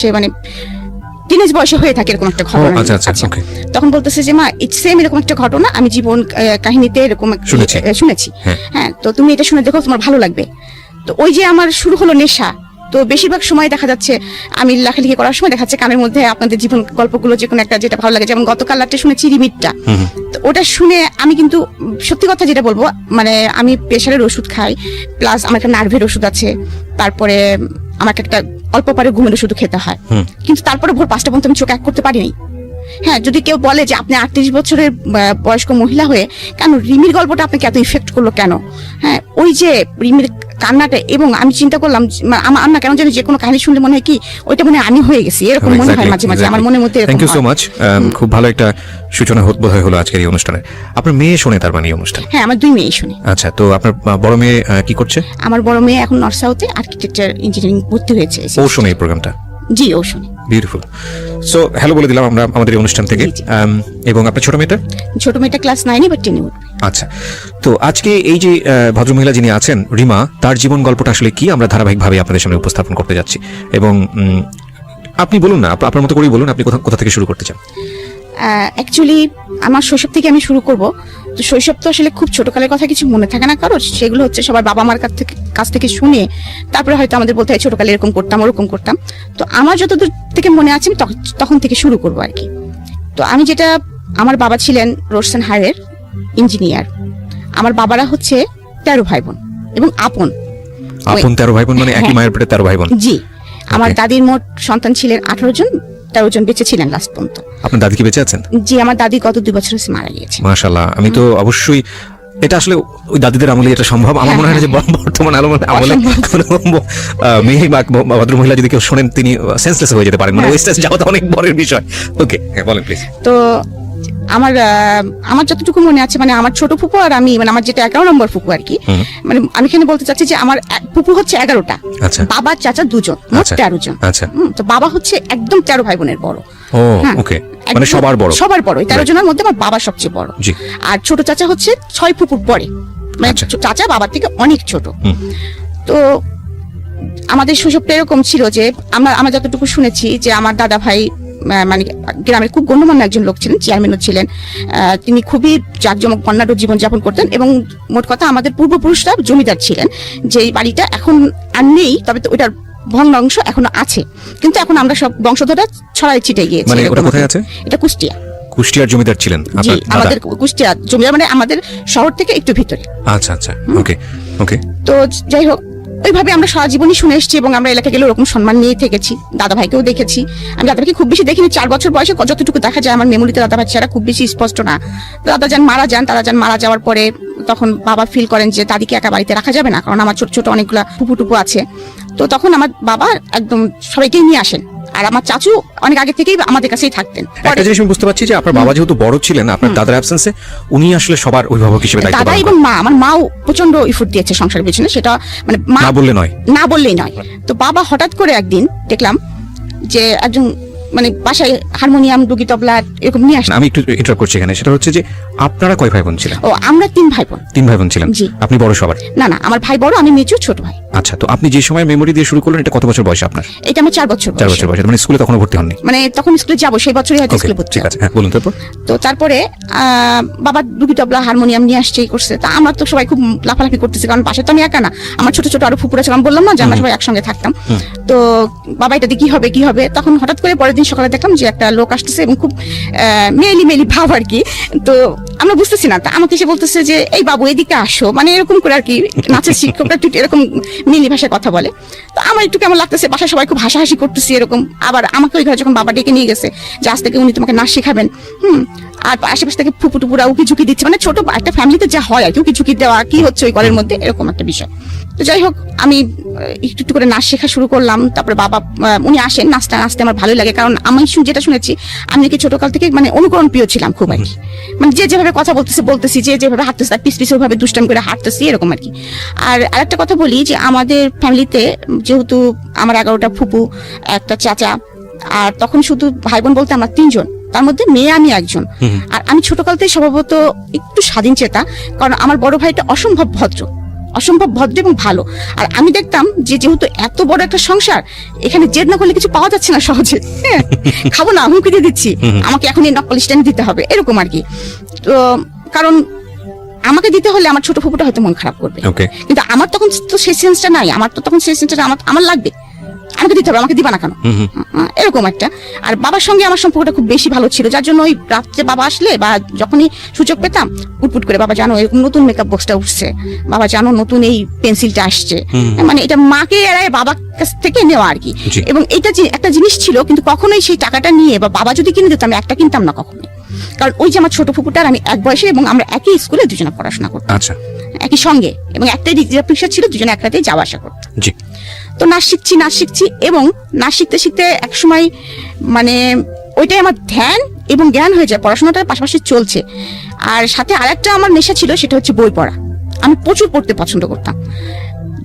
মানে টিনেজ বয়সে হয়ে থাকে এরকম একটা ঘটনা। তখন বলতেছে যে মা ইটস সেম এরকম একটা ঘটনা আমি জীবন কাহিনীতে এরকম শুনেছি। হ্যাঁ, তো তুমি এটা শুনে দেখো, তোমার ভালো লাগবে। তো ওই যে আমার শুরু হলো নেশা। তো বেশিরভাগ সময় দেখা যাচ্ছে আমি লেখালেখি করার সময় দেখা যাচ্ছে কানের মধ্যে আপনাদের জীবন গল্পগুলো যে কোনো একটা যেটা ভালো লাগে, যেমন গতকাল রাতে শুনেছি রিমিটটা। তো ওটা শুনে আমি কিন্তু সত্যি কথা যেটা বলবো, মানে আমি প্রেশারের ওষুধ খাই, প্লাস আমার একটা নার্ভের ওষুধ আছে, তারপরে আমাকে একটা অল্প পারে ঘুমের ওষুধ খেতে হয়, কিন্তু তারপরে ভোর 5টা পর্যন্ত আমি চোখ এক করতে পারিনি। হ্যাঁ, যদি কেউ বলে যে আপনি 38 বছরের বয়স্ক মহিলা হয়ে কেন রিমির গল্পটা আপনাকে এত ইফেক্ট করলো কেন? হ্যাঁ, ওই যে রিমির কান্নাটা, এবং আমি চিন্তা করলাম আমার না কেন জানি যে কোনো কাহিনী শুনলে মনে হয় কি ওইটা মনে আমি হয়ে গেছি, এরকম মনে হয় মাঝে মাঝে আমার মনের মধ্যে। থ্যাংক ইউ সো মাচ, খুব ভালো একটা সূচনা বোধহয় হলো আজকের এই অনুষ্ঠানে। আপনার মেয়ে শোনে তার মানে এই অনুষ্ঠান? হ্যাঁ, আমার 2 মেয়ে শুনে। আচ্ছা, তো আপনার বড় মেয়ে কি করছে? আমার বড় মেয়ে এখন নর্থ সাউথে আর্কিটেকচার ইঞ্জিনিয়ারিং ভর্তি হয়েছে। ও শোনে এই প্রোগ্রামটা? জি, ও শোনে। বিউটিফুল। সো হ্যালো বলে দিলাম আমরা আমাদের এই অনুষ্ঠান থেকে। এবং আপনার ছোট মেয়েটা ক্লাস 9 এ বা 10 এ উঠবে। আচ্ছা, তো আজকে এই যে ভদ্রমহিলা যিনি আছেন রিমা, তার জীবন গল্পটা আসলে কি আমরা ধারাবাহিকভাবে আপনাদের সামনে উপস্থাপন করতে যাচ্ছি। এবং আপনি বলুন না, আপনার মতো করেই বলুন, আপনি কোথা থেকে শুরু করতে চান? অ্যাকচুয়ালি আমার শৈশব থেকে আমি শুরু করব। তো শৈশব তো আসলে খুব ছোটকালের কথা কিছু মনে থাকে না কারো, সেগুলো হচ্ছে সবার বাবা মার কাছ থেকে শুনে তারপরে হয়তো আমাদের বলতে হয় ছোটকালে এরকম করতাম ওরকম করতাম। তো আমার যতদূর থেকে মনে আছে আমি তখন থেকে শুরু করবো আর কি। তো আমি যেটা, আমার বাবা ছিলেন রোশন হারের ইঞ্জিনিয়ার। আমার বাবারা হচ্ছে 13 ভাই বোন এবং আপন 13 ভাই বোন, মানে একই মায়ের পেটে 13 ভাই বোন? জি, আমার দাদির মোট সন্তান ছিলেন 18 জন, 13 জন বেঁচে ছিলেন লাস্ট পর্যন্ত। আপনার দাদি কি বেঁচে আছেন? জি, আমার দাদি গত 2 বছর হচ্ছে মারা গিয়েছে। মাশাআল্লাহ, আমি তো অবশ্যই এটা আসলে ওই দাদিদের আমলে এটা সম্ভব। আমার মনে হয় যে বর্তমান আমলে মেয়ে বা ভদ্র মহিলা যদি কেউ শোনেন তিনি সেন্সলেস হয়ে যেতে পারেন, মানে ওই স্টেজ যাওয়া তো অনেক বড় বিষয়। ওকে, হ্যাঁ বলেন প্লিজ। তো আমার যতটুকু মনে আছে, মানে আমার ছোট ফুপু আর আমি, মানে আমার যেটা 11 নম্বর ফুপু আর কি, মানে আমি এখানে বলতে চাচ্ছি যে আমার ফুপু হচ্ছে 11টা, বাবা চাচা 2 জন, মোট 13 জন। তো বাবা হচ্ছে একদম 13 ভাই বোনের বড়। ওকে, মানে সবার বড়। 13 জনের মধ্যে আমার বাবা সবচেয়ে বড়। আর ছোট চাচা হচ্ছে 6 ফুপুর পরে, মানে চাচা বাবার থেকে অনেক ছোট। তো আমাদের শৈশবটা এরকম ছিল যে আমরা যতটুকু শুনেছি যে আমার দাদা ভাই মানে গ্রামের খুব গণ্যমান্য একজন লোক ছিলেন, চেয়ারম্যানও ছিলেন। তিনি খুবই জাঁকজমক বর্ণাঢ্য জীবনযাপন করতেন এবং মোট কথা আমাদের পূর্বপুরুষরা জমিদার ছিলেন। যে বাড়িটা এখন আর নেই, তবে তো ওইটার ভগ্নাংশ এখনো আছে, কিন্তু এখন আমরা সব বংশধররা ছড়াই ছিটে গিয়েছি। মানে ওটা কোথায় আছে? এটা কুষ্টিয়ার জমিদার ছিলেন আপনার দাদা? আমাদের কুষ্টিয়া জমিদার, মানে আমাদের শহর থেকে একটু ভিতরে। আচ্ছা আচ্ছা, ওকে ওকে। তো যাই হোক, ওইভাবে আমরা সারা জীবনই শুনে এসেছি এবং আমরা এলাকা গেলে ওরকম সম্মান নিয়ে থেকেছি। দাদা ভাইকেও দেখেছি। আমি দাদা ভাইকে খুব বেশি দেখিনি, 4 বছর বয়সে যতটুকু দেখা যায় আমার মেমোরিতে দাদা ভাই ছাড়া খুব বেশি স্পষ্ট না। দাদা মারা যাওয়ার পরে তখন বাবা ফিল করেন যে দাদিকে একা বাড়িতে রাখা যাবে না, কারণ আমার ছোট ছোট অনেকগুলা টুপু আছে। তো তখন আমার বাবা একদম সবাইকেই নিয়ে আসেন, আর আমার চাচু অনেক আগে থেকেই আমাদের কাছেই থাকতেন। একটা জিনিস আমি বুঝতে পারছি যে আপনার বাবা যেহেতু বড় ছিলেন, আপনার দাদার অ্যাবসেন্সে উনি আসলে সবার অভিভাবক হিসেবে দায়িত্ব পালন করেন। দাদা এবং মা, আমার মাও প্রচন্ড এফোর্ট দিয়েছে সংসারের পেছনে, সেটা মানে না বললেই নয়। তো বাবা হঠাৎ করে একদিন দেখলাম যে একজন মানে বাসায় হারমোনিয়াম, ডুগি, তবলা এরকম নিয়ে আসেন। আমি একটু ইন্টারাপ্ট করছি এখানে, সেটা হচ্ছে যে আপনারা কয় ভাই বোন ছিলেন? ও, আমরা 3 ভাই বোন। 3 ভাই বোন ছিলেন? আপনি বড় সবার? না, আমার ভাই বড়, আমি মেজো, ছোট ভাই। আচ্ছা, তো আপনি যে সময় মেমোরি দিয়ে শুরু করলেন, এটা কত বছর বয়স আপনার? এটা আমার 4 বছর বয়স। মানে স্কুলে তখনও ভর্তি হননি? মানে তখন স্কুলে যাব, সেই বছরই হয়তো স্কুলে ভর্তি। ঠিক আছে, হ্যাঁ বলুন। তারপরে বাবা ডুগি, তবলা, হারমোনিয়াম নিয়ে আসছে, করছে। তা আমরা তো সবাই খুব লাফালাফি করতেছি, কারণ পাশে তো আমি একা না, আমার ছোট ছোট আরো ফুপুরা ছিল। আমি বললাম না যে আমরা সবাই একসঙ্গে থাকতাম। তো বাবা এটা দিয়ে কি হবে, তখন হঠাৎ করে পরের দিন সকালে দেখলাম যে একটা লোক আসতেছে এবং খুব মেলি ভাব আর কি। তো আমরা বুঝতেছি না, তা আমাকে এসে বলতেছে যে এই বাবু এদিকে আসো, মানে এরকম করে আর কি। নাচের শিক্ষকরা একটু এরকম মেলি ভাষায় কথা বলে। তো আমার একটু কেমন লাগতেছে, বাসায় সবাই খুব হাসাহাসি করতেছি এরকম। আবার আমাকে ওই ঘরে যখন বাবা ডেকে নিয়ে গেছে যে আজ থেকে উনি তোমাকে নাচ শেখাবেন, আর আশেপাশ থেকে ফুপু টুপুরা উকি ঝুঁকি দিচ্ছে, মানে ছোট একটা ফ্যামিলিতে যা হয় আর কি, উকি ঝুঁকি দেওয়া কি হচ্ছে ওই ঘরের মধ্যে, এরকম একটা বিষয়। তো যাই হোক, আমি একটু করে নাচ শেখা শুরু করলাম। তারপরে বাবা উনি আসেন, নাচতে আমার ভালোই লাগে, কারণ আমি যেটা শুনেছি আমি নাকি ছোটকাল থেকে মানে অনুকরণ প্রিয় ছিলাম খুব আর কি। মানে যে যেভাবে কথা বলতেছি, যে যেভাবে হাঁটতেছি তার পিস ওইভাবে দুষ্টামি করে হাঁটতেছি এরকম আর কি। আর আরেকটা কথা বলি যে আমাদের ফ্যামিলিতে যেহেতু আমার 11টা ফুপু, একটা চাচা, আর তখন শুধু ভাই বোন বলতে আমরা 3 জন, তার মধ্যে মেয়ে আমি একজন। আর আমি ছোটকাল থেকে স্বভাবত একটু স্বাধীন চেতা, কারণ আমার বড় ভাইটা অসম্ভব ভদ্র, অসম্ভব ভদ্র এবং ভালো। আর আমি দেখতাম যে যেহেতু এত বড় একটা সংসার, এখানে জেদ না করলে কিছু পাওয়া যাচ্ছে না সহজে, হ্যাঁ, খাবো না, হুমকি দিয়ে দিচ্ছি, আমাকে এখন এই নকলিশটা দিতে হবে, এরকম আর কি। তো কারণ আমাকে দিতে হলে আমার ছোট ফুপুটা হয়তো মন খারাপ করবে, কিন্তু আমার তখন তো সেই সেন্সটা নাই, আমার তো তখন সেই সেন্সটা আমার লাগবে, আমাকে দিতে হবে, আমাকে দিবা না কেন, এরকম একটা। আর বাবার সঙ্গে আমার সম্পর্কটা খুব বেশি ভালো ছিল, যার জন্য ওই রাত্রে বাবা আসলে বা যখনই সুযোগ পেতাম উটপুট করে, বাবা জানো এরকম নতুন মেকআপ বক্সটা উঠছে, বাবা জানো নতুন এই পেন্সিলটা আসছে, মানে এটা মাকে এড়ায় বাবার কাছ থেকে নেওয়া আর কি। এবং এটা যে একটা জিনিস ছিল, কিন্তু কখনোই সেই টাকাটা নিয়ে বা বাবা যদি কিনে দিত আমি একটা কিনতাম না কখনোই, কারণ ওই যে আমার ছোট ফুপুটার আমি এক বয়সে এবং আমরা একই স্কুলে দুজনে পড়াশোনা করতাম, একই সঙ্গে, এবং একটাই রিজার্ভ রিক্সা ছিল, দুজনে একটাতেই যাওয়া আসা করতাম। তো নাচ শিখছি এবং নাচ শিখতে শিখতে এক সময় মানে ওইটাই আমার ধ্যান এবং জ্ঞান হয়ে যায়, পড়াশোনাটার পাশাপাশি চলছে। আর সাথে আরেকটা আমার নেশা ছিল, সেটা হচ্ছে বই পড়া। আমি প্রচুর পড়তে পছন্দ করতাম।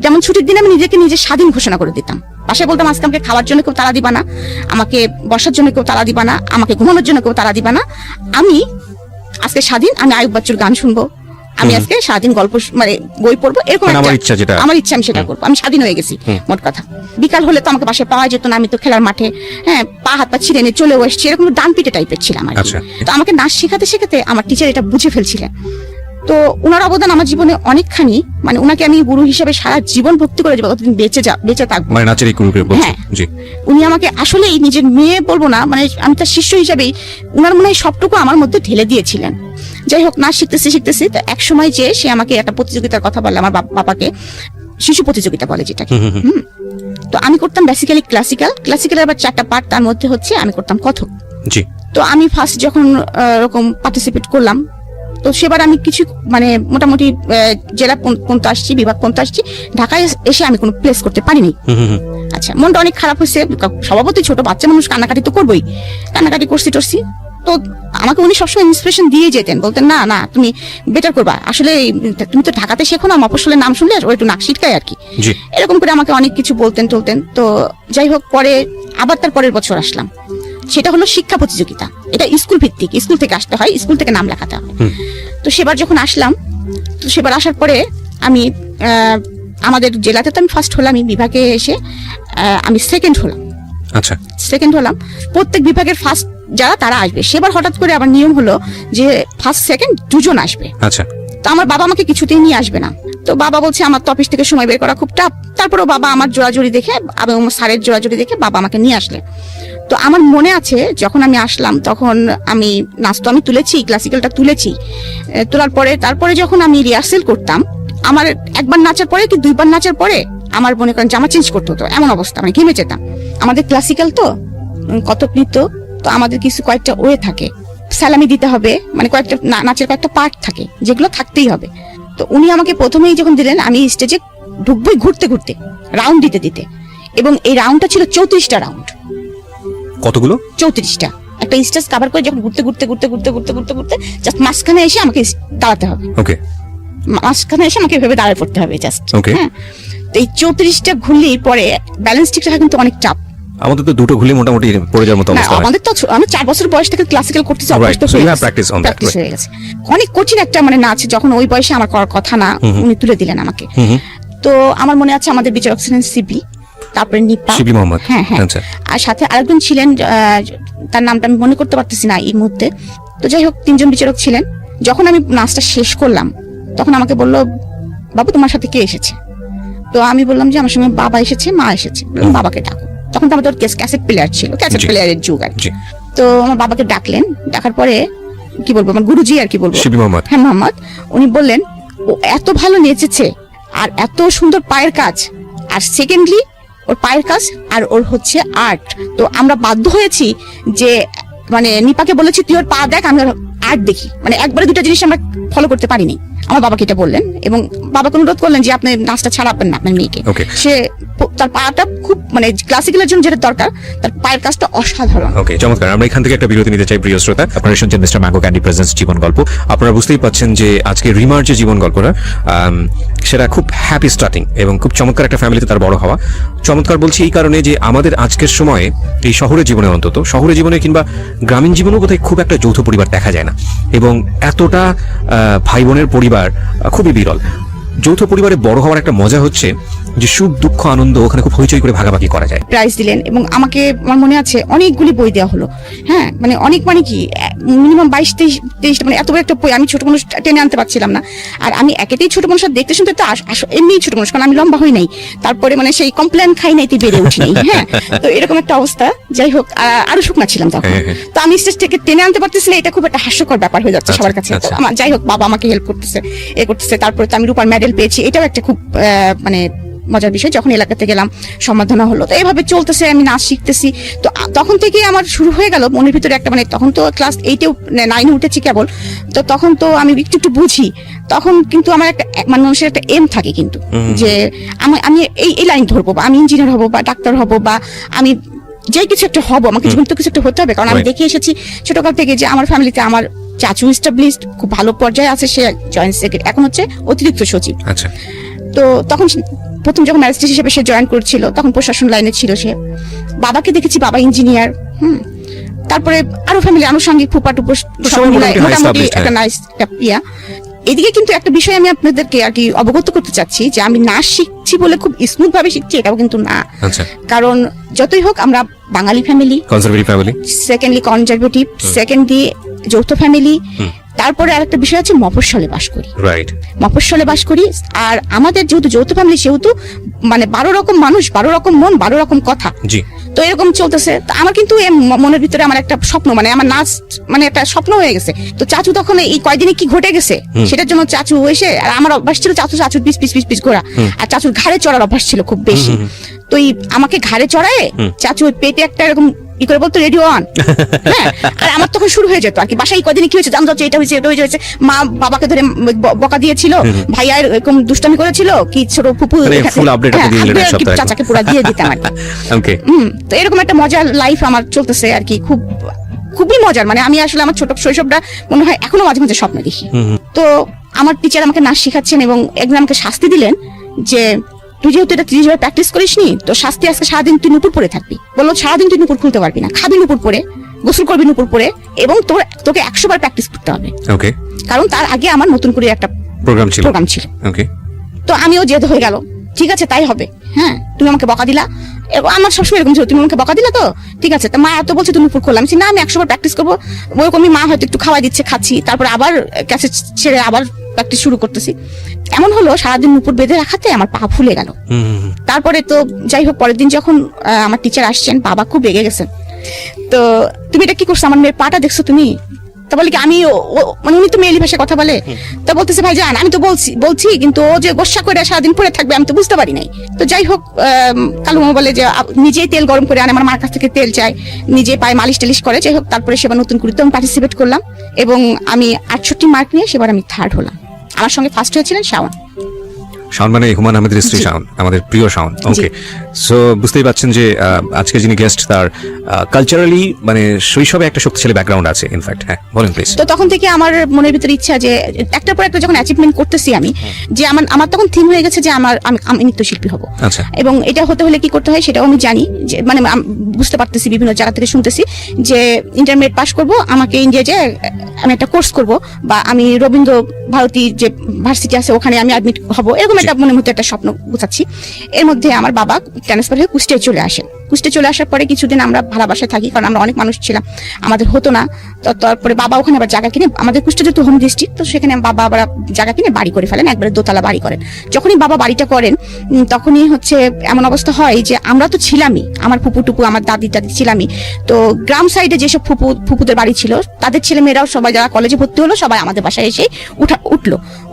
যেমন ছুটির দিনে আমি নিজে স্বাধীন ঘোষণা করে দিতাম, বাসায় বলতাম আজকে আমাকে খাওয়ার জন্য কেউ তাড়া দিবা না, আমাকে বসার জন্য কেউ তাড়া দিবা না, আমাকে ঘুমানোর জন্য কেউ তাড়া দিবা না, আমি আজকে স্বাধীন, আমি আয়ুব বাচ্চুর গান শুনবো, আমি আজকে স্বাধীন গল্প মানে বই পড়বো, এরকম আমার ইচ্ছা আমি সেটা করবো, আমি স্বাধীন হয়ে গেছি মোট কথা। বিকাল হলে তো আমাকে বাসায় পাওয়া যেত না, আমি তো খেলার মাঠে, হ্যাঁ, পা হাত পা ছিঁড়ে নিয়ে চলেও এসেছি, এরকম ডান পিটে টাইপের ছিলাম আর কি। তো আমাকে নাচ শেখাতে আমার টিচার এটা বুঝে ফেলছিলেন। তো ওনার অবদান আমার জীবনে অনেকখানি, মানে ওনাকে আমি গুরু হিসেবে সারা জীবন ভক্তি করে যাবো, কতদিন বেঁচে থাকবো, মানে নাচের এই গুরুকে বলছেন। জি, উনি আমাকে আসলেই নিজের মেয়ে বলবো না, মানে আমি তার শিষ্য হিসেবেই উনার মনে হয় সবটুকু আমার মধ্যে ঢেলে দিয়েছিলেন। যাই হোক, নাচ শিখতেছি তো এক সময় যে সে আমাকে একটা প্রতিযোগিতার কথা বললে, আমার বাবাকে শিশু প্রতিযোগিতা বলে যেটাকে। তো আমি করতাম বেসিক্যালি ক্লাসিক্যালের আবার 4টা পার্ট, তার মধ্যে হচ্ছে আমি করতাম কথক। জি। তো আমি ফার্স্ট যখন এরকম পার্টিসিপেট করলাম, তো সেবার আমি কিছু মানে মোটামুটি জেলা পর্যন্ত আসছি, বিভাগ পর্যন্ত আসছি, ঢাকায় এসে আমি কোনো প্লেস করতে পারিনি। আচ্ছা, মনটা অনেক খারাপ হয়েছে, স্বভাবতই ছোট বাচ্চা মানুষ কান্নাকাটি তো করবোই, কান্নাকাটি করছি। তো আমাকে উনি সবসময় ইন্সপিরেশন দিয়ে যেতেন, বলতেন না না তুমি বেটার করবা, আসলে তুমি তো ঢাকাতে শেখো না, মফস্বলের নাম শুনলে ও একটু নাক শিটকায় আর কি, এরকম করে আমাকে অনেক কিছু বলতেন টলতেন। তো যাই হোক, পরে আবার তার পরের বছর আসলাম, সেটা হলো শিক্ষা প্রতিযোগিতা, এটা স্কুল ভিত্তিক, স্কুল থেকে আসতে হয়, স্কুল থেকে নাম লেখাতে হয়। তো সেবার যখন আসলাম, তো সেবার আসার পরে আমি আমাদের জেলাতে তো আমি ফার্স্ট হলাম, বিভাগে এসে আমি সেকেন্ড হলাম। আচ্ছা, সেকেন্ড হলাম। প্রত্যেক বিভাগের ফার্স্ট যারা তারা আসবে, সেবার হঠাৎ করে আবার নিয়ম হলো যে ফার্স্ট সেকেন্ড দুজন আসবে। আচ্ছা। তো আমার বাবা আমাকে কিছুতেই নিয়ে আসবে না, তো বাবা বলছে আমার তো অফিস থেকে সময় বের করা খুব টাফ। তারপরেও বাবা আমার জোড়াজুড়ি দেখে এবং স্যারের জোড়াজুড়ি দেখে বাবা আমাকে নিয়ে আসলে। তো আমার মনে আছে যখন আমি আসলাম, তখন আমি নাচ তো আমি তুলেছি, ক্লাসিক্যালটা তুলেছি, তোলার পরে তারপরে যখন আমি রিহার্সেল করতাম, আমার একবার নাচার পরে কি দুইবার নাচার পরে আমার মনে করেন জামা চেঞ্জ করতে হতো, এমন অবস্থা, মানে ঘেমে যেতাম। আমাদের ক্লাসিক্যাল তো কতক নৃত্য, তো আমাদের কিছু কয়েকটা ওয়ে থাকে, সালামি দিতে হবে, মানে কয়েকটা নাচের কয়েকটা পার্ট থাকে যেগুলো থাকতেই হবে। তো উনি আমাকে প্রথমেই যখন দিলেন, আমি স্টেজে ঢুকবই ঘুরতে ঘুরতে, রাউন্ড দিতে, এবং এই রাউন্ডটা ছিল 34টা রাউন্ড। কতগুলো? 34টা। একটা স্টেজ কভার করে যখন ঘুরতে জাস্ট মাঝখানে এসে আমাকে দাঁড়াতে হবে। ওকে। মাঝখানে এসে আমাকে ভেবে দাঁড়ায় পড়তে হবে জাস্ট। ওকে। তো এই 34টা ঘুরলেই পরে ব্যালেন্স ঠিক রাখা কিন্তু অনেক চাপ। আমাদের তো দুটো ঘুরলে মোটামুটি পড়ে যাওয়ার মতো অবস্থা। আমাদের তো আমি 4 বছর বয়স থেকে ক্লাসিক্যাল করতেছি, প্র্যাকটিস হয়ে গেছে। অনেক কঠিন একটা মানে নাচ, যখন ওই বয়সে আমার করার কথা না, উনি তুলে দিলেন আমাকে। তো আমার মনে আছে আমাদের বিচারক ছিলেন সিপি, তারপরে নিপা, শিবলি মোহাম্মদ, হ্যাঁ, আর সাথে আরেকজন ছিলেন, তার নামটা আমি মনে করতে পারতেছি না এই মুহূর্তে। তো যাই হোক, 3জন বিচারক ছিলেন। যখন আমি নাচটা শেষ করলাম, তখন আমাকে বললো, বাবু তোমার সাথে কে এসেছে? তো আমি বললাম যে আমার সঙ্গে বাবা এসেছে, মা এসেছে। বললাম বাবাকে ডাকো। তখন তো আমাদের ক্যাসেট প্লেয়ার ছিল, ক্যাসেট প্লেয়ারের যুগ আর কি। তো আমার বাবাকে ডাকলেন, ডাকার পরে কি বলবো, আমার গুরুজি আর কি বলবো, হ্যাঁ মোহাম্মদ, উনি বললেন ও এত ভালো নেচেছে আর এত সুন্দর পায়ের কাজ, আর সেকেন্ডলি ওর পায়ের কাজ আর ওর হচ্ছে আর্ট। তো আমরা বাধ্য হয়েছি যে মানে নিপাকে বলেছি তুই ওর পা দেখ, আমি আর্ট দেখি, মানে একবারে দুটা জিনিস আমরা ফলো করতে পারিনি। আমার বাবাকে এটা বললেন এবং বাবাকে অনুরোধ করলেন যে আপনি নাচটা ছাড়াবেন না আপনার মেয়েকে। সে তার পাটা খুব মানে ক্লাসিক্যালের জন্য যেটা দরকার, তার পায়ের কাজটা অসাধারণ। ওকে, চমৎকার। আমরা এখান থেকে একটা বিরতি নিতে চাই প্রিয় শ্রোতা। আপনারা শুনছেন মিস্টার ম্যাঙ্গো ক্যান্ডি প্রেজেন্টস জীবন গল্প। আপনারা বুঝতেই পাচ্ছেন যে আজকে রিমার যে জীবন গল্পটা, সেটা খুব হ্যাপি স্টার্টিং এবং খুব চমৎকার একটা ফ্যামিলিতে তার বড় হওয়া। চমৎকার বলছি এই কারণে যে আমাদের আজকের সময়ে এই শহরের জীবনে, অন্তত শহরের জীবনে কিংবা গ্রামীণ জীবনেও বোধহয় খুব একটা যৌথ পরিবার দেখা যায় না, এবং এতটা ভাই বোনের পরিবার খুবই বিরল। যৌথ পরিবারে বড় হওয়ার একটা মজা হচ্ছে যে সুখ দুঃখ আনন্দ ওখানে খুব হইচই করে ভাগাভাগি করা যায়। প্রাইজ দিলেন এবং আমাকে আমার মনে আছে অনেকগুলি বই দেওয়া হলো। হ্যাঁ, মানে অনেক, মানে কি মিনিমাম 22-23, মানে এত বড় একটা বই আমি ছোট মানুষ টেনে আনতে পারছিলাম না। আর আমি একেতেই ছোট মানুষ, আর দেখতে শুনতে তো এমনি ছোট মানুষ, কারণ আমি লম্বা হই নাই, তারপরে মানে সেই কমপ্লেন খাই নাই, বেড়ে উঠি নাই। হ্যাঁ, তো এরকম একটা অবস্থা। যাই হোক, আরো শুকনা ছিলাম তখন। তো আমি স্টেজ থেকে টেনে আনতে পারতেছি না, এটা খুব একটা হাস্যকর ব্যাপার হয়ে যাচ্ছে সবার কাছে। তো আমার, যাই হোক, বাবা আমাকে হেল্প করতেছে, করতেছে। তারপরে তো আমি রূপার মেডেল পেয়েছি, এটাও একটা খুব মানে মজার বিষয়। যখন এলাকাতে গেলাম সম্মাননা হলো, তো এইভাবে চলতেছে, আমি নাচ শিখতেছি। তো তখন থেকে আমার শুরু হয়ে গেল মনের ভিতরে একটা, মানে তখন তো ক্লাস 8-এ 9-এ উঠেছি কেবল, তো তখন তো আমি একটু একটু বুঝি। তখন কিন্তু আমার একটা, মানে মানুষের একটা এম থাকে কিন্তু, যে আমি এই লাইন ধরবো, বা আমি ইঞ্জিনিয়ার হবো, বা ডাক্তার হবো, বা আমি যে কিছু একটা হবো, আমাকে জীবন তো কিছু একটা হতে হবে। কারণ আমি দেখে এসেছি ছোটকাল থেকে যে আমার ফ্যামিলিতে আমার চাচু এস্টাবলিশড, খুব ভালো পর্যায়ে আছে, সে জয়েন্ট সেক্রেটারি, এখন হচ্ছে অতিরিক্ত সচিব। আচ্ছা। তো তখন প্রথম যখন ম্যাজিস্ট্রেট হিসেবে সে জয়েন করছিল, তখন প্রশাসন লাইনে ছিল সে। বাবাকে দেখেছি, বাবা ইঞ্জিনিয়ার। তারপরে আরো ফ্যামিলি আনুষঙ্গিক ফুপা টুপো মোটামুটি একটা নাইস ইয়া। এদিকে কিন্তু একটা বিষয় আমি আপনাদেরকে আর কি অবগত করতে চাচ্ছি, যে আমি নাচ শিখছি বলে খুব স্মুথ ভাবে শিখছি এটাও কিন্তু না। কারণ যতই হোক আমরা Bangali family, conservative family, secondly conservative, secondly যৌথ ফ্যামিলি, তারপরে আরেকটা বিষয় আছে মফস্বলে বাস করি। রাইট, মফস্বলে বাস করি। আর আমাদের যেহেতু যৌথ ফ্যামিলি, সেহেতু মানে 12 রকম মানুষ, 12 রকম মন, 12 রকম কথা। জি। তো এরকম চলতেছে। তো আমার কিন্তু মনের ভিতরে আমার একটা স্বপ্ন, মানে আমার নাচ মানে একটা স্বপ্ন হয়ে গেছে। তো চাচু তখন এই কয়দিনে কি ঘটে গেছে সেটার জন্য চাচু এসে, আর আমার অভ্যাস ছিল চাচুর পিস ঘোরা, আর চাচুর ঘাড়ে চড়ার অভ্যাস ছিল খুব বেশি। তো আমাকে ঘাড়ে চড়ায় চাচু ওই পেটে একটা এরকম ই করে বলতো রেডিও অন। হ্যাঁ, আর আমার তখন শুরু হয়ে যেত আর কি, বাসায় কদিন কি হয়েছে জানতে হচ্ছে, এটা হয়েছে, এটা হয়েছে। মা বাবাকে ধরে বকা দিয়েছিল, ভাইয়া এরকম দুষ্টামি করেছিল, কি ছোট ফুপু চাচাকে পুরা দিয়ে দিতাম আর কি। তো এরকম একটা মজার লাইফ আমার চলতেছে আর কি, খুবই মজার। মানে আমি আসলে আমার ছোট শৈশবটা মনে হয় এখনো মাঝে মাঝে স্বপ্ন দেখি। তো আমার টিচার আমাকে নাচ শেখাচ্ছেন এবং একদিন আমাকে শাস্তি দিলেন যে তুই যেহেতু এটা 30 বার প্র্যাকটিস করিসনি, তো শাস্তি আজকে সারাদিন তুই নুপুর পরে থাকবি। বললো সারাদিন তুই নুপুর খুলতে পারবি না, খাবি নুপুর পরে, গোসল করবি নুপুর পরে, এবং তোকে 100 বার প্র্যাকটিস করতে হবে। ওকে। কারণ তার আগে আমার নতুন করে একটা প্রোগ্রাম ছিল। ওকে। তো আমিও জেদ হয়ে গেল, ঠিক আছে তাই হবে। হ্যাঁ, তুমি আমাকে বকা দিলা, আমার সবসময় এরকম ছিল, তুমি আমাকে বকা দিলা, তো ঠিক আছে। তা মা এত বলছে তুমি নুপুর খুললাম, না আমি 100 বার প্র্যাকটিস করবো। ওরকমই মা হয়তো একটু খাওয়াই দিচ্ছে, খাচ্ছি, তারপর আবার ক্যাসেট ছেড়ে আবার প্র্যাকটিস শুরু করতেছি। এমন হলো সারাদিন নুপুর বেঁধে রাখাতে আমার পা ফুলে গেল। তারপরে তো যাই হোক, পরের দিন যখন আমার টিচার আসছেন, বাবা খুব রেগে গেছেন। তো তুমি এটা কি করছো, আমার মেয়ের পাটা দেখছো তুমি? তা বলে কি আমি, মানে উনি তো মেয়েলি ভাষায় কথা বলে, তা বলতেছে ভাই জান আমি তো বলছি কিন্তু ও যে গোসা করে সারাদিন পরে থাকবে আমি তো বুঝতে পারি নাই। তো যাই হোক, কালু মামা বলে যে নিজেই তেল গরম করে আনে, আমার মার কাছ থেকে তেল চাই, নিজে পায়ে মালিশ টালিশ করে। যাই হোক, তারপরে সেবার নতুন করে আমি পার্টিসিপেট করলাম এবং আমি 68 মার্ক নিয়ে সেবার আমি 3rd হলাম। আমার সঙ্গে ফার্স্ট হয়েছিলেন শাওন। শাওন মানে হুমায়ুন আহমেদের স্ত্রী শাওন, আমাদের প্রিয় শাওন। ওকে, সো বুঝতেই পাচ্ছেন যে আজকে যিনি গেস্ট তার কালচারালি মানে শৈশবে একটা শক্তিশালী ব্যাকগ্রাউন্ড আছে। ইনফ্যাক্ট হ্যাঁ, বলেন প্লিজ। তো তখন থেকে আমার মনের ভিতরে ইচ্ছা যে একটার পর একটা যখন অ্যাচিভমেন্ট করতেছি আমি, যে আমার তখন থিম হয়ে গেছে যে আমি নৃত্যশিল্পী হব। আচ্ছা। এবং এটা হতে হলে কি করতে হয় সেটাও আমি জানি, যে মানে বুঝতে পারতেছি, বিভিন্ন জায়গা থেকে শুনতেছি যে ইন্টারমিডিয়েট পাস করব, আমাকে ইন্ডিয়া যে আমি একটা কোর্স করব, বা আমি রবীন্দ্র ভারতী যে ভার্সিটি আছে ওখানে আমি অ্যাডমিট হব, এরকম একটা মনের মধ্যে একটা স্বপ্ন গুছাচ্ছি। এর মধ্যে আমার বাবা ট্রান্সফার হয়ে কুষ্টিয়ায় চলে আসেন। কুষ্টিয়ায় চলে আসার পরে কিছুদিন আমরা ভাড়া বাসায় থাকি, কারণ আমরা অনেক মানুষ ছিলাম, আমাদের হতো না। তারপরে বাবা ওখানে আবার জায়গা কিনে, আমাদের কুষ্টিয়া যেহেতু হোম ডিস্ট্রিক্ট, তো সেখানে বাবা আবার জায়গা কিনে বাড়ি করে ফেলেন, একবারে দোতলা বাড়ি করেন। যখনই বাবা বাড়িটা করেন তখনই হচ্ছে এমন অবস্থা হয় যে আমরা তো ছিলামই, আমার ফুপু টুপু আমার দাদি ছিলামই। তো গ্রাম সাইডে যেসব ফুপুদের বাড়ি ছিল তাদের ছেলে মেয়েরাও সবাই যারা কলেজে ভর্তি হলো সবাই আমাদের বাসায় এসে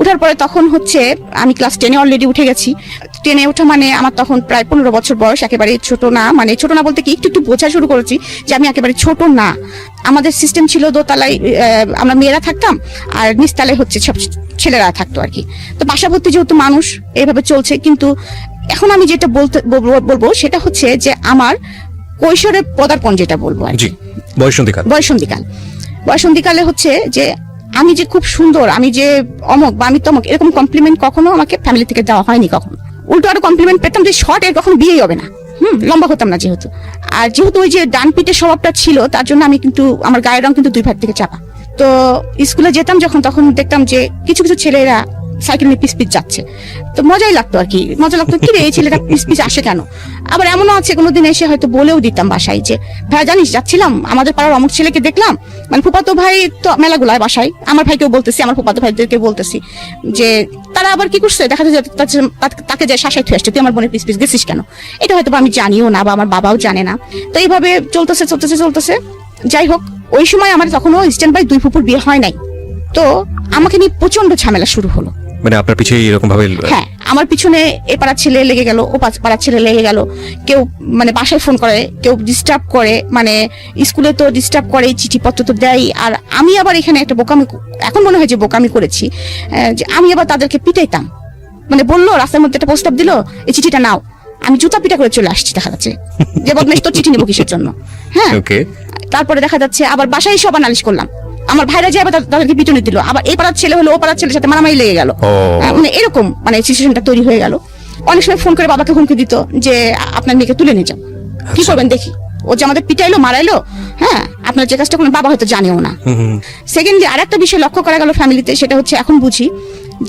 উঠার পরে তখন হচ্ছে আমি ক্লাস 10-এ অলরেডি উঠে গেছি। 10-এ ওঠা মানে আমার তখন প্রায় 15 বছর বয়স, একেবারে ছোট না, মানে ছোট না বলতে কি একটু বোঝা শুরু করেছি যে আমি একেবারে ছোট না। আমাদের সিস্টেম ছিল দোতলায় আমরা মেয়েরা থাকতাম, আর নিচতলায় হচ্ছে সব ছেলেরা থাকতো আর কি। তো বাসা ভর্তি যেহেতু মানুষ, এইভাবে চলছে। কিন্তু এখন আমি যেটা বলবো সেটা হচ্ছে যে আমার কৈশোরের পদার্পণ যেটা বলবো আর কি, বয়সন্ধিকালে হচ্ছে যে আমি যে খুব সুন্দর, আমি যে অমক বা আমি তমক, এরকম কমপ্লিমেন্ট কখনো আমাকে ফ্যামিলি থেকে দেওয়া হয়নি কখনো। উল্টো আরো কমপ্লিমেন্ট পেতাম যে শর্ট এর কখনো বিয়েই হবে না, লম্বা হতাম না যেহেতু। আর যেহেতু ওই যে ডান পিঠের স্বভাবটা ছিল, তার জন্য আমি কিন্তু আমার গায়ের রং কিন্তু 2 ভাগ থেকে চাপা। তো স্কুলে যেতাম যখন, তখন দেখতাম যে কিছু কিছু ছেলেরা সাইকেল নিয়ে পিস পিস যাচ্ছে। তো মজাই লাগতো আর কি, মজা লাগতো কি রে এই ছেলেটা পিস পিস আসে কেন। আবার এমনও আছে কোনোদিন এসে হয়তো বলেও দিতাম বাসায় যে ভাই জানিস যাচ্ছিলাম আমাদের পাড়ার অমুক ছেলেকে দেখলাম, মানে ফুপাতো ভাই তো মেলাগুলায় বাসায়, আমার ভাইকেও বলতেছি আমার ফুপাতো ভাইদেরকে বলতেছি যে তারা আবার কি করছে দেখা যায় তাকে যায় শাসায় থুয়ে আসছে, তুই আমার বোনের পিস পিস গেছিস কেন। এটা হয়তো আমি জানিও না বা আমার বাবাও জানে না। তো এইভাবে চলতেছে। যাই হোক ওই সময় আমার তখনও স্ট্যান্ড বাই 2 ফুপুর বিয়ে হয় নাই। তো আমাকে নিয়ে প্রচন্ড ঝামেলা শুরু হলো। মানে আপনার পিছিয়ে এরকম ভাবে? হ্যাঁ, আমার পিছনে এ পাড়ার ছেলে লেগে গেল, ও পাড়ার ছেলে লেগে গেল, কেউ মানে বাসায় ফোন করে, কেউ ডিস্টার্ব করে, মানে স্কুলে তো ডিস্টার্ব করে, চিঠিপত্র তো দেয়। আর আমি আবার এখানে একটা বোকামি, এখন মনে হয় যে বোকামি করেছি, যে আমি আবার তাদেরকে পিটাইতাম। মানে বললো রাস্তার মধ্যে একটা প্রস্তাব দিল, এই চিঠিটা নাও, আমি জুতা পিটা করে চলে আসছি, দেখা যাচ্ছে যে বদমাইশ তোর চিঠি নেবো কিসের জন্য। হ্যাঁ, তারপরে দেখা যাচ্ছে আবার বাসায় এসে আবার নালিশ করলাম, আমার ভাইরা যে আবার তাদেরকে পিটুনি দিল, আবার এই পাড়ার ছেলে হলো ও পাড়ার ছেলের সাথে মারামারি লেগে গেল। মানে এরকম মানে সিচুয়েশনটা তৈরি হয়ে গেল। অনেক সময় ফোন করে বাবাকে হুমকি দিত যে আপনার মেয়েকে তুলে নিয়ে যাও, কি করবেন দেখি, ও যে আমাদের পিটাইলো মারাইলো, হ্যাঁ আপনার যে কাজটা করলেন বাবা হয়তো জানেও না। সেকেন্ডলি আর একটা বিষয় লক্ষ্য করা গেল ফ্যামিলিতে, সেটা হচ্ছে এখন বুঝি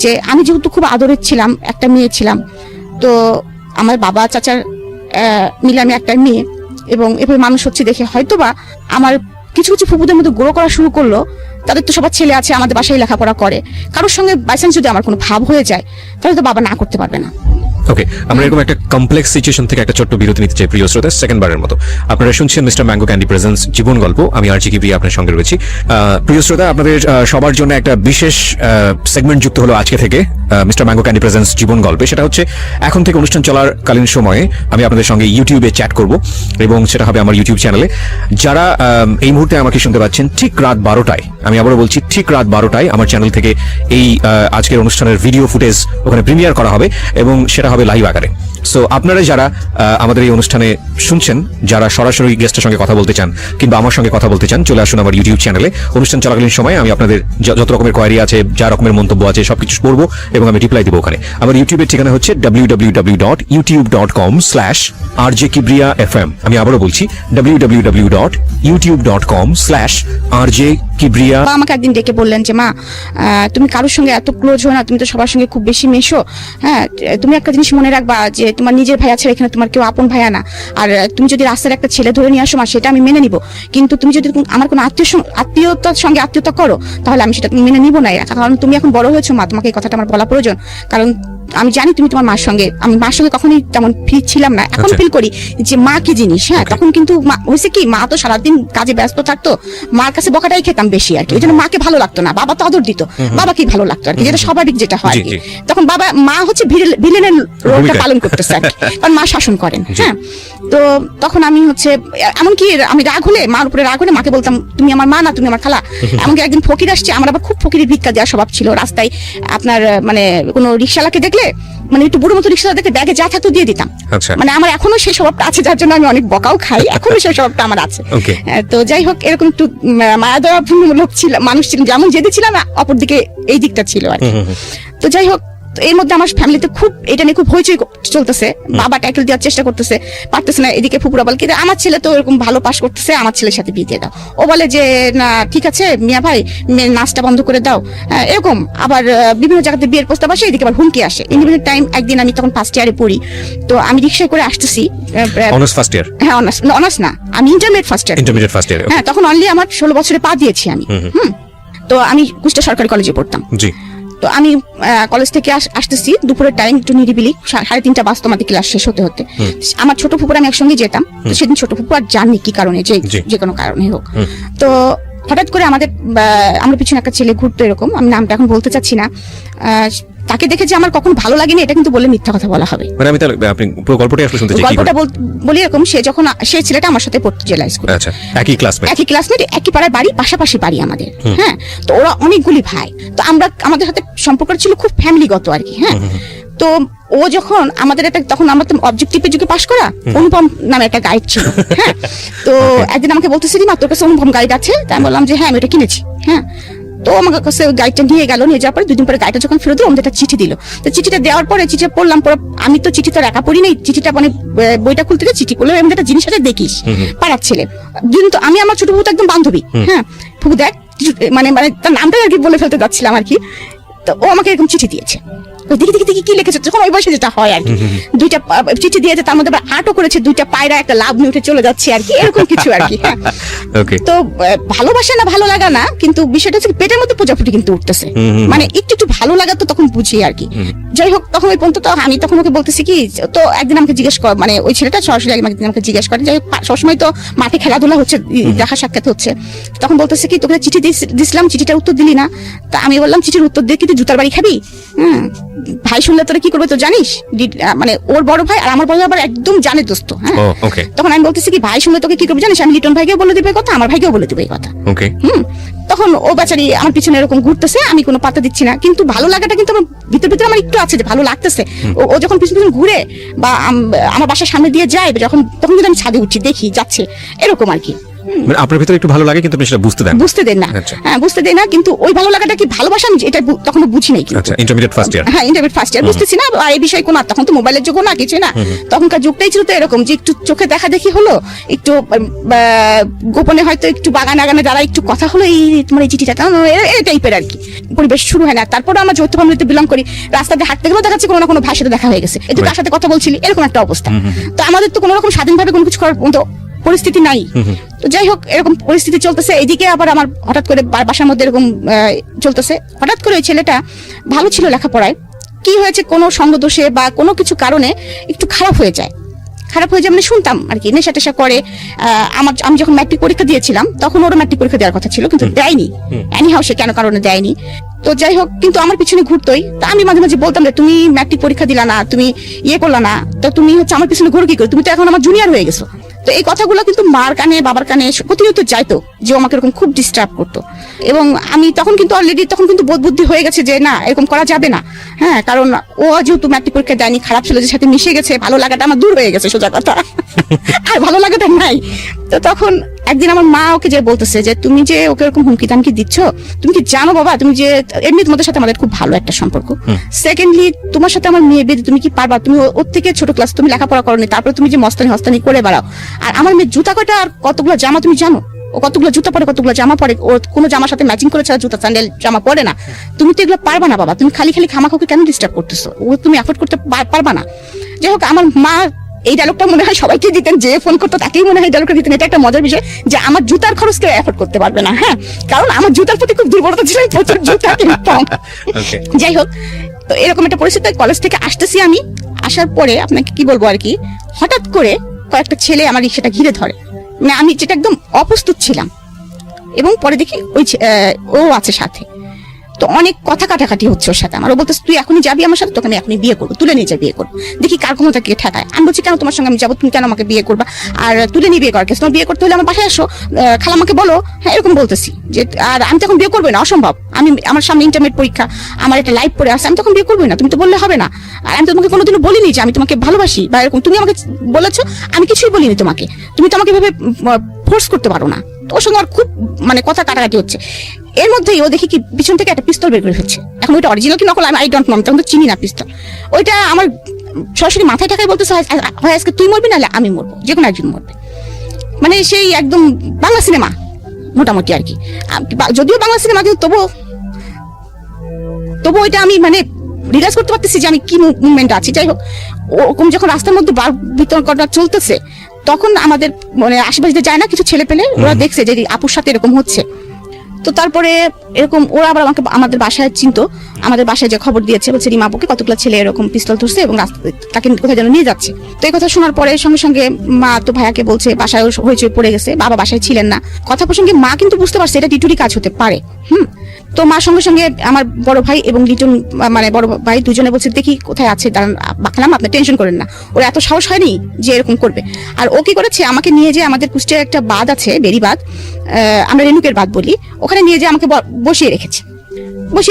যে আমি যেহেতু খুব আদরের ছিলাম, একটা মেয়ে ছিলাম, তো আমার বাবা চাচার মিলে আমি একটা মেয়ে, এবং এভাবে মানুষ হচ্ছে দেখে হয়তোবা আমার কিছু কিছু ফুপুদের মধ্যে গ্রো করা শুরু করলো। তাদের তো সবার ছেলে আছে, আমাদের বাসায় লেখাপড়া করে, কারোর সঙ্গে বাইচান্স যদি আমার কোনো ভাব হয়ে যায় তাহলে তো বাবা না করতে পারবে না। ওকে, আমরা এরকম একটা কমপ্লেক্স সিচুয়েশন থেকে একটা ছোট্ট বিরতি নিতে চাই প্রিয় শ্রোতা, সেকেন্ডবারের মতো। আপনারা শুনছেন মিস্টার ম্যাঙ্গো ক্যান্ডি প্রেজেন্স জীবন গল্প, আমি আরজি কিবরিয়া আপনার সঙ্গে রয়েছি। প্রিয় শ্রোতা, আপনাদের সবার জন্য একটা বিশেষ সেগমেন্ট যুক্ত হলো আজকে থেকে মিস্টার ম্যাঙ্গো ক্যান্ডি প্রেজেন্স জীবন গল্পে। সেটা হচ্ছে এখন থেকে অনুষ্ঠান চলাকালীন সময়ে আমি আপনাদের সঙ্গে ইউটিউবে চ্যাট করব, এবং সেটা হবে আমার ইউটিউব চ্যানেলে। যারা এই মুহূর্তে আমাকে শুনতে পাচ্ছেন ঠিক রাত 12টায়, আমি আবারও বলছি ঠিক রাত 12টায় আমার চ্যানেল থেকে এই আজকের অনুষ্ঠানের ভিডিও ফুটেজ ওখানে প্রিমিয়ার করা হবে, এবং সেটা হবে লাইভ আকারে। সো আপনারা যারা আমাদের এই অনুষ্ঠানে শুনছেন, যারা সরাসরি গেস্টের সঙ্গে কথা বলতে চান কিংবা আমার সঙ্গে কথা বলতে চান, চলে আসুন আমার ইউটিউব চ্যানেলে। অনুষ্ঠান চলাকালীন সময় আমি আপনাদের যত রকমের কোয়ারি আছে, যা রকমের মন্তব্য আছে সবকিছু পড়বো এবং আমি রিপ্লাই দিব ওখানে। আমার ইউটিউবের ঠিকানা হচ্ছে www.youtube.com/rjkibriya.fm। আমি আবারও বলছি www.youtube.com/rjkibriya। আমাকে একদিন ডেকে বললেন যে মা, তুমি কারোর সঙ্গে এত ক্লোজ হো না, তুমি তো সবার সঙ্গে খুব বেশি মেশো, হ্যাঁ তুমি একটা জিনিস মনে রাখবা যে তোমার নিজের ভাই আছে এখানে, তোমার কেউ আপন ভাইয়া না। আর তুমি যদি রাস্তার একটা ছেলে ধরে নিয়ে আসো মা, সেটা আমি মেনে নিব, কিন্তু তুমি যদি আমার কোনো আত্মীয়তার সঙ্গে আত্মীয়তা করো তাহলে আমি সেটা মেনে নিব না। কারণ তুমি এখন বড় হয়েছো মা, তোমাকে এই কথাটা আমার বলা প্রয়োজন। কারণ আমি জানি তুমি তোমার মার সঙ্গে, আমি মার সঙ্গে কখনোই তেমন ফিল ছিলাম না, এখন ফিল করি যে মা কি জিনিস। হ্যাঁ, তখন কিন্তু হয়েছে কি, মা তো সারাদিন কাজে ব্যস্ত থাকতো, মার কাছে বকাটাই খেতাম বেশি আর কি, ওই জন্য মাকে ভালো লাগতো না, বাবা তো আদর দিত, বাবাকে ভালো লাগতো আর কি, যেটা স্বাভাবিক যেটা হয় আর কি। তখন মা হচ্ছে ভিলেনের রোলটা পালন করতেছে আর কি, কারণ মা শাসন করেন। হ্যাঁ, তো তখন আমি হচ্ছে এমনকি আমি রাগ হলে, মার উপরে রাগ হলে মাকে বলতাম তুমি আমার মা না, তুমি আমার খালা। এমনকি একদিন ফকির আসছে, আমার আবার খুব ফকিরের ভিক্ষা দেওয়ার স্বভাব ছিল, রাস্তায় আপনার মানে কোনো রিক্সাওয়ালাকে দেখলে, মানে একটু বুড়ো মতো রিক্সাওয়ালা দেখলে ব্যাগে যা থাকতো দিয়ে দিতাম। মানে আমার এখনো সেই স্বভাবটা আছে, যার জন্য আমি অনেক বকাও খাই, এখনো সেই স্বভাবটা আমার আছে। তো যাই হোক, এরকম একটু মায়া দয়াপূর্ণ ছিল মানুষ ছিলাম, যেমন যেতে ছিলাম অপরদিকে এই দিকটা ছিল আর কি। তো যাই হোক, এর মধ্যে আমার ফ্যামিলিতে খুব এটা নিয়ে খুব হইচই চলতেছে, বাবা টাইটেল দেওয়ার চেষ্টা করতেছে, পারতেছে না। এদিকে ফুপুরা বলে কিন্তু আমার ছেলে তো এরকম ভালো পাস করতেছে, আমার ছেলের সাথে বিয়ে দিয়ে দাও। ও বলে যে না ঠিক আছে মিয়া ভাই, মেয়ের নাচটা বন্ধ করে দাও, এরকম। আবার বিভিন্ন জায়গাতে বিয়ের প্রস্তাব আসে, এদিকে আবার হুমকি আসে। ইন্ডিপেন্ডেন্ট টাইম একদিন আমি তখন ফার্স্ট ইয়ারে পড়ি, তো আমি রিক্সায় করে আসতেছি। Honours first year? হ্যাঁ, অনার্স না, আমি ইন্টারমিডিয়েট ফার্স্ট ইয়ার। হ্যাঁ, তখন অনলি আমার 16 বছরে পা দিয়েছি আমি। তো আমি কুষ্টিয়া সরকারি কলেজে পড়তাম। জি। তো আমি কলেজ থেকে আসতেছি দুপুরের টাইম, একটু নিরিবিলি, 3:30 বাজতো আমাদের ক্লাস শেষ হতে হতে। আমার ছোট ফুপুর আমি একসঙ্গে যেতাম, তো সেদিন ছোট ফুপু আর জাননি কি কারণে, যে কোনো কারণে হোক। তো হঠাৎ করে আমার পিছনে একটা ছেলে ঘুরতো, এরকম, আমি নামটা এখন বলতে চাচ্ছি না। তাকে দেখে যে আমার কখন ভালো লাগেনি এটা কিন্তু বলে মিথ্যা কথা বলা হবে। মানে আমি তাহলে আপনি পুরো গল্পটাই আসলে শুনতে চাই। গল্পটা বলি এরকম, সেই ছেলেটা আমার সাথে পড়তো জেলা স্কুলে। আচ্ছা, একই ক্লাসমেট, একই পাড়ায় বাড়ি, পাশাপাশি বাড়ি আমাদের। হ্যাঁ, তো ওরা অনেকগুলি ভাই, তো আমাদের সাথে সম্পর্ক ছিল খুব ফ্যামিলিগত আর কি। হ্যাঁ, তো ও যখন আমাদের তখন আমার তো অবজেক্টিভে যুগে পাশ করা, অনুপম নামে একটা গাইড ছিল। হ্যাঁ, তো একদিন আমাকে বলতেছি মা তোর কাছে অনুপম গাইড আছে? তাই আমি বললাম যে হ্যাঁ আমি এটা কিনেছি। হ্যাঁ, তো আমার কাছে গাইডটা নিয়ে গেল, নিয়ে যাওয়ার পরে 2 দিন পরে গাইডটা যখন ফেরত দিল, আমাদের একটা চিঠি দিল। তো চিঠিটা দেওয়ার পরে চিঠিটা পড়লাম, পরে আমি তো চিঠি তো একা পড়ি নাই, চিঠিটা মানে বইটা খুলতে গিয়ে চিঠি করলে এমন একটা জিনিস আছে দেখিস, পাড়ার ছেলে। কিন্তু আমি আমার ছোট ফুপু একদম বান্ধবী। হ্যাঁ, ফুপু দেখ, মানে তার নামটা আর কি বলে ফেলতে যাচ্ছিলাম আর কি। তো ও আমাকে এরকম চিঠি দিয়েছে, ওই দেখি দেখি দেখি কি লিখেছে, যখন ওই বয়সে যেটা হয় আর কি, দুইটা চিঠি দিয়েছে, তার মধ্যে আবার আটও করেছে, দুইটা পায়রা একটা লাভ নিয়ে উঠে চলে যাচ্ছে আর কি, এরকম কিছু আর কি। হ্যাঁ, ওকে, তো ভালোবাসা না ভালো লাগা না, কিন্তু বিষয়টা হচ্ছে পেটের মধ্যে প্রজাপতি কিন্তু উঠতেছে, মানে একটু একটু ভালো লাগা তো তখন বুঝি আর কি। যাই হোক, তখন ওই পর্যন্ত তো আমি তখন ওকে বলতেছি কি, তো একদিন আমাকে জিজ্ঞেস কর, মানে ওই ছেলেটা সরাসরি একদিন আমাকে জিজ্ঞেস করে, যাই হোক সবসময় তো মাঠে খেলাধুলা হচ্ছে, দেখা সাক্ষাৎ হচ্ছে, তখন বলতেছে কি, তোকে চিঠি দিছিলাম, চিঠিটার উত্তর দিলি না। তা আমি বললাম, চিঠির উত্তর দিয়ে কি তুই জুতার বাড়ি খাবি? ভাই শুনলে তোরা কি করবে তো জানিস, মানে ওর বড় ভাই আর আমার বড় ভাই আবার একদম জানে দোস্ত। হ্যাঁ, ওকে, তখন আমি বলতেছি কি, ভাই শুনলে তোকে কি করবে জানিস, আমি লিটন ভাইকেও বলে দিবে কথা, আমার ভাইকেও বলে দিবে এই কথা। ওকে, তখন ও বেচারি আমার পিছনে এরকম ঘুরতেছে, আমি কোনো পাত্তা দিচ্ছি না, কিন্তু ভালো লাগাটা কিন্তু আমার ভিতর ভিতরে আমার একটু আছে যে ভালো লাগতেছে। ও যখন পিছন পিছন ঘুরে বা আমার বাসার সামনে দিয়ে যায়, যখন তখন কিন্তু আমি ছাদে উঠছি, দেখি যাচ্ছে, এরকম আর কি। মানে আপনার ভিতরে একটু ভালো লাগে কিন্তু আপনি সেটা বুঝতে দেন না। আচ্ছা। হ্যাঁ, বুঝতে দেয় না, কিন্তু ওই ভালো লাগাটা কি ভালোবাসা আমি এটা তখন বুঝি নাই। আচ্ছা, ইন্টারমিডিয়েট ফার্স্ট ইয়ার। হ্যাঁ, ইন্টারমিডিয়েট ফার্স্ট ইয়ার, বুঝতেছি না এই বিষয়ে কোনো, তখন তো মোবাইলের যুগ না, কিছু না, তখনকার যুগটাই ছিল তো এরকম যে একটু চোখে দেখা দেখি হলো, একটু গোপনে হয়তো একটু বাগানে আগানে যারা একটু কথা হলো, এই তোমার এই চিঠিটা এই টাইপের আর কি, পরিবেশ শুরু হয় না। তারপরে আমরা যৌথ ফ্যামিলিতে বিলং করি, রাস্তা দিয়ে হাঁটতে গেলেও দেখাচ্ছে কোনো না কোনো ভাইয়ের সাথে দেখা হয়ে গেছে, এই তো তার সাথে কথা বলছিলি, এরকম একটা অবস্থা। তো আমাদের তো কোনো রকম স্বাধীনভাবে কোনো কিছু করার পরিস্থিতি নাই। তো যাই হোক, এরকম পরিস্থিতি চলতেছে, এইদিকে আবার আমার হঠাৎ করে বাসার মধ্যে এরকম চলতেছে, হঠাৎ করে ওই ছেলেটা ভালো ছিল লেখাপড়ায়, কি হয়েছে কোনো সঙ্গ দোষে বা কোনো কিছু কারণে একটু খারাপ হয়ে যায়, মানে শুনতাম আর কি, নেশা টেশা করে। আমি যখন ম্যাট্রিক পরীক্ষা দিয়েছিলাম, তখন ওর ম্যাট্রিক পরীক্ষা দেওয়ার কথা ছিল, কিন্তু দেয়নি, এনিহাউ সে কেন কারণে দেয়নি। তো যাই হোক, কিন্তু আমার পিছনে ঘুরতোই, তা আমি মাঝে মাঝে বলতাম যে তুমি ম্যাট্রিক পরীক্ষা দিলা না, তুমি ইয়ে করলা না, তো তুমি হচ্ছে আমার পিছনে ঘুরে কি করে, তুমি তো এখন আমার জুনিয়র হয়ে গেছো। তো এই কথাগুলো কিন্তু মার কানে বাবার কানে প্রতিনিয়ত যাইতো, যে আমাকে এরকম খুব ডিস্টার্ব করতো, এবং আমি তখন কিন্তু অলরেডি তখন কিন্তু বোধ বুদ্ধি হয়ে গেছে যে না, এরকম করা যাবে না। হ্যাঁ, কারণ ও যেহেতু ম্যাট্রিক পরীক্ষা দেয়নি, খারাপ ছেলেদের সাথে মিশে গেছে, ভালো লাগাটা আমার দূর হয়ে গেছে, সোজা কথা, আর ভালো লাগাটা নাই। তো তখন একদিন আমার মা ওকে যে বলতেছে যে তুমি যে ওকে এরকম হুমকি তামকি দিচ্ছ, তুমি কি জানো বাবা, তুমি যে এমনি তোমাদের সাথে আমাদের খুব ভালো একটা সম্পর্ক, সেকেন্ডলি তোমার সাথে আমার মেয়ে বিয়ে তুমি কি পারবা, তুমি ওর থেকে ছোট ক্লাস, তুমি লেখাপড়া করোনি, তারপরে তুমি যে মস্তানি হস্তানি করে বেড়াও, আর আমার মেয়ে জুতা কয়টা আর কতগুলো জামা তুমি জানো, ও কতগুলো জুতা পরে কতগুলো জামা পরে, ওর কোনো জামার সাথে ম্যাচিং করে ছাড়া জুতা স্যান্ডেল জামা পরে না, তুমি তো এগুলো পারবা না বাবা, তুমি খালি খালি খামাখাকে কেন ডিস্টার্ব করতেছো, ও তুমি এফোর্ড করতে পারবা না। যাই হোক, আমার মা এই ডায়লগটা মনে হয় সবাইকে দিতেন, যে ফোন করতো তাকেই মনে হয় ডায়লগটা দিতেন। এটা একটা মজার বিষয় যে আমার জুতার খরচ কেউ এফোর্ড করতে পারবে না। হ্যাঁ, কারণ আমার জুতার প্রতি খুব দুর্বলতা ছিল, প্রচুর জুতা কিনতাম। যাই হোক, তো এরকম একটা পরিস্থিতি, কলেজ থেকে আসতেছি আমি, আসার পরে আপনাকে কি বলবো আর কি, হঠাৎ করে কয়েকটা ছেলে আমার রিক্সাটা ঘিরে ধরে, মানে আমি যেটা একদম অপ্রস্তুত ছিলাম, এবং পরে দেখি ওই ও আছে সাথে, তো অনেক কথা কাটাকাটি হচ্ছে ওর সাথে। আমার ও বলতেছে তুই এখনই যাবি আমার সাথে, তোকে আমি এখনই বিয়ে করবো, তুলে নিয়ে যা বিয়ে করবো, দেখি কার ক্ষমতা কে ঠেকায়। আমি বলছি কেন তোমার সঙ্গে আমি যাবো, তুমি কেন আমাকে বিয়ে করবা, আর তুলে নিয়ে বিয়ে করার কেস, তোমার বিয়ে করতে হলে আমার বাসায় আসো, খালামাকে বলো। হ্যাঁ, এরকম বলতেছি যে, আর আমি তখন বিয়ে করবো না, অসম্ভব, আমার সামনে ইন্টারমিডিয়েট পরীক্ষা, আমার একটা লাইফ পড়ে আসছে, আমি তখন বিয়ে করবোই না, তুমি তো বললে হবে না, আর আমি তোমাকে কোনোদিনও বলিনি যে আমি তোমাকে ভালোবাসি বা এরকম, তুমি আমাকে বলেছো, আমি কিছুই বলিনি তোমাকে, তুমি তো আমাকে ভেবে ফোর্স করতে পারো না। তো ওর সঙ্গে আর খুব মানে কথা কাটাকাটি হচ্ছে, এর মধ্যেই ও দেখি কি পিছন থেকে একটা পিস্তল বের করে ফেলছে। এখন ওইটা অরিজিনাল কি নকল আই ডোন্ট নো, আমি তখন তো চিনি না পিস্তল, ওইটা আমার সরাসরি মাথায় ঠাকায় বলতেছে, হয় আজকে তুই মরবি নাহলে আমি মরবো, যে কোনো একজন মরবে, মানে সেই একদম বাংলা সিনেমা মোটামুটি আর কি, যদিও বাংলা সিনেমা, কিন্তু তবু ওইটা আমি মানে রিলাইজ করতে পারতেছি যে আমি কি মুভমেন্ট আছি। যাই হোক, ওরকম যখন রাস্তার মধ্যে বিতর্কটা চলতেছে, তখন আমাদের মানে আশেপাশে যায় না কিছু ছেলে পেলে, ওরা দেখছে যে আপুর সাথে এরকম হচ্ছে, তো তারপরে এরকম ওরা আবার আমাকে আমাদের বাসায় চিনতো, আমাদের বাসায় যে খবর দিয়েছে, বলছে রিমা আপুকে কতগুলো ছেলে এরকম পিস্তল ধরছে এবং তাকে কোথায় যেন নিয়ে যাচ্ছে। তো এই কথা শোনার পরে সঙ্গে সঙ্গে মা তো ভাইয়াকে বলছে, বাসায় হইচই পড়ে গেছে, বাবা বাসায় ছিলেন না, কথা প্রসঙ্গে মা কিন্তু বুঝতে পারছে এটা টিটুরি কাজ হতে পারে। তো মা সঙ্গে সঙ্গে আমার বড় ভাই এবং লিটন মানে বড় ভাই দুজনে বলছে দেখি কোথায় আছে, দাঁড়ান বাকলাম, আপনি টেনশন করেন না, ওর এত সাহস হয়নি যে এরকম করবে। আর ও কি করেছে, আমাকে নিয়ে যে আমাদের কুষ্টিয়ার একটা বাঁধ আছে, বেরিবাঁধ, আমরা রেণুকের বাঁধ বলি, ওখানে নিয়ে যে আমাকে বসিয়ে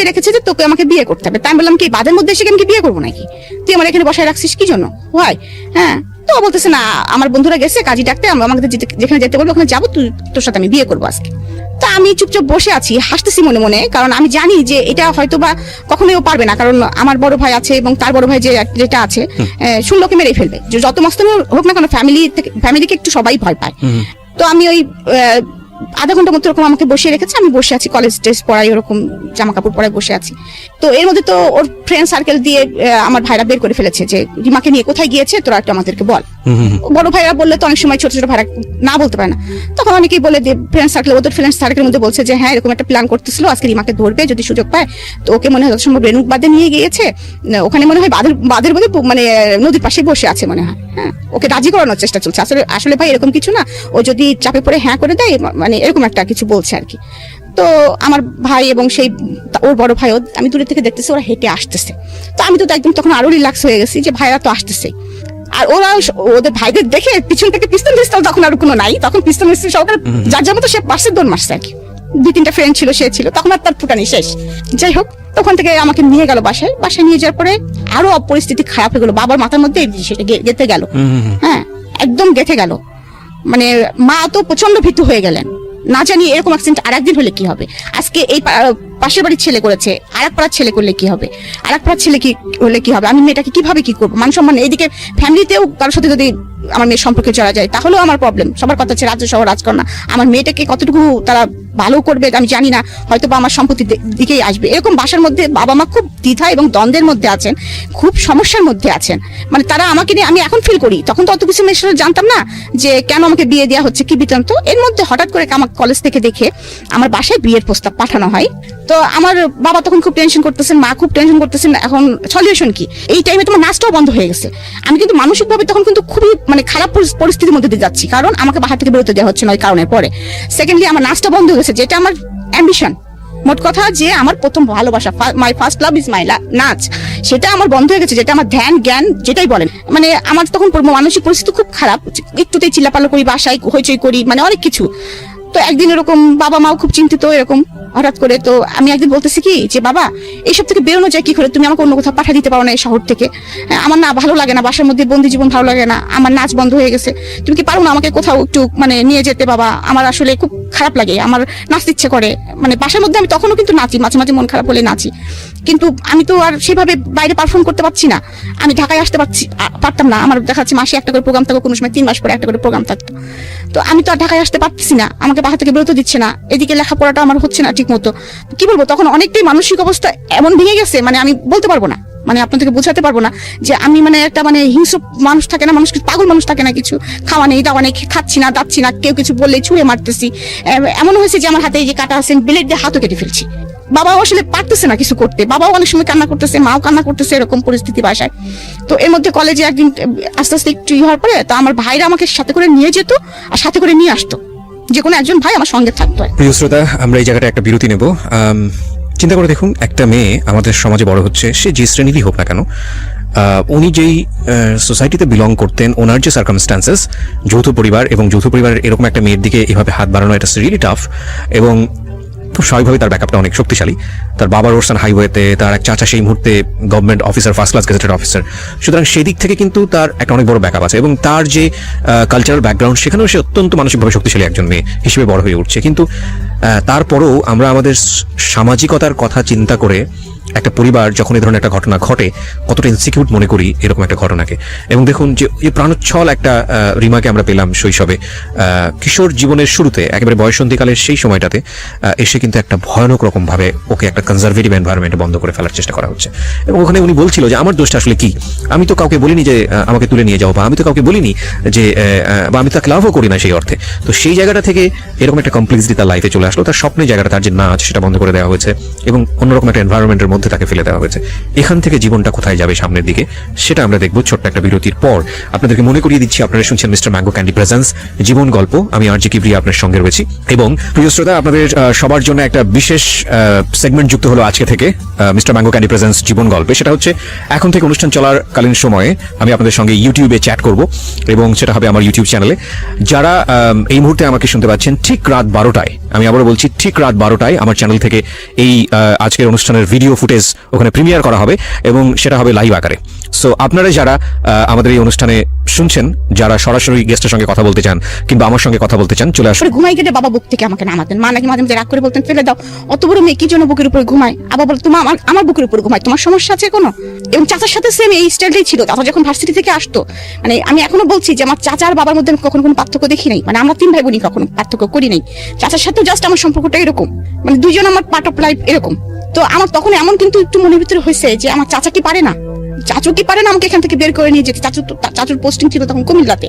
রেখেছে যে তোকে আমাকে বিয়ে করতে হবে। তাই বললাম কি বাঁধের মধ্যে এসে আমি বিয়ে করবো নাকি, তুই আমার এখানে বসায় রাখছিস কি জন্য হয়? হ্যাঁ, তো বলতেছে না, আমার বন্ধুরা গেছে কাজী ডাকতে, আমাকে যেখানে যেতে বলবো ওখানে যাবো, তোর সাথে আমি বিয়ে করবো আজকে। তা আমি চুপচাপ বসে আছি, হাসতেছি মনে মনে, কারণ আমি জানি যে এটা হয়তো বা কখনোই ও পারবে না, কারণ আমার বড় ভাই আছে এবং তার বড় ভাই যেটা আছে শুনলোকে মেরে ফেলবে, যত মস্তানি হোক না কেন, ফ্যামিলিকে একটু সবাই ভয় পায়। তো আমি ওই আধা ঘন্টা মতো এরকম আমাকে বসিয়ে রেখেছে, আমি বসে আছি কলেজ ড্রেস পরাই, ওরকম জামা কাপড় পরাই বসে আছি। তো এর মধ্যে তো ওর ফ্রেন্ড সার্কেল দিয়ে আমার ভাইরা বের করে ফেলেছে যে রিমাকে নিয়ে কোথায় গিয়েছে তোরা একটু আমাদেরকে বল। বড় ভাইরা বললে তো অনেক সময় ছোট ছোট ভাইরা না বলতে পারে না, তখন অনেকেই বলে যে ফ্রেন্ড সার্কেল, ওদের ফ্রেন্ড সার্কেলের মধ্যে বলছে যে হ্যাঁ এরকম একটা প্ল্যান করতেছিল, আজকে রিমাকে ধরবে যদি সুযোগ পায়। তো ওকে মনে হয় যথাসম্ভব রেণুক বাদে নিয়ে গিয়েছে, ওখানে মনে হয় বাঁধের মধ্যে মানে নদীর পাশে বসে আছে মনে হয়। হ্যাঁ, ওকে রাজি করানোর চেষ্টা চলছে। আসলে আসলে ভাই এরকম কিছু না, ও যদি চাপে পড়ে হ্যাঁ করে দেয়, মানে এরকম একটা কিছু বলছে আর কি। তো আমার ভাই এবং সেই ওর বড় ভাইও, আমি দূরে থেকে দেখতেছি ওরা হেঁটে আসতেছে। তো আমি তো একদম তখন আরো রিল্যাক্স হয়ে গেছি যে ভাইরা তো আসতেছে। আর ওরা ওদের ভাইদের দেখে পিছন থেকে পিস্তল তখন আর কোনো নাই, তখন পিস্তল সহকারে যার যার মতো সে পাশে দৌড় মারছে আর কি। 2-3টা ফ্রেন্ড ছিল, সে ছিল, তখন আর তার ফুটানি শেষ। যাই হোক, তখন থেকে আমাকে নিয়ে গেল বাসায় নিয়ে যাওয়ার পরে আরো পরিস্থিতি খারাপ হয়ে গেল। বাবার মাথার মধ্যে সেটা গেঁথে গেল, হ্যাঁ একদম গেঁথে গেল। মানে মা তো প্রচন্ড ভীতু হয়ে গেলেন, না জানি এরকম অ্যাক্সিডেন্ট আরেকদিন হলে কি হবে। আজকে এই পাশের বাড়ির ছেলে করেছে, আরেক পাড়ার ছেলে করলে কি হবে, আরেক পাড়ার ছেলে কি হলে কি হবে, আমি মেয়েটাকে কিভাবে কি করবো, মান সম্মান। এইদিকে ফ্যামিলিতেও কারোর সাথে যদি আমার মেয়ের সম্পর্কে চলা যায় তাহলেও আমার প্রবলেম। সবার কথা হচ্ছে রাজ্য শহর রাজকন্যা, আমার মেয়েটাকে কতটুকু তারা ভালো করবে আমি জানি না, হয়তো বা আমার সম্পত্তির দিকেই আসবে। এরকম বাসার মধ্যে বাবা মা খুব দ্বিধা এবং দ্বন্দ্বের মধ্যে আছেন, খুব সমস্যার মধ্যে আছেন। মানে তারা আমাকে নিয়ে, আমি এখন ফিল করি, তখন তো অত কিছু মেয়ের জানতাম না যে কেন আমাকে বিয়ে দেওয়া হচ্ছে, কি বৃত্তান্ত। এর মধ্যে হঠাৎ করে আমার কলেজ থেকে দেখে আমার বাসায় বিয়ের প্রস্তাব পাঠানো হয়। তো আমার বাবা তখন খুব টেনশন করতেছেন, মা খুব টেনশন করতেছেন, এখন সলিউশন কি। এই টাইমে তোমার নাচটাও বন্ধ হয়ে গেছে। আমি কিন্তু মানসিকভাবে তখন কিন্তু খুবই মানে খারাপ পরিস্থিতির মধ্যে দিয়ে যাচ্ছি, কারণ আমাকে বাহার থেকে বেরোতে দেওয়া হচ্ছে না ওই কারণের পরে। সেকেন্ডলি আমার নাচটা বন্ধ হয়ে গেছে, যেটা আমার অ্যাম্বিশন, মোট কথা যে আমার প্রথম ভালোবাসা, my first love is my নাচ, সেটা আমার বন্ধ হয়ে গেছে। যেটা আমার ধ্যান জ্ঞান যেটাই বলেন, মানে আমার তখন মানসিক পরিস্থিতি খুব খারাপ, একটুতেই চিল্লাপাল্লা করি, বাসায় হইচই করি, মানে অনেক কিছু। তো একদিন এরকম বাবা মাও খুব চিন্তিত এরকম হঠাৎ করে। তো আমি একদিন বলতেছি কি যে বাবা এইসব থেকে বেরোনো যায় কি করে, তুমি আমাকে অন্য কোথাও পাঠিয়ে দিতে পারো না এই শহর থেকে, আমার না ভালো লাগে না, বাসার মধ্যে বন্দি জীবন ভালো লাগে না, আমার নাচ বন্ধ হয়ে গেছে, তুমি কি পারো না আমাকে কোথাও একটু মানে নিয়ে যেতে বাবা, আমার আসলে খুব খারাপ লাগে, আমার নাচতে ইচ্ছে করে। মানে বাসার মধ্যে আমি তখনও কিন্তু নাচি, মাঝে মাঝে মন খারাপ হলে নাচি, কিন্তু আমি তো আর সেভাবে বাইরে পারফর্ম করতে পারছি না। আমি ঢাকায় আসতে পারতাম না, আমার দেখাচ্ছে মাসে একটা করে প্রোগ্রাম থাকতো, কোনো সময় 3 মাস পরে একটা করে প্রোগ্রাম থাকতো। তো আমি তো আর ঢাকায় আসতে পারছি না, আমাকে বাসা থেকে বেরোতে দিচ্ছে না, এদিকে লেখাপড়াটা আমার হচ্ছে না ঠিক মতো। কি বলবো, তখন অনেকটাই মানসিক অবস্থা এমন ভেঙে গেছে, মানে আমি বলতে পারবো না, মানে আপনাদেরকে বোঝাতে পারবো না যে আমি মানে একটা মানে হিংস্র মানুষ থাকে না, মানুষ পাগল মানুষ থাকে না, কিছু খাওয়া নেই দাওয়া নেই, খাচ্ছি না দাচ্ছি না, কেউ কিছু বললেই ছুঁড়ে মারতেছি। এমন হয়েছে যে আমার হাতে এই যে কাটা আছে, ব্লেড দিয়ে হাতও কেটে ফেলছি। বাবাও আসলে পারতেছে না কিছু করতে, বাবাও অনেক সময় কান্না করতেছে, মাও কান্না করতেছে, এরকম পরিস্থিতি বাসায়। তো এর মধ্যে কলেজে একদিন আস্তে আস্তে একটু হওয়ার পরে তো আমার ভাইরা আমাকে সাথে করে নিয়ে যেত আর সাথে করে নিয়ে আসতো, যে কোনো একজন ভাই আমার সঙ্গে থাকতো। প্রিয় শ্রোতা, আমরা এই জায়গাটা একটা বিরতি নেব। চিন্তা করে দেখুন, একটা মেয়ে আমাদের সমাজে বড় হচ্ছে, সে যে শ্রেণীরই হোক না কেন, উনি যেই সোসাইটিতে বিলং করতেন, ওনার যে সার্কামস্ট্যান্সেস, যৌথ পরিবার, এবং যৌথ পরিবারের এরকম একটা মেয়ের দিকে এভাবে হাত বাড়ানো, এটা রিয়েলি টাফ। এবং খুব স্বাভাবিকভাবে তার ব্যাকআপটা অনেক শক্তিশালী। তার বাবার ওরসান হাইওয়েতে, তার এক চাচা সেই মুহূর্তে government officer, first class gazetted officer, সুতরাং সেই দিক থেকে কিন্তু তার একটা অনেক বড় ব্যাকআপ আছে। এবং তার যে কালচারাল ব্যাকগ্রাউন্ড, সেখানেও সে অত্যন্ত মানসিকভাবে শক্তিশালী একজন মেয়ে হিসেবে বড় হয়ে উঠছে। কিন্তু তারপরেও আমরা আমাদের সামাজিকতার কথা চিন্তা করে একটা পরিবার যখন এই ধরনের একটা ঘটনা ঘটে, কতটা ইনসিকিউর মনে করি এরকম একটা ঘটনাকে। এবং দেখুন যে এই প্রাণোচ্ছল একটা রিমাকে আমরা পেলাম শৈশবে, কিশোর জীবনের শুরুতে, একেবারে বয়সন্ধিকালের সেই সময়টাতে এসে কিন্তু একটা ভয়ানক রকম ভাবে ওকে একটা কনজারভেটিভ এনভায়রনমেন্টে বন্ধ করে ফেলার চেষ্টা করা হচ্ছে। এবং ওখানে উনি বলছিল যে আমার দোষটা আসলে কি, আমি তো কাউকে বলিনি যে আমাকে তুলে নিয়ে যাও, বা আমি তো কাউকে বলিনি যে, বা আমি তাকে লাভও করি না সেই অর্থে। তো সেই জায়গাটা থেকে এরকম একটা কমপ্লেক্সিটি তার লাইফে চলে আসলো। তার স্বপ্নের জায়গাটা, তার যে নাচ, সেটা বন্ধ করে দেওয়া হয়েছে এবং অন্যরকম একটা এনভায়রনমেন্টের মধ্যে তাকে ফেলে দেওয়া হয়েছে। এখান থেকে জীবনটা কোথায় যাবে সামনের দিকে, সেটা আমরা দেখবো ছোট্ট একটা বিরতির পর। আপনাদেরকে মনে করিয়ে দিচ্ছি, আপনারা শুনছেন মিস্টার ম্যাঙ্গো ক্যান্ডি প্রেজেন্স জীবন গল্প। আমি আরজি কিবরিয়া আপনার সঙ্গে রয়েছি। এবং প্রিয় শ্রোতা, আপনাদের সবার জন্য একটা বিশেষ সেগমেন্ট যুক্ত হলো আজকে থেকে মিস্টার ম্যাঙ্গো ক্যান্ডি প্রেজেন্স জীবন গল্পে। সেটা হচ্ছে, এখন থেকে অনুষ্ঠান চলাকালীন সময়ে আমি আপনাদের সঙ্গে ইউটিউবে চ্যাট করব, এবং সেটা হবে আমার ইউটিউব চ্যানেলে। যারা এই মুহূর্তে আমাকে শুনতে পাচ্ছেন ঠিক রাত 12টায়, আমি আবারও বলছি ঠিক রাত 12টায় আমার চ্যানেল থেকে এই আজকের অনুষ্ঠানের ভিডিও ফুটেজ ওখানে প্রিমিয়ার করা হবে, এবং সেটা হবে লাইভ আকারে। সো আপনারা যারা আমাদের এই অনুষ্ঠানে শুনছেন, যারা সরাসরি গেস্টের সঙ্গে কথা বলতে চান কিংবা আমার সঙ্গে কথা বলতে চান, চলে আসুন। পরে ঘুমাই গেলে বাবা বুক থেকে আমাকে নামাতেন। মা নাকি মাঝে মাঝে রাগ করে বলতেন, ফেলে দাও, অত বড় মেয়ে কি জন্য বুকের উপরে ঘুমায়? আবার বলতো, মা আমার বুকের উপরে ঘুমায়, তোমার সমস্যা আছে কোনো? এবং চাচার সাথে সেম এই স্টাইলটাই ছিল। চাচা যখন ভার্সিটি থেকে আসতো, মানে আমি এখনো বলছি যে আমার চাচা আর বাবার মধ্যে আমি কখনো কোনো পার্থক্য দেখি নাই। মানে আমরা 3 ভাই বোনই কখনো পার্থক্য করি নাই। চাচার সাথে জাস্ট আমার সম্পর্কটা এরকম, মানে দুইজন আমার পার্ট অফ লাইফ এরকম। তো আমার তখন এমন কিন্তু একটু মনের ভিতরে হয়েছে যে আমার চাচা কি পারে না, চাচু কি পারে না আমাকে এখান থেকে বের করে নিয়ে যেতে? চাচুর পোস্টিং ছিল তখন কুমিল্লাতে।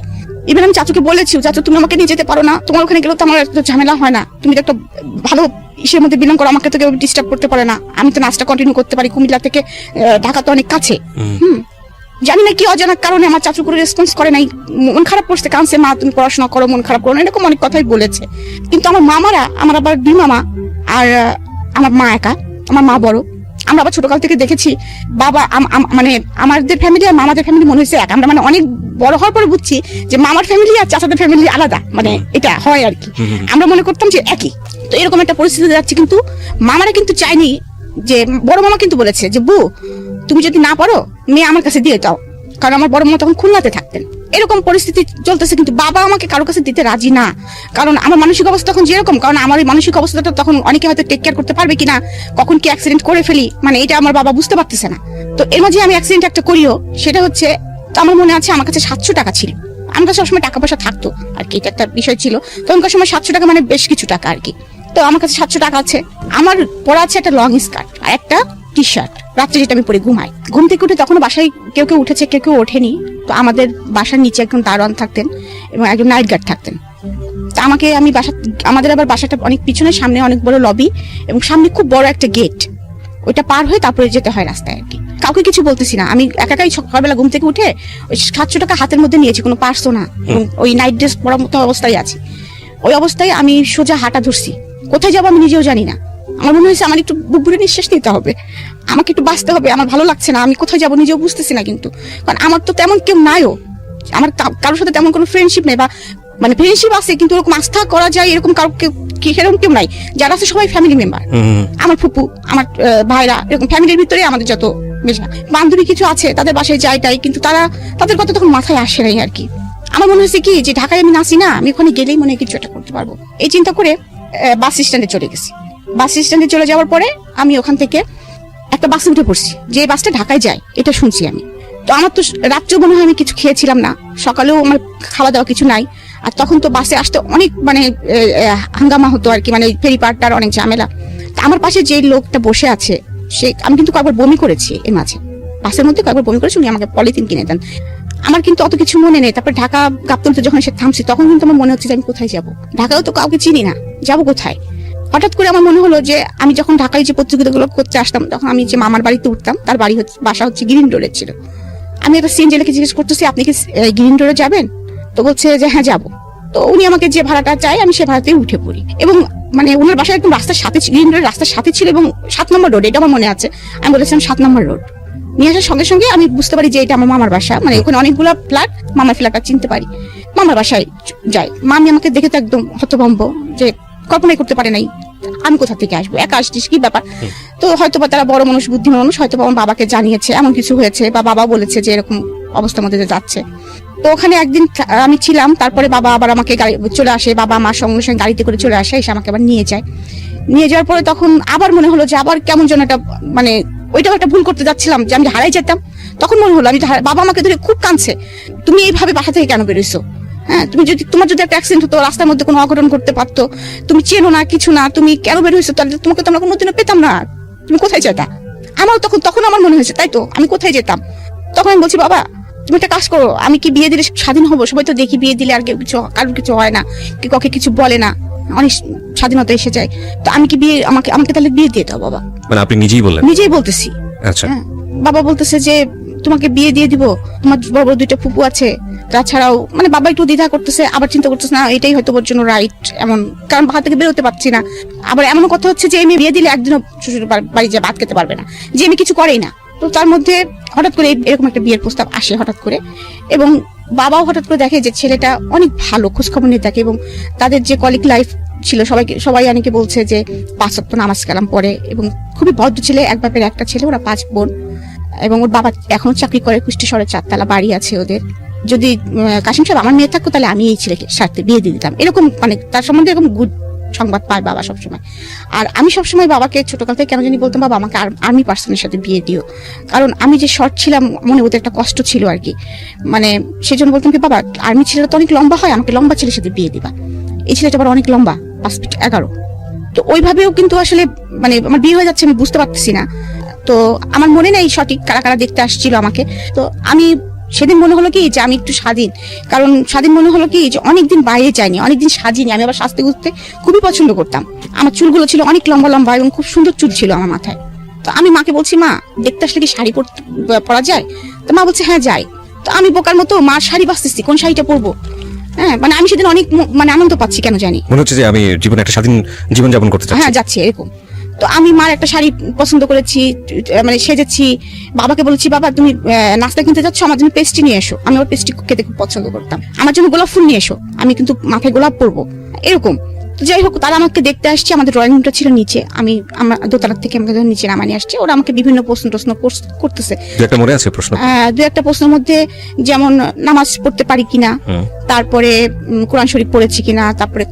ইভেন আমি চাচুকে বলেছি, চাচু তুমি আমাকে নিয়ে যেতে পারো না, তোমার ওখানে গেলে তো আমার এত ঝামেলা হয় না, তুমি তো একটা ভালো ইসের মধ্যে বিলং করো, আমাকে তো কেউ ডিস্টার্ব করতে পারে না, আমি তো নাচটা কন্টিনিউ করতে পারি, কুমিল্লা থেকে ঢাকা তো অনেক কাছে। জানি না কি অজানা কারণে আমার চাচু করে রেসপন্স করে নাই, মন খারাপ করছে, কাঁদছে, মা তুমি পড়াশোনা করো, মন খারাপ করো না, এরকম অনেক কথাই বলেছে। কিন্তু আমার মামারা, আমার আবার 2 মামা আর আমার মা একা, আমার মা বড়। আমরা আবার ছোটকাল থেকে দেখেছি বাবা মানে আমাদের ফ্যামিলি আর মামাদের ফ্যামিলি মনে হয়েছে এক। আমরা মানে অনেক বড় হওয়ার পরে বুঝছি যে মামার ফ্যামিলি আর চাচাদের ফ্যামিলি আলাদা, মানে এটা হয় আর কি। আমরা মনে করতাম যে একই। তো এরকম একটা পরিস্থিতি যাচ্ছে, কিন্তু মামারা কিন্তু চায়নি। যে বড় মামা কিন্তু বলেছে যে বউ তুমি যদি না পারো মেয়ে আমার কাছে দিয়ে দাও, কারণ আমার বড় মামা তখন খুলনাতে থাকতেন। এরকম পরিস্থিতি চলতেছে, কিন্তু বাবা আমাকে কারো কাছে দিতে রাজি না, কারণ আমার মানসিক অবস্থা তখন যেরকম, কারণ আমার এই মানসিক অবস্থাটা তখন অনেকে হয়তো টেক কেয়ার করতে পারবে কিনা, কখন কি অ্যাক্সিডেন্ট করে ফেলি, মানে এটা আমার বাবা বুঝতে পারতেছে না। তো এর মাঝে আমি অ্যাক্সিডেন্ট একটা করিও, সেটা হচ্ছে আমার মনে আছে আমার কাছে 700 টাকা ছিল। আমার কাছে সবসময় টাকা পয়সা থাকতো আর কি, এটা একটা বিষয় ছিল তখনকার সময়। 700 টাকা মানে বেশ কিছু টাকা আর কি। তো আমার কাছে 700 টাকা আছে, আমার পরা আছে একটা লং স্কার্ট আর একটা টি শার্ট, রাত্রে যেটা আমি পরে ঘুমাই। ঘুম থেকে উঠে তখন বাসায় কেউ কেউ উঠেছে, কেউ কেউ ওঠেনি। তো আমাদের বাসার নিচে একজন দারোয়ান থাকতেন এবং একজন নাইট গার্ড থাকতেন। তা আমাদের আবার বাসাটা অনেক পিছনে, সামনে অনেক বড় লবি এবং সামনে খুব বড় একটা গেট, ওইটা পার হয়ে তারপরে যেতে হয় রাস্তায় আর কি। কাউকে কিছু বলতেছি না, আমি একাই সকালবেলা ঘুম থেকে উঠে ওই 700 টাকা হাতের মধ্যে নিয়েছি, কোনো পার্সও না, ওই নাইট ড্রেস পরার মতো অবস্থায় আছি। ওই অবস্থায় আমি সোজা হাঁটা ধরছি, কোথায় যাবো আমি নিজেও জানি না। আমার মনে হয়েছে আমার একটু বুক ভরে নিঃশ্বাস নিতে হবে, আমাকে একটু বাঁচতে হবে, আমার ভালো লাগছে না, আমি কোথায় যাবো নিজেও বুঝতেছি না। কিন্তু কারণ আমার তো তেমন কেউ নাইও, আমার কারোর সাথে তেমন কোনো ফ্রেন্ডশিপ নেই, বা মানে ফ্রেন্ডশিপ আছে কিন্তু ওরকম আস্থা করা যায় এরকম কারো সেরকম কেউ নাই। যারা আছে সবাই ফ্যামিলি মেম্বার, আমার ফুপু, আমার ভাইরা, এরকম ফ্যামিলির ভিতরে আমাদের যত মেশা বান্ধবী কিছু আছে, তাদের বাসায় যাই টাই, কিন্তু তাদের কথা তখন মাথায় আসে নাই আর কি। আমার মনে হয়েছে কি যে ঢাকায় আমি নাচি না, আমি ওখানে গেলেই মনে হয় কিছু একটা করতে পারবো, এই চিন্তা করে বাস স্ট্যান্ডে চলে গেছি। বাস স্ট্যান্ডে চলে যাওয়ার পরে আমি ওখান থেকে একটা বাসে উঠে পড়ছি, যে বাসটা ঢাকায় যায় এটা শুনছি আমি। তো আমার তো রাত্রেও মনে হয় আমি কিছু খেয়েছিলাম না, সকালেও আমার খাওয়া দাওয়া কিছু নাই। আর তখন তো বাসে আসতে অনেক মানে হাঙ্গামা হতো আর কি, মানে ফেরি পার্টার অনেক ঝামেলা। আমার পাশে যে লোকটা বসে আছে আমি কিন্তু কয়েকবার বমি করেছি এর মাঝে, বাসের মধ্যে কয়েকবার বমি করেছি, উনি আমাকে পলিথিন কিনে দেন। আমার কিন্তু অত কিছু মনে নেই। তারপর ঢাকা গাবতলীতে যখন এসে থামছি তখন কিন্তু আমার মনে হচ্ছে যে আমি কোথায় যাব, ঢাকাও তো কাউকে চিনি না, যাবো কোথায়। হঠাৎ করে আমার মনে হলো যে আমি যখন ঢাকায় যে প্রতিযোগিতাগুলো করতে আসতাম, তখন আমি যে মামার বাড়িতে উঠতাম, তার বাসা হচ্ছে গ্রিন রোডে ছিল। আমি একটা সিএনজিকে জিজ্ঞেস করতেছি আপনি কি গ্রিন রোডে যাবেন? তো বলছে যে হ্যাঁ যাবো। তো উনি আমাকে যে ভাড়াটা চাই আমি সে ভাড়াতেই উঠে পড়ি, এবং মানে ওনার বাসা একদম রাস্তার সাথে, গ্রিন রোডের রাস্তার সাথে ছিল, এবং 7 নম্বর রোড, এটা আমার মনে আছে। আমি বলেছিলাম 7 নম্বর রোড। নিয়ে আসার সঙ্গে সঙ্গে আমি বুঝতে পারি যে এটা আমার মামার বাসা, মানে ওখানে অনেকগুলো ফ্ল্যাট, মামার ফ্ল্যাটটা চিনতে পারি। মামার বাসায় যাই, মামি আমাকে দেখে তো একদম হতভম্ব, যে কল্পনাই করতে পারে নাই আমি কোথা থেকে আসবো, একা আসছিস কি ব্যাপার। তো হয়তো বা তারা বড় মানুষ, বুদ্ধিমান মানুষ, হয়তো আমার বাবাকে জানিয়েছে এমন কিছু হয়েছে, বা বাবা বলেছে যে এরকম অবস্থার মধ্যে যাচ্ছে। তো ওখানে একদিন আমি ছিলাম, তারপরে বাবা আবার আমাকে চলে আসে, বাবা আমার সঙ্গে সঙ্গে গাড়িতে করে চলে আসে, এসে আমাকে আবার নিয়ে যায়। নিয়ে যাওয়ার পরে তখন আবার মনে হলো যে আবার কেমন যেন একটা, মানে ওইটাও একটা ভুল করতে যাচ্ছিলাম যে আমি হারাই যেতাম। তখন মনে হলো বাবা আমাকে ধরে খুব কাঁদছে, তুমি এইভাবে বাসা থেকে কেন বেরোইছো? হ্যাঁ, তোমার যদি একটা অ্যাক্সিডেন্ট হতো, রাস্তার মধ্যে কোনো অঘটন করতে পারতো, তুমি চেনো না কিছু না, তুমি কেন বের হয়েছো? তাহলে তোমাকে তো আমরা কোনোদিনও পেতাম না, তুমি কোথায় যেতা? আমার তখন আমার মনে হয়েছে তাই তো, আমি কোথায় যেতাম? তখন আমি বলছি বাবা তুমি একটা কাজ করো, আমি কি বিয়ে দিলে স্বাধীন হবো? সবাই তো দেখি বিয়ে দিলে আর কেউ কিছু, কারোর কিছু হয় না, কি কাউকে কিছু বলে না, অনেক স্বাধীনতা এসে যায়। তো আমি কি বিয়ে, আমাকে তাহলে বিয়ে দিয়ে দাও বাবা। মানে আপনি নিজেই বললেন? নিজেই বলতেছি। আচ্ছা। বাবা বলতেছে যে তোমাকে বিয়ে দিয়ে দিব, তোমার বড় বড় 2টা ফুপু আছে, তাছাড়াও মানে বাবা একটু দ্বিধা করতেছে, আবার চিন্তা করতেছে না এটাই হয়তো ওর জন্য রাইট, এমন কারণ বাসা থেকে বেরোতে পারছি না। আবার এমন কথা হচ্ছে যে আমি বিয়ে দিলে একদিনও শ্বশুর বাড়ি যে ভাত খেতে পারবে না, যে আমি কিছু করেই না। তো তার মধ্যে হঠাৎ করে এরকম একটা বিয়ের প্রস্তাব আসে হঠাৎ করে, এবং বাবাও হঠাৎ করে দেখে যে ছেলেটা অনেক ভালো, খোঁজখবর নিয়ে থাকে, এবং তাদের যে কলিগ লাইফ ছিল সবাই অনেকে বলছে যে 5 ওয়াক্ত নামাজ কালাম পড়ে, এবং খুবই ভদ্র ছেলে, এক বাপের একটা ছেলে, ওরা 5 বোন। এবং ওর বাবা এখনো চাকরি করে, কুষ্টি শহরে 4 তলা বাড়ি আছে ওদের। যদি কাশিম সাহেব আমার মেয়ে থাকতো তাহলে আমি এই ছেলেকে সাথে বিয়ে দিয়ে দিতাম, এরকম মানে তার সম্বন্ধে এরকম গুড সংবাদ পায় বাবা সবসময়। আর আমি সবসময় বাবাকে ছোটকাল থেকে কেন জানি বলতাম, বাবা আমাকে আর্মি পার্সনের সাথে বিয়ে দিও, কারণ আমি যে শর্ট ছিলাম মনে ওদের একটা কষ্ট ছিল আর কি, মানে সেই জন্য বলতাম কি বাবা আর্মি ছেলেরা তো অনেক লম্বা হয়, আমাকে লম্বা ছেলের সাথে বিয়ে দিবা। এই ছেলেটা আবার অনেক লম্বা, 5 ফিট 11। তো ওইভাবেও কিন্তু আসলে মানে আমার বিয়ে হয়ে যাচ্ছে আমি বুঝতে পারতেছি না। তো আমার মনে নেই সঠিক কারা কারা দেখতে আসছিল আমাকে। তো আমি সেদিন মনে হলো কি যে আমি একটু স্বাধীন, কারণ স্বাধীন মনে হলো কি যে অনেকদিন বাইরে যাইনি, অনেকদিন সাজিনি। আমি আবার সাজতে গুজতে খুবই পছন্দ করতাম। আমার চুলগুলো ছিল অনেক লম্বা লম্বা এবং খুব সুন্দর চুল ছিল আমার মাথায়। তো আমি মাকে বলছি, মা দেখতে আসলে কি শাড়ি পরা যায়? তো মা বলছে হ্যাঁ যাই। তো আমি বোকার মতো মার শাড়ি বাঁচতেছি, কোন শাড়িটা পরবো। হ্যাঁ মানে আমি সেদিন অনেক মানে আনন্দ পাচ্ছি কেন জানি, মনে হচ্ছে যে আমি জীবনে একটা স্বাধীন জীবন যাপন করতে চাচ্ছি। হ্যাঁ যাচ্ছি এরকম। তো আমি মার একটা শাড়ি পছন্দ করেছি, মানে সেজেছি। বাবাকে বলেছি বাবা তুমি নাস্তা কিনতে যাচ্ছ, আমার জন্য পেস্ট্রি নিয়ে এসো। আমি ওর পেস্ট্রি খেতে খুব পছন্দ করতাম। আমার জন্য গোলাপ ফুল নিয়ে এসো, আমি কিন্তু মাথায় গোলাপ পরবো, এরকম। তো যাই হোক তারা আমাকে দেখতে আসছে, আমাদের ড্রয়িং রুমটা ছিল নিচে, আমি আমার দোতলা থেকে আমাকে নিচে নামানি আসছে। ওরা আমাকে বিভিন্ন প্রশ্ন করতেছে। দু একটা মনে আছে প্রশ্ন? দু একটা প্রশ্নের মধ্যে যেমন নামাজ পড়তে পারি কিনা, তারপরে কোরআন শরীফ পড়েছি কিনা, তারপরে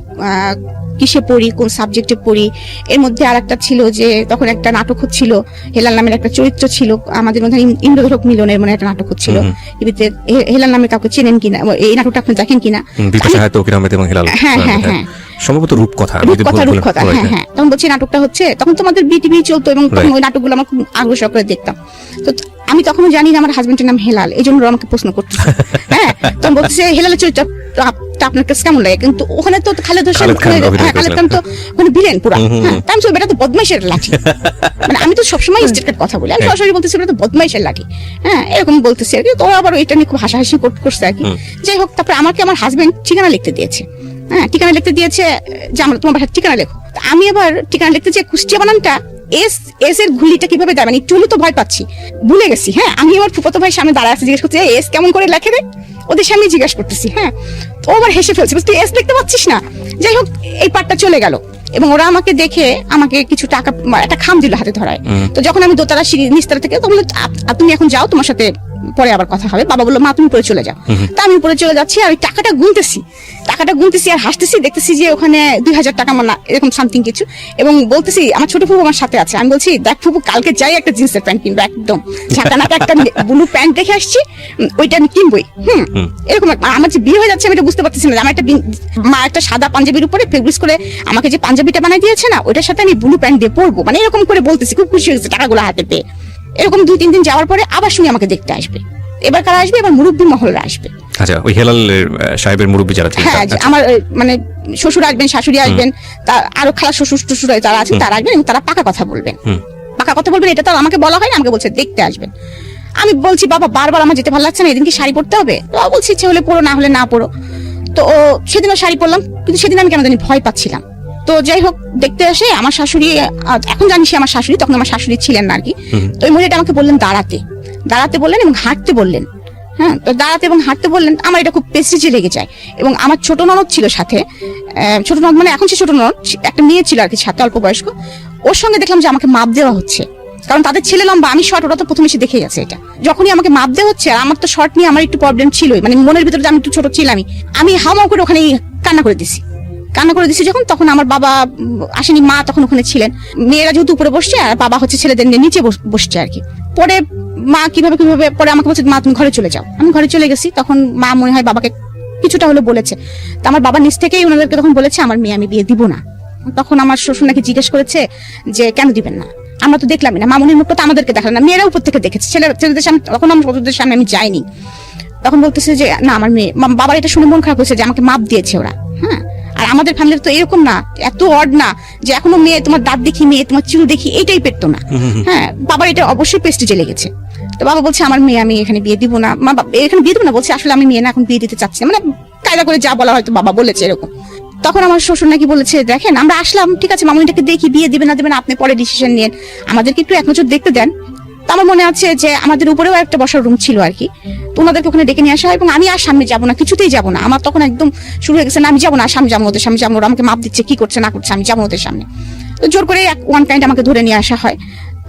কিসে পড়ি, কোন সাবজেক্টে পড়ি। এর মধ্যে আর একটা ছিল যে তখন একটা নাটক হচ্ছিল, হেলাল নামের একটা চরিত্র ছিল আমাদের মধ্যে, ইন্দ্রধরক মিলনের মানে একটা নাটক হচ্ছিল। এবিতে হেলাল নামে কাউকে চেনেন কিনা, এই নাটকটা আপনি দেখেন কিনা? হ্যাঁ হ্যাঁ হ্যাঁ সম্ভবত রূপকথা। হ্যাঁ হ্যাঁ তখন বলছি নাটকটা হচ্ছে, তখন তোমাদের বিটিভি চলতো এবং তখন ওই নাটকগুলো আমার খুব আগ্রহ করে দেখতাম। তো আমি তখনও জানি না আমার হাজবেন্ডের নাম হেলাল, এই জন্য আমাকে প্রশ্ন করতেছে। হ্যাঁ তখন বলতেছে হেলালের চরিত্র আপনার কাছে কেমন লাগে? কিন্তু ওখানে তো খালেদ হোসেন, খালেদ খান তো ওখানে ভিলেন পুরা। তাই আমি বেটা তো বদমাইশের লাঠি, মানে আমি তো সবসময় স্টেট কথা বলি, আমি সরাসরি বলতেছি বেটা তো বদমাইশের লাঠি। হ্যাঁ এরকম বলতেছি আর কি। তো আবার এটা নিয়ে খুব হাসাহাসি করছে আর কি। যাই হোক তারপরে আমাকে আমার হাজবেন্ড ঠিকানা লিখতে দিয়েছে। হ্যাঁ ঠিকানা লিখতে দিয়েছে যে আমরা তোমার বাসার ঠিকানা লেখো। আমি আবার ঠিকানা লিখতে যে কুষ্টিয়া বানানটা এস এর ঘুলিটা কিভাবে দেয়, মানে একটু হলে তো ভয় পাচ্ছি, ভুলে গেছি। হ্যাঁ আমি আমার ফুফাতো ভাই সামনে দাঁড়ায় আছে, জিজ্ঞেস করছি এস কেমন করে লেখে রে, ওদের সামনে জিজ্ঞাসা করতেছি। হ্যাঁ তো আবার হেসে ফেলছে, তুই এস লিখতে পারছিস না। যাই হোক এই পার্টটা চলে গেল এবং ওরা আমাকে দেখে আমাকে কিছু টাকা একটা খাম দিল হাতে ধরায়। তো যখন আমি দোতলা সিঁড়ি নিচতলা থেকে, তখন তুমি এখন যাও, তোমার সাথে পরে আবার কথা হবে। বাবা বললো মা তুমি উপরে চলে যাও। তা আমি উপরে চলে যাচ্ছি আর ওই টাকাটা গুনতেছি আর হাসতেছি, দেখতেছি যে ওখানে 2000 টাকা মানে এরকম সামথিং কিছু। এবং বলতেছি আমার ছোট ফুপু আমার সাথে আছে, আমি বলছি দেখ ফুপু কালকে যাই একটা জিন্সের প্যান্ট কিনবো, একদম ঝাঁকানাকা একটা ব্লু প্যান্ট দেখে আসছি, ওইটা আমি কিনবই। এরকম আমার যে বিয়ে হয়ে যাচ্ছে আমি এটা বুঝতে পারতেছি না। আমার একটা মা একটা সাদা পাঞ্জাবির উপরে ফেব্রিক্স করে আমাকে যে পাঞ্জাবিটা বানাই দিয়েছে না, ওইটার সাথে আমি ব্লু প্যান্ট দিয়ে পরবো, মানে এরকম করে বলতেছি। খুব খুশি হয়েছে টাকাগুলো হাতে পেয়ে। এরকম 2-3 দিন যাওয়ার পরে আবার শুনি আমাকে দেখতে আসবে। এবার কারা আসবে? এবার মুরব্বী মহলরা আসবে। আচ্ছা ওই হেলাল সাহেবের মুরব্বী যারা ছিলেন, হ্যাঁ আমার মানে শ্বশুর আসবেন, শাশুড়ি আসবেন, তার আরো খালা শ্বশুর টশুর যারা আছেন তারা আসবেন এবং তারা পাকা কথা বলবেন। এটা তো আমাকে বলা হয় না, আমাকে বলছে দেখতে আসবেন। আমি বলছি বাবা বারবার আমার যেতে ভালো লাগছে না, এদিন কি শাড়ি পরতে হবে? তো বলছি ইচ্ছে হলে পরো, না হলে না পরো। তো সেদিনও শাড়ি পরলাম, কিন্তু সেদিন আমি কেন জানি ভয় পাচ্ছিলাম। তো যাই হোক দেখতে আসে আমার শাশুড়ি, এখন জানি সে আমার শাশুড়ি, তখন আমার শাশুড়ি ছিলেন না আর কি। তো ওই মহিলাটা আমাকে বললেন দাঁড়াতে বললেন এবং হাঁটতে বললেন। হ্যাঁ তো দাঁড়াতে এবং হাঁটতে বললেন। আমার এটা খুব পেস্টিজে লেগে যায়। এবং আমার ছোট ননদ ছিল সাথে, ছোট ননদ মানে এখন সে ছোট ননদ, একটা মেয়ে ছিল আর কি সাথে, অল্প বয়স্ক। ওর সঙ্গে দেখলাম যে আমাকে মাপ দেওয়া হচ্ছে, কারণ তাদের ছেলে লম্বা, আমি শর্ট। ওরা তো প্রথমে এসে দেখে গেছে এটা। যখনই আমাকে মাপ দেওয়া হচ্ছে, আর আমার তো শর্ট নিয়ে আমার একটু প্রবলেম ছিলই, মানে মনের ভিতরে যে আমি একটু ছোট ছিলামই, আমি হাওমাও করে ওখানে কান্না করে দিছি যখন। তখন আমার বাবা আসেনি, মা তখন ওখানে ছিলেন। মেয়েরা যেহেতু উপরে বসছে আর বাবা হচ্ছে ছেলেদের নিয়ে নিচে বসছে আর কি। পরে মা কিভাবে পরে আমাকে বলছে মা তুমি ঘরে চলে যাও। আমি ঘরে চলে গেছি। তখন মা মনে হয় বাবাকে কিছুটা হলে বলেছে। তো আমার বাবা নিজ থেকেই ওনাদেরকে তখন বলেছে আমার মেয়ে আমি বিয়ে দিব না। তখন আমার শ্বশুর নাকি জিজ্ঞেস করেছে যে কেন দিবেন না? আমরা তো দেখলামই না, মামুনির মুখটা তো আমাদেরকে দেখালেন না, মেয়েরা উপর থেকে দেখেছে, ছেলেদের সামনে। তখন আমার শ্বশুরদের সামনে আমি যাইনি। তখন বলতেছে যে না আমার মেয়ে, বাবার এটা শুনে মন খারাপ হয়েছে যে আমাকে মাপ দিয়েছে ওরা। হ্যাঁ আর আমাদের ফ্যামিলির তো এরকম না, এত অড না যে এখনো মেয়ে তোমার দাঁত দেখি, মেয়ে তোমার চুল দেখি, এই টাইপের তো না। হ্যাঁ বাবার এটা অবশ্যই প্রেস্টিজে লেগেছে। তো বাবা বলছে আমার মেয়ে আমি এখানে বিয়ে দিব না। এখানে বিয়ে দিব না বলছে, আসলে আমি মেয়ে না এখন বিয়ে দিতে চাচ্ছি না, মানে কায়দা করে যা বলা হয়তো বাবা বলেছে এরকম। তখন আমার শ্বশুর নাকি বলেছে দেখেন আমরা আসলাম, ঠিক আছে মামুনিটাকে দেখি, বিয়ে দিবেন না দিবেন আপনি পরে ডিসিশন নিন, আমাদেরকে একটু এক নজর দেখতে দেন। তো আমার মনে আছে যে আমাদের উপরেও একটা বসার রুম ছিল আর কি। তো ওনাদেরকে ওখানে ডেকে নিয়ে আসা হয় এবং আমি আর সামনে যাবো না, কিছুতেই যাবো না। আমার তখন একদম শুরু হয়ে গেছে না আমি যাবো না, সামনে যাবো ওদের সামনে যাবো, ওরা আমাকে মাপ দিচ্ছে কি করছে না করছে, আমি যাবো ওদের সামনে। তো জোর করে ওয়ান কাইন্ড আমাকে ধরে নিয়ে আসা হয়।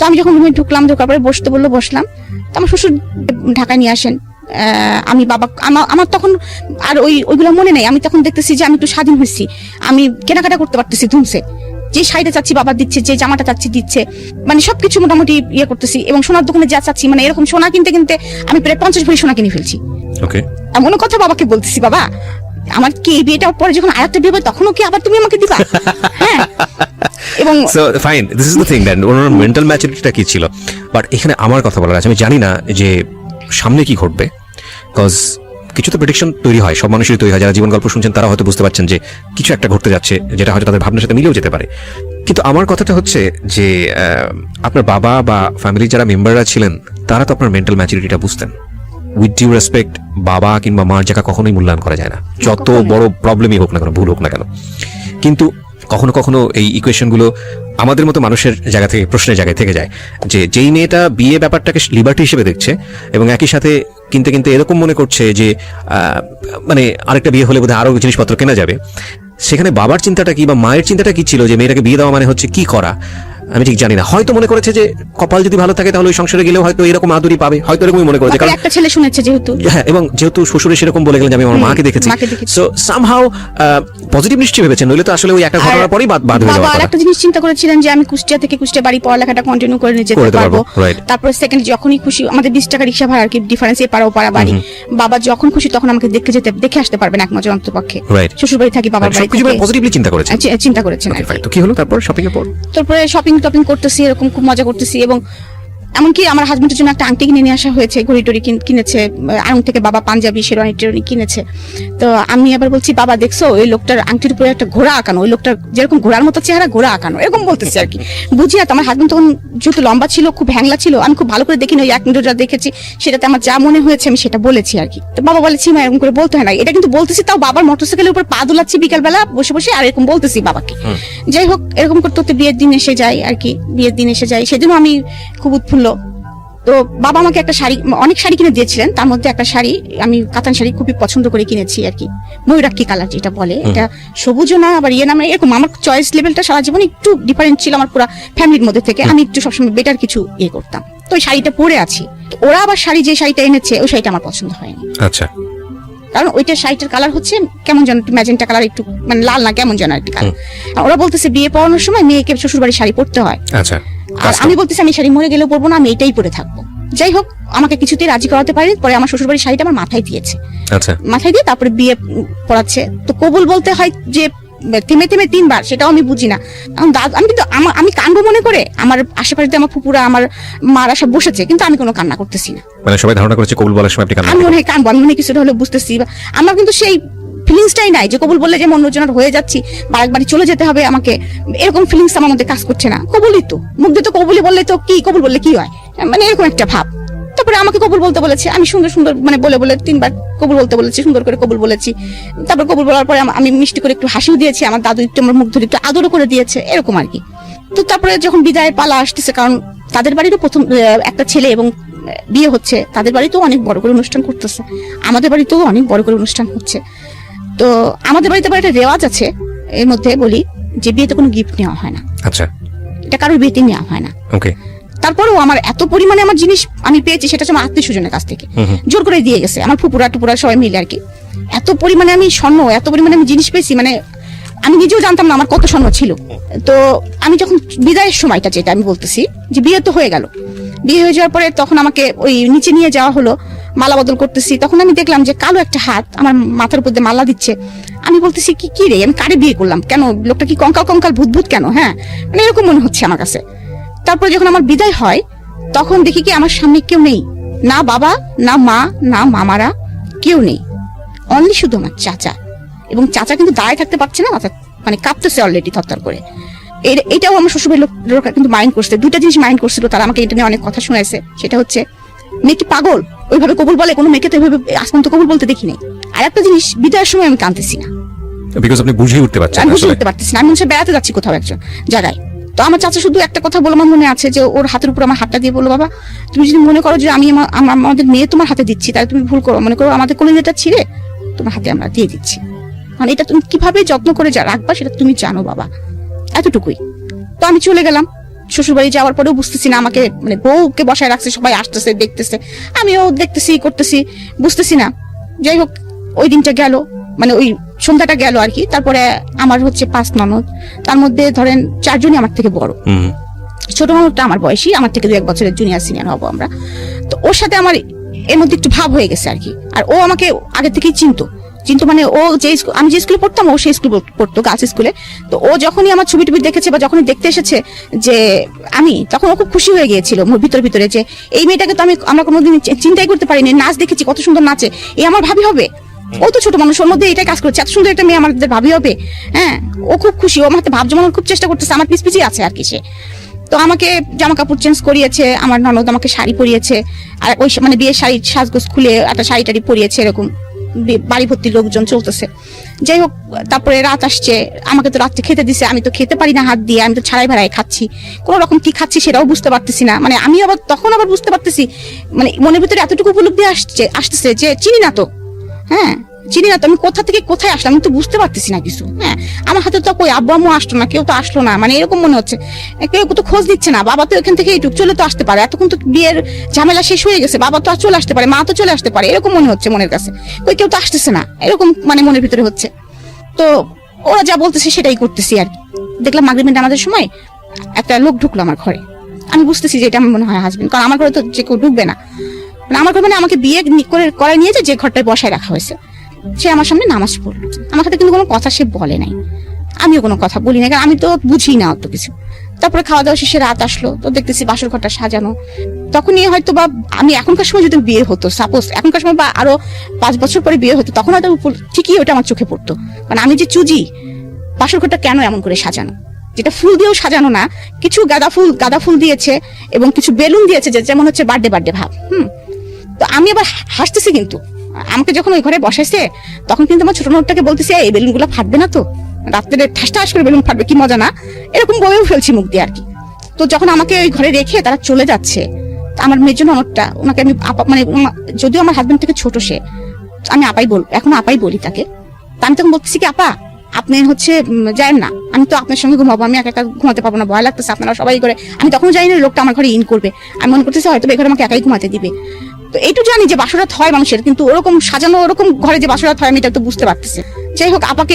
তো আমি যখন রুমে ঢুকলাম, ঢোকার পরে বসতে বললো, বসলাম। তো আমার শ্বশুর ঢাকায় নিয়ে আসেন। আমি বাবা আমার তখন আর ওইগুলো মনে নেই। আমি তখন দেখতেছি যে আমি একটু স্বাধীন হয়েছি, আমি কেনাকাটা করতে পারতেছি ধুমসে, যে শাড়িটা চাচ্ছি বাবা দিচ্ছে, যে জামাটা চাচ্ছি দিচ্ছে, মানে সবকিছু মোটামুটি ইয়ে করতেছি। এবং সোনার দোকানে যা চাচ্ছি, মানে এরকম সোনা কিনতে কিনতে আমি প্রায় 50 ভরি সোনা কিনে ফেলছি। ওকে, এমন কথা বাবাকে বলতেছি, বাবা আমার কি এই বিয়েটা পরে যখন আরেকটা বিয়ে হবে তখনও কি আবার তুমি আমাকে দিবা? হ্যাঁ। এবং so fine, this is the thing that ওনার মেন্টাল ম্যাচুরিটিটা কি ছিল। বাট এখানে আমার কথা বলার আছে, আমি জানি না যে সামনে কি ঘটবে, কজ কিছু তো প্রেডিকশন তৈরি হয়, সব মানুষেরই তৈরি হয়। যারা জীবন গল্প শুনছেন তারা হয়তো বুঝতে পারছেন যে কিছু একটা ঘটতে যাচ্ছে, যেটা হয়তো তাদের ভাবনার সাথে মিলেও যেতে পারে। কিন্তু আমার কথাটা হচ্ছে যে আপনার বাবা বা ফ্যামিলির যারা মেম্বাররা ছিলেন তারা তো আপনার মেন্টাল ম্যাচুরিটিটা বুঝতেন। উইথ ডিউ রেসপেক্ট, বাবা কিংবা মার জায়গা কখনোই মূল্যায়ন করা যায় না, যত বড় প্রবলেমই হোক না কেন, ভুল হোক না কেন। কিন্তু কখনো কখনো এই ইকুয়েশনগুলো আমাদের মতো মানুষের জায়গা থেকে, প্রশ্নের জায়গায় থেকে যায় যে যেই মেয়েটা বিয়ে ব্যাপারটাকে লিবার্টি হিসেবে দেখছে এবং একই সাথে কিনতে কিনতে এরকম মনে করছে যে মানে আরেকটা বিয়ে হলে বোধহয় আরো জিনিসপত্র কেনা যাবে, সেখানে বাবার চিন্তাটা কি বা মায়ের চিন্তাটা কি ছিল যে মেয়েটাকে বিয়ে দেওয়া মানে হচ্ছে কি করা, আমি ঠিক জানি না। হয়তো মনে করেছে যে কপাল যদি ভালো থাকে তাহলে ওই সংসারে গেলেও হয়তো এরকম আদুরি পাবে, হয়তো এরকমই মনে করেছে, কারণ একটা ছেলে শুনেছে যেহেতু। হ্যাঁ, এবং যেহেতু শ্বশুরে সেরকম বলে গেলেন যে আমি আমার মাকে দেখেছি, সো সামহাউ পজিটিভ নিশ্চয়ই ভেবেছেন, নইলে তো আসলে ওই একটা ঘটনার পরেই বাদ হয়ে যাওয়ার কথা। কথা। একটা জিনিস চিন্তা করেছিলেন যে আমি কুষ্টিয়া থেকে কুষ্টিয়া বাড়ি পড়ালেখাটা কন্টিনিউ করে নিয়ে যেতে পারবো। তারপর সেকেন্ড যখনই খুশি, আমাদের 20 টাকা রিকশা ভাড়া আর কি ডিফারেন্স, এপাড়া ওপাড়া বাড়ি, বাবা যখন খুশি তখন আমাকে দেখে আসতে পারবেন এক মাঝে অন্তপক্ষে। শ্বশুর বাড়ি থাকি, বাবার বাড়ি থাকি, পজিটিভলি চিন্তা করেছেন। চিন্তা করেছেন। তো কি হলো তারপর? শপিং এর পর তারপরে শপিং করতেছি, এরকম খুব মজা করতেছি। এবং এমনকি আমার হাজবেন্ডের জন্য একটা আংটি কিনে নিয়ে আসা হয়েছে, ঘড়ি টড়ি কিনেছে, আড়ং থেকে বাবা পাঞ্জাবি শেরওয়ানি টেরওয়ানি কিনেছে। তো আমি আবার বলছি, বাবা দেখছো ওই লোকটার আংটির উপরে একটা ঘোড়া আঁকানো, ওই লোকটার যেরকম ঘোড়ার মতো চেহারা, ঘোড়া আঁকানো, এরকম বলতেছি আর কি। বুঝিয়া তো আমার হাজবেন্ড তখন যেহেতু লম্বা ছিল, খুব হ্যাংলা ছিল, আমি খুব ভালো করে দেখিনি, ওই এক মিনিটটা দেখেছি, সেটাতে আমার যা মনে হয়েছে আমি সেটা বলেছি আর কি। তো বাবা বলেছি, মা এরকম করে বলতে হয় না, এটা কিন্তু বলতেছি, তাও বাবার মোটরসাইকেলের উপর পা দোলাচ্ছি বিকালবেলা বসে বসে, আর এরকম বলতেছি বাবাকে। যাই হোক, এরকম করতে করতে বিয়ের দিন এসে যায় আর কি। বিয়ের দিন এসে যায়, সেদিনও আমি খুব উৎফুল্ল। তো বাবা আমাকে একটা শাড়ি, অনেক শাড়ি কিনে দিয়েছিলেন, তার মধ্যে একটা শাড়ি আমি কাতান শাড়ি খুবই পছন্দ করে কিনেছি আর কি, ময়ূরাক্ষী কালার যেটা বলে, এটা সবুজও না আবার ইয়ে না, মানে এরকম আমার চয়েস লেভেলটা সারা জীবন একটু ডিফারেন্ট ছিল আমার পুরো ফ্যামিলির মধ্যে থেকে। আমি একটু সবসময় বেটার কিছু ইয়ে করতাম, তো ওই শাড়িটা পরে আছি। ওরা আবার শাড়ি যে শাড়িটা এনেছে ওই শাড়িটা আমার পছন্দ হয়নি। আচ্ছা। কারণ ওইটার শাড়িটার কালার হচ্ছে কেমন যেন একটু ম্যাজেন্টা কালার, একটু মানে লাল না কেমন যেন একটু কালার। ওরা বলতেছে বিয়ে পড়ানোর সময় মেয়েকে শ্বশুর বাড়ির শাড়ি পরতে হয়। আচ্ছা। আর আমি বলতেছি আমি শাড়ি মরে গেলেও পরবো না, আমি এটাই পরে থাকবো। যাই হোক, আমাকে কিছুতেই রাজি করাতে পারি। পরে আমার শ্বশুর বাড়ির শাড়িটা আমার মাথায় দিয়েছে। আচ্ছা। মাথায় দিয়ে তারপরে বিয়ে পড়াচ্ছে। তো কবুল বলতে হয় যে থেমে থেমে 3 বার, সেটাও আমি বুঝি না। আমি কিন্তু আমি কানবো মনে করে, আমার আশেপাশে আমার ফুপুরা, আমার মারা সব বসেছে, কিন্তু আমি কোনো কান্না করতেছি না। মানে সবাই ধারণা করেছে কবুল বলার সময় আপনি কান্না আমি মনে হয় কানবো, আমি মনে হয় কিছুটা হলে বুঝতেছি। আমার কিন্তু সেই ফিলিংসটাই নাই যে কবুল বললে যে অন্যজনের হয়ে যাচ্ছি বা একবারই চলে যেতে হবে আমাকে, এরকম ফিলিংস আমার মধ্যে কাজ করছে না। কবুলই তো, মুখ দিয়ে তো কবুলই বললে তো কি, কবুল বললে কি হয়, মানে এরকম একটা ভাব। তারপরে আমাকে কবুল বলতে বলেছে, আমি সুন্দর সুন্দর মানে বলে 3 বার কবুল বলতে বলেছি, সুন্দর করে কবুল বলেছি। তারপর কবুল বলার পরে আমি মিষ্টি করে একটু হাসিও দিয়েছি, আমার দাদু একটু আমার মুখ ধরে একটু আদরও করে দিয়েছে, এরকম আর কি। তো তারপরে যখন বিদায়ের পালা আসতেছে, কারণ তাদের বাড়িরও প্রথম একটা ছেলে এবং বিয়ে হচ্ছে, তাদের বাড়িতেও অনেক বড় করে অনুষ্ঠান করতেছে, আমাদের বাড়িতেও অনেক বড় করে অনুষ্ঠান হচ্ছে। তো আমাদের বাড়িতে আবার একটা রেওয়াজ আছে, এর মধ্যে বলি যে বিয়েতে কোনো গিফট নেওয়া হয় না। আচ্ছা। এটা কারোর বিয়েতে নেওয়া হয় না। ওকে। তারপরেও আমার এত পরিমাণে আমার জিনিস আমি পেয়েছি, সেটা হচ্ছে আমার আত্মীয় স্বজনের কাছ থেকে জোর করে দিয়ে গেছে, আমার ফুপুরা টুপুরা সবাই মিলে আর কি। এত পরিমাণে আমি স্বর্ণ, এত পরিমাণে আমি জিনিস পেয়েছি, মানে আমি নিজেও জানতাম না আমার কত স্বর্ণ ছিল। তো আমি যখন বিদায়ের সময়টা, যেটা আমি বলতেছি যে বিয়ে তো হয়ে গেল, বিয়ে হয়ে যাওয়ার পরে তখন আমাকে ওই নিচে নিয়ে যাওয়া হলো, মালা বদল করতেছি। তখন আমি দেখলাম যে কালো একটা হাত আমার মাথার উপর দিয়ে মালা দিচ্ছে। আমি বলতেছি কি রে, আমি কারে বিয়ে করলাম, কেন লোকটা কি কঙ্কাল ভূত কেন, হ্যাঁ মানে এরকম মনে হচ্ছে আমার কাছে। তারপর যখন আমার বিদায় হয় তখন দেখি কি আমার সামনে কেউ নেই, না বাবা, না মা, না মামারা, কেউ নেই, অনলি শুধু আমার চাচা। এবং চাচা কিন্তু দাঁড়ায় থাকতে পারছে না, মানে কাঁপতেছে অলরেডি থরথর করে। এটাও আমার শ্বশুরের লোকরা কিন্তু মাইন্ড করছে, 2টা জিনিস মাইন্ড করছিল, তারা আমাকে এটা নিয়ে অনেক কথা শোনাইছে। সেটা হচ্ছে মেয়ে কি পাগল, ওইভাবে কবুল বলে, কোনো মেয়েকে তো ওইভাবে আসমান তো কবুল বলতে দেখি নাই। আর একটা জিনিস, বিদায়ের সময় আমি কাঁদতেছি না, বিকজ আপনি বুঝিয়ে উঠতে পারছেন, আমি বুঝে উঠতে পারতেছি না। আমি মনে বেড়াতে যাচ্ছি কোথাও একজন জায়গায়, তো আমার চাচা শুধু একটা কথা বলে আমার মনে আছে, যে ওর হাতের উপর আমার হাতটা দিয়ে বললো, বাবা তুমি যদি মনে করো যে আমি আমাদের মেয়ে তোমার হাতে দিচ্ছি, তাহলে তুমি ভুল করো, মনে করো আমাদের কলিজাটা ছিঁড়ে তোমার হাতে আমরা দিয়ে দিচ্ছি, মানে এটা তুমি কিভাবে যত্ন করে রাখবা সেটা তুমি জানো বাবা, এতটুকুই। তো আমি চলে গেলাম, শ্বশুর বাড়ি যাওয়ার পরেও বুঝতেছি না, আমাকে মানে বউকে বসায় রাখছে, সবাই আসতেছে দেখতেছে, আমিও দেখতেছি করতেছি, বুঝতেছি না। যাই হোক ওই দিনটা গেল, মানে ওই সন্ধ্যাটা গেল আর কি। তারপরে আমার হচ্ছে 5 ননদ, তার মধ্যে ধরেন 4 জনই আমার থেকে বড়। ছোট ননদটা আমার বয়সী, আমার থেকে 2-1 বছরের জুনিয়র সিনিয়র হবো আমরা। তো ওর সাথে আমার এর মধ্যে একটু ভাব হয়ে গেছে আর কি। আর ও আমাকে আগে থেকেই চিনতো মানে ও আমি যে স্কুলে পড়তাম ও সেই স্কুলে পড়তো, গার্লস স্কুলে। তো ও যখনই আমার ছবি টবি দেখেছে বা যখনই দেখতে এসেছে যে আমি, তখন ও খুব খুশি হয়ে গিয়েছিল ভিতরে যে এই মেয়েটাকে তো আমরা কোনোদিন চিন্তাই করতে পারিনি, নাচ দেখেছি কত সুন্দর নাচে, এ আমার ভাবি হবে। ও তো ছোট মানুষ, ওর মধ্যে এটাই কাজ করছে, এত সুন্দর একটা মেয়ে আমাদের ভাবি হবে। হ্যাঁ, ও খুব খুশি, ও আমার হাতে ভাব জমানোর খুব চেষ্টা করতেছে, আমার পিছিয়ে আছে আর কি সে। তো আমাকে জামা কাপড় চেঞ্জ করিয়েছে, আমার ননদ আমাকে শাড়ি পরিয়েছে, আর ওই মানে বিয়ের শাড়ি সাজগোজ খুলে একটা শাড়ি টাড়ি পরিয়েছে, এরকম বাড়ি ভর্তি লোকজন চলতেছে। যাই হোক তারপরে রাত আসছে, আমাকে তো রাত্রে খেতে দিছে, আমি তো খেতে পারি না হাত দিয়ে, আমি তো ছাড়াই ভাড়াই খাচ্ছি, কোন রকম কি খাচ্ছি সেটাও বুঝতে পারতেছি না। মানে আমি আবার তখন বুঝতে পারতেছি, মানে মনের ভিতরে এতটুকু উপলব্ধি আসতেছে যে চিনি না তো, হ্যাঁ চিনি না তো, আমি কোথা থেকে কোথায় আসলাম আমি তো বুঝতে পারতেছি না কিছু। হ্যাঁ, আমার হাতে তো কই আব্বু আম্মু আসলো না, কেউ তো আসলো না, মানে এরকম মনে হচ্ছে, কেউ তো খোঁজ দিচ্ছে না। বাবা তো এখান থেকে এইটুক চলে তো আসতে পারে, এতক্ষণ তো বিয়ের ঝামেলা শেষ হয়ে গেছে, বাবা তো আর চলে আসতে পারে, মা তো চলে আসতে পারে, এরকম মনে হচ্ছে মনের কাছে। কই কেউ তো আসতেছে না, এরকম মানে মনের ভিতরে হচ্ছে। তো ওরা যা বলতেছে সেটাই করতেছি আর কি। দেখলাম মাগরিবের নামাজের সময় একটা লোক ঢুকলো আমার ঘরে, আমি বুঝতেছি যে এটা আমার মনে হয় হাজবেন্ড, কারণ আমার ঘরে তো যে কেউ ঢুকবে না। মানে আমার ঘরে মানে আমাকে বিয়ে করে নিয়ে যে ঘরটায় বসায় রাখা হয়েছে, সে আমার সামনে নামাজ পড়লো, আমার সাথে কিন্তু কোনো কথা সে বলে নাই, আমিও কোনো কথা বলি না, কারণ আমি তো বুঝি না অত কিছু। তারপরে খাওয়া দাওয়া শেষে রাত আসলো, তো দেখতেছি বাসর ঘরটা সাজানো। তখনই হয়তো বা আমি এখনকার সময় যদি বিয়ে হতো, সাপোজ এখনকার সময় বা আরো 5 বছর পরে বিয়ে হতো, তখন হয়তো ঠিকই ওটা আমার চোখে পড়তো। কারণ আমি যে চুজি, বাসর ঘরটা কেন এমন করে সাজানো, যেটা ফুল দিয়েও সাজানো না, কিছু গাঁদা ফুল দিয়েছে এবং কিছু বেলুন দিয়েছে, যেমন হচ্ছে বার্থডে ভাব। তো আমি আবার হাসতেছি, কিন্তু আমাকে যখন ওই ঘরে বসাইছে তখন কিন্তু আমার ছোট নোটটাকে বলতেছি এই বেলুন গুলো ফাটবে না তো, রাত্রে ঠাস করে বেলুন ফাটবে, কি মজা না, এরকম বলেও ফেলছি মুখ দিয়ে আর কি। তো যখন আমাকে ওই ঘরে রেখে তারা চলে যাচ্ছে, আমার মেজো ননদটা, ওনাকে আমি মানে যদিও আমার হাজবেন্ড থেকে ছোট সে, আমি এখন আপাই বলি তাকে। তা আমি তখন বলতেছি কি আপা আপনি হচ্ছে যায়েন না, আমি তো আপনার সঙ্গে ঘুমাবো, আমি একা ঘুমাতে পারবো না, ভয় লাগতেছে, আপনারা সবাই করে। আমি তখন জানি না লোকটা আমার ঘরে ইন করবে, আমি মনে করতেছি হয়তো এই ঘরে আমাকে একাই ঘুমাতে দিবে। তো এইটু জানি যে বাসরাত হয় মানুষের, কিন্তু ওরকম সাজানো ওরকম ঘরে যে বাসরাত হয় আমি এটা তো বুঝতে পারতেছি। যাই হোক আপাকে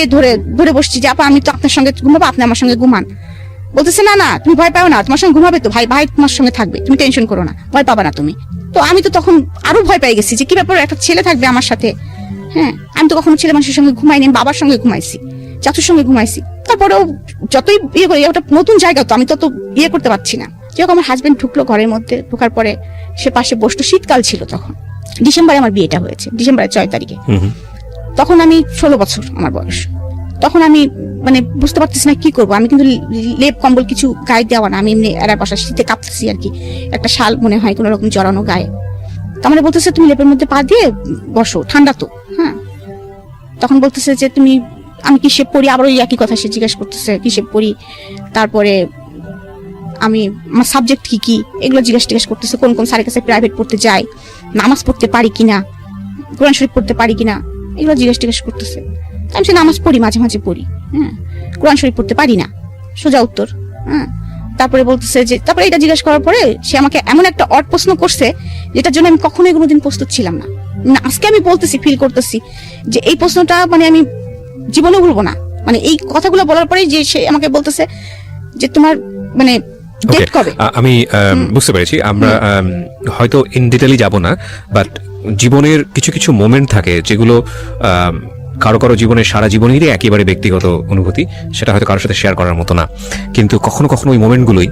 ধরে বসছি যে আপা আমি তো আপনার সঙ্গে ঘুমাবো, আপনি আমার সঙ্গে ঘুমান। বলতেছে না তুমি ভয় পাও না, তোমার সঙ্গে ঘুমাবে তো, ভাই তোমার সঙ্গে থাকবে, তুমি টেনশন করো না, ভয় পাবা না তুমি। তো আমি তো তখন আরো ভয় পেয়ে গেছি যে কি ব্যাপার, একটা ছেলে থাকবে আমার সাথে। হ্যাঁ, আমি তো কখনো ছেলে মানুষের সঙ্গে ঘুমাইনি, বাবার সঙ্গে ঘুমাইছি, চাচুর সঙ্গে ঘুমাইছি। তারপরেও যতই ইয়ে করি, ওটা নতুন জায়গা তো, আমি তত ইয়ে করতে পারছি না। যখন আমার হাজবেন্ড ঢুকলো ঘরের মধ্যে, ঢোকার পরে সে পাশে বসতো, শীতকাল ছিল তখন, ডিসেম্বরে আমার বিয়েটা হয়েছে, ডিসেম্বরের 6 তারিখে। তখন আমি 16 বছর আমার বয়স। তখন আমি মানে বুঝতে পারতেছি না কি করবো, আমি কিন্তু লেপ কম্বল কিছু গায়ে দেওয়া না, আমি এমনি এরা বসা, শীতে কাঁপতেছি আর কি, একটা শাল মনে হয় কোন রকম জড়ানো গায়ে। তার বলতেছে তুমি লেপের মধ্যে পা দিয়ে বসো, ঠান্ডা তো। হ্যাঁ, তখন বলতেছে যে আমি কিসে পড়ি, আবার ওই একই কথা সে জিজ্ঞাসা করতেছে কিসে পড়ি, তারপরে আমি আমার সাবজেক্ট কি এগুলো জিজ্ঞাসা করতেছে, কোন স্যারের কাছে প্রাইভেট পড়তে যাই, নামাজ পড়তে পারি কিনা, কোরআন শরীফ পড়তে পারি কিনা, এগুলো জিজ্ঞাসা করতেছে। আমি সে নামাজ পড়ি, মাঝে মাঝে পড়ি, হ্যাঁ, কোরআন শরীফ পড়তে পারি না, সোজা উত্তর। হ্যাঁ, তারপরে বলতেছে যে তারপরে এটা জিজ্ঞাসা করার পরে সে আমাকে এমন একটা অড প্রশ্ন করছে যেটার জন্য আমি কখনোই কোনোদিন প্রস্তুত ছিলাম না। আজকে আমি বলতেছি, ফিল করতেছি যে এই প্রশ্নটা মানে আমি জীবনে ভুলবো না। মানে এই কথাগুলো বলার পরে যে সে আমাকে বলতেছে যে তোমার মানে ডেট কবে। আমি বুঝতে পেরেছি, আমরা হয়তো ইন ডিটেইলে যাব না, বাট জীবনের কিছু কিছু মোমেন্ট থাকে যেগুলো কারো জীবনের সারা জীবনেরই একেবারে ব্যক্তিগত অনুভূতি, সেটা হয়তো কারোর সাথে শেয়ার করার মতো না, কিন্তু কখনো কখনো ওই মোমেন্টগুলোই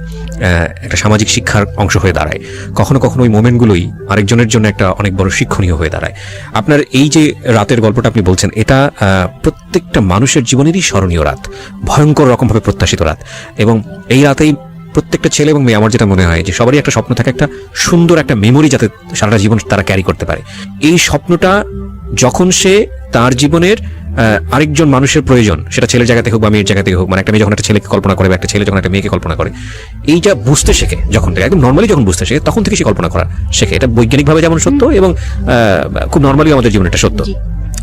একটা সামাজিক শিক্ষার অংশ হয়ে দাঁড়ায়, কখনো কখনো ওই মোমেন্টগুলোই আরেকজনের জন্য একটা অনেক বড় শিক্ষণীয় হয়ে দাঁড়ায়। আপনার এই যে রাতের গল্পটা আপনি বলছেন, এটা প্রত্যেকটা মানুষের জীবনেরই স্মরণীয় রাত, ভয়ঙ্কর রকমভাবে প্রত্যাশিত রাত, এবং এই রাতেই প্রত্যেকটা ছেলে এবং মেয়ে, আমার যেটা মনে হয় যে সবারই একটা স্বপ্ন থাকে, একটা সুন্দর একটা মেমোরি যাতে সারাটা জীবন তারা ক্যারি করতে পারে। এই স্বপ্নটা যখন সে তার জীবনের আরেকজন মানুষের প্রয়োজন, সেটা ছেলের জায়গা থেকে হোক বা মেয়ের জায়গা থেকে হোক, মানে একটা মেয়ে যখন একটা ছেলেকে কল্পনা করে বা একটা ছেলে যখন একটা মেয়েকে কল্পনা করে, এইটা বুঝতে শেখে যখন থেকে, একদম নর্মালি যখন বুঝতে শেখে তখন থেকে সে কল্পনা করা শেখে। এটা বৈজ্ঞানিকভাবে যেমন সত্য এবং খুব নর্মালি আমাদের জীবনে এটা সত্য।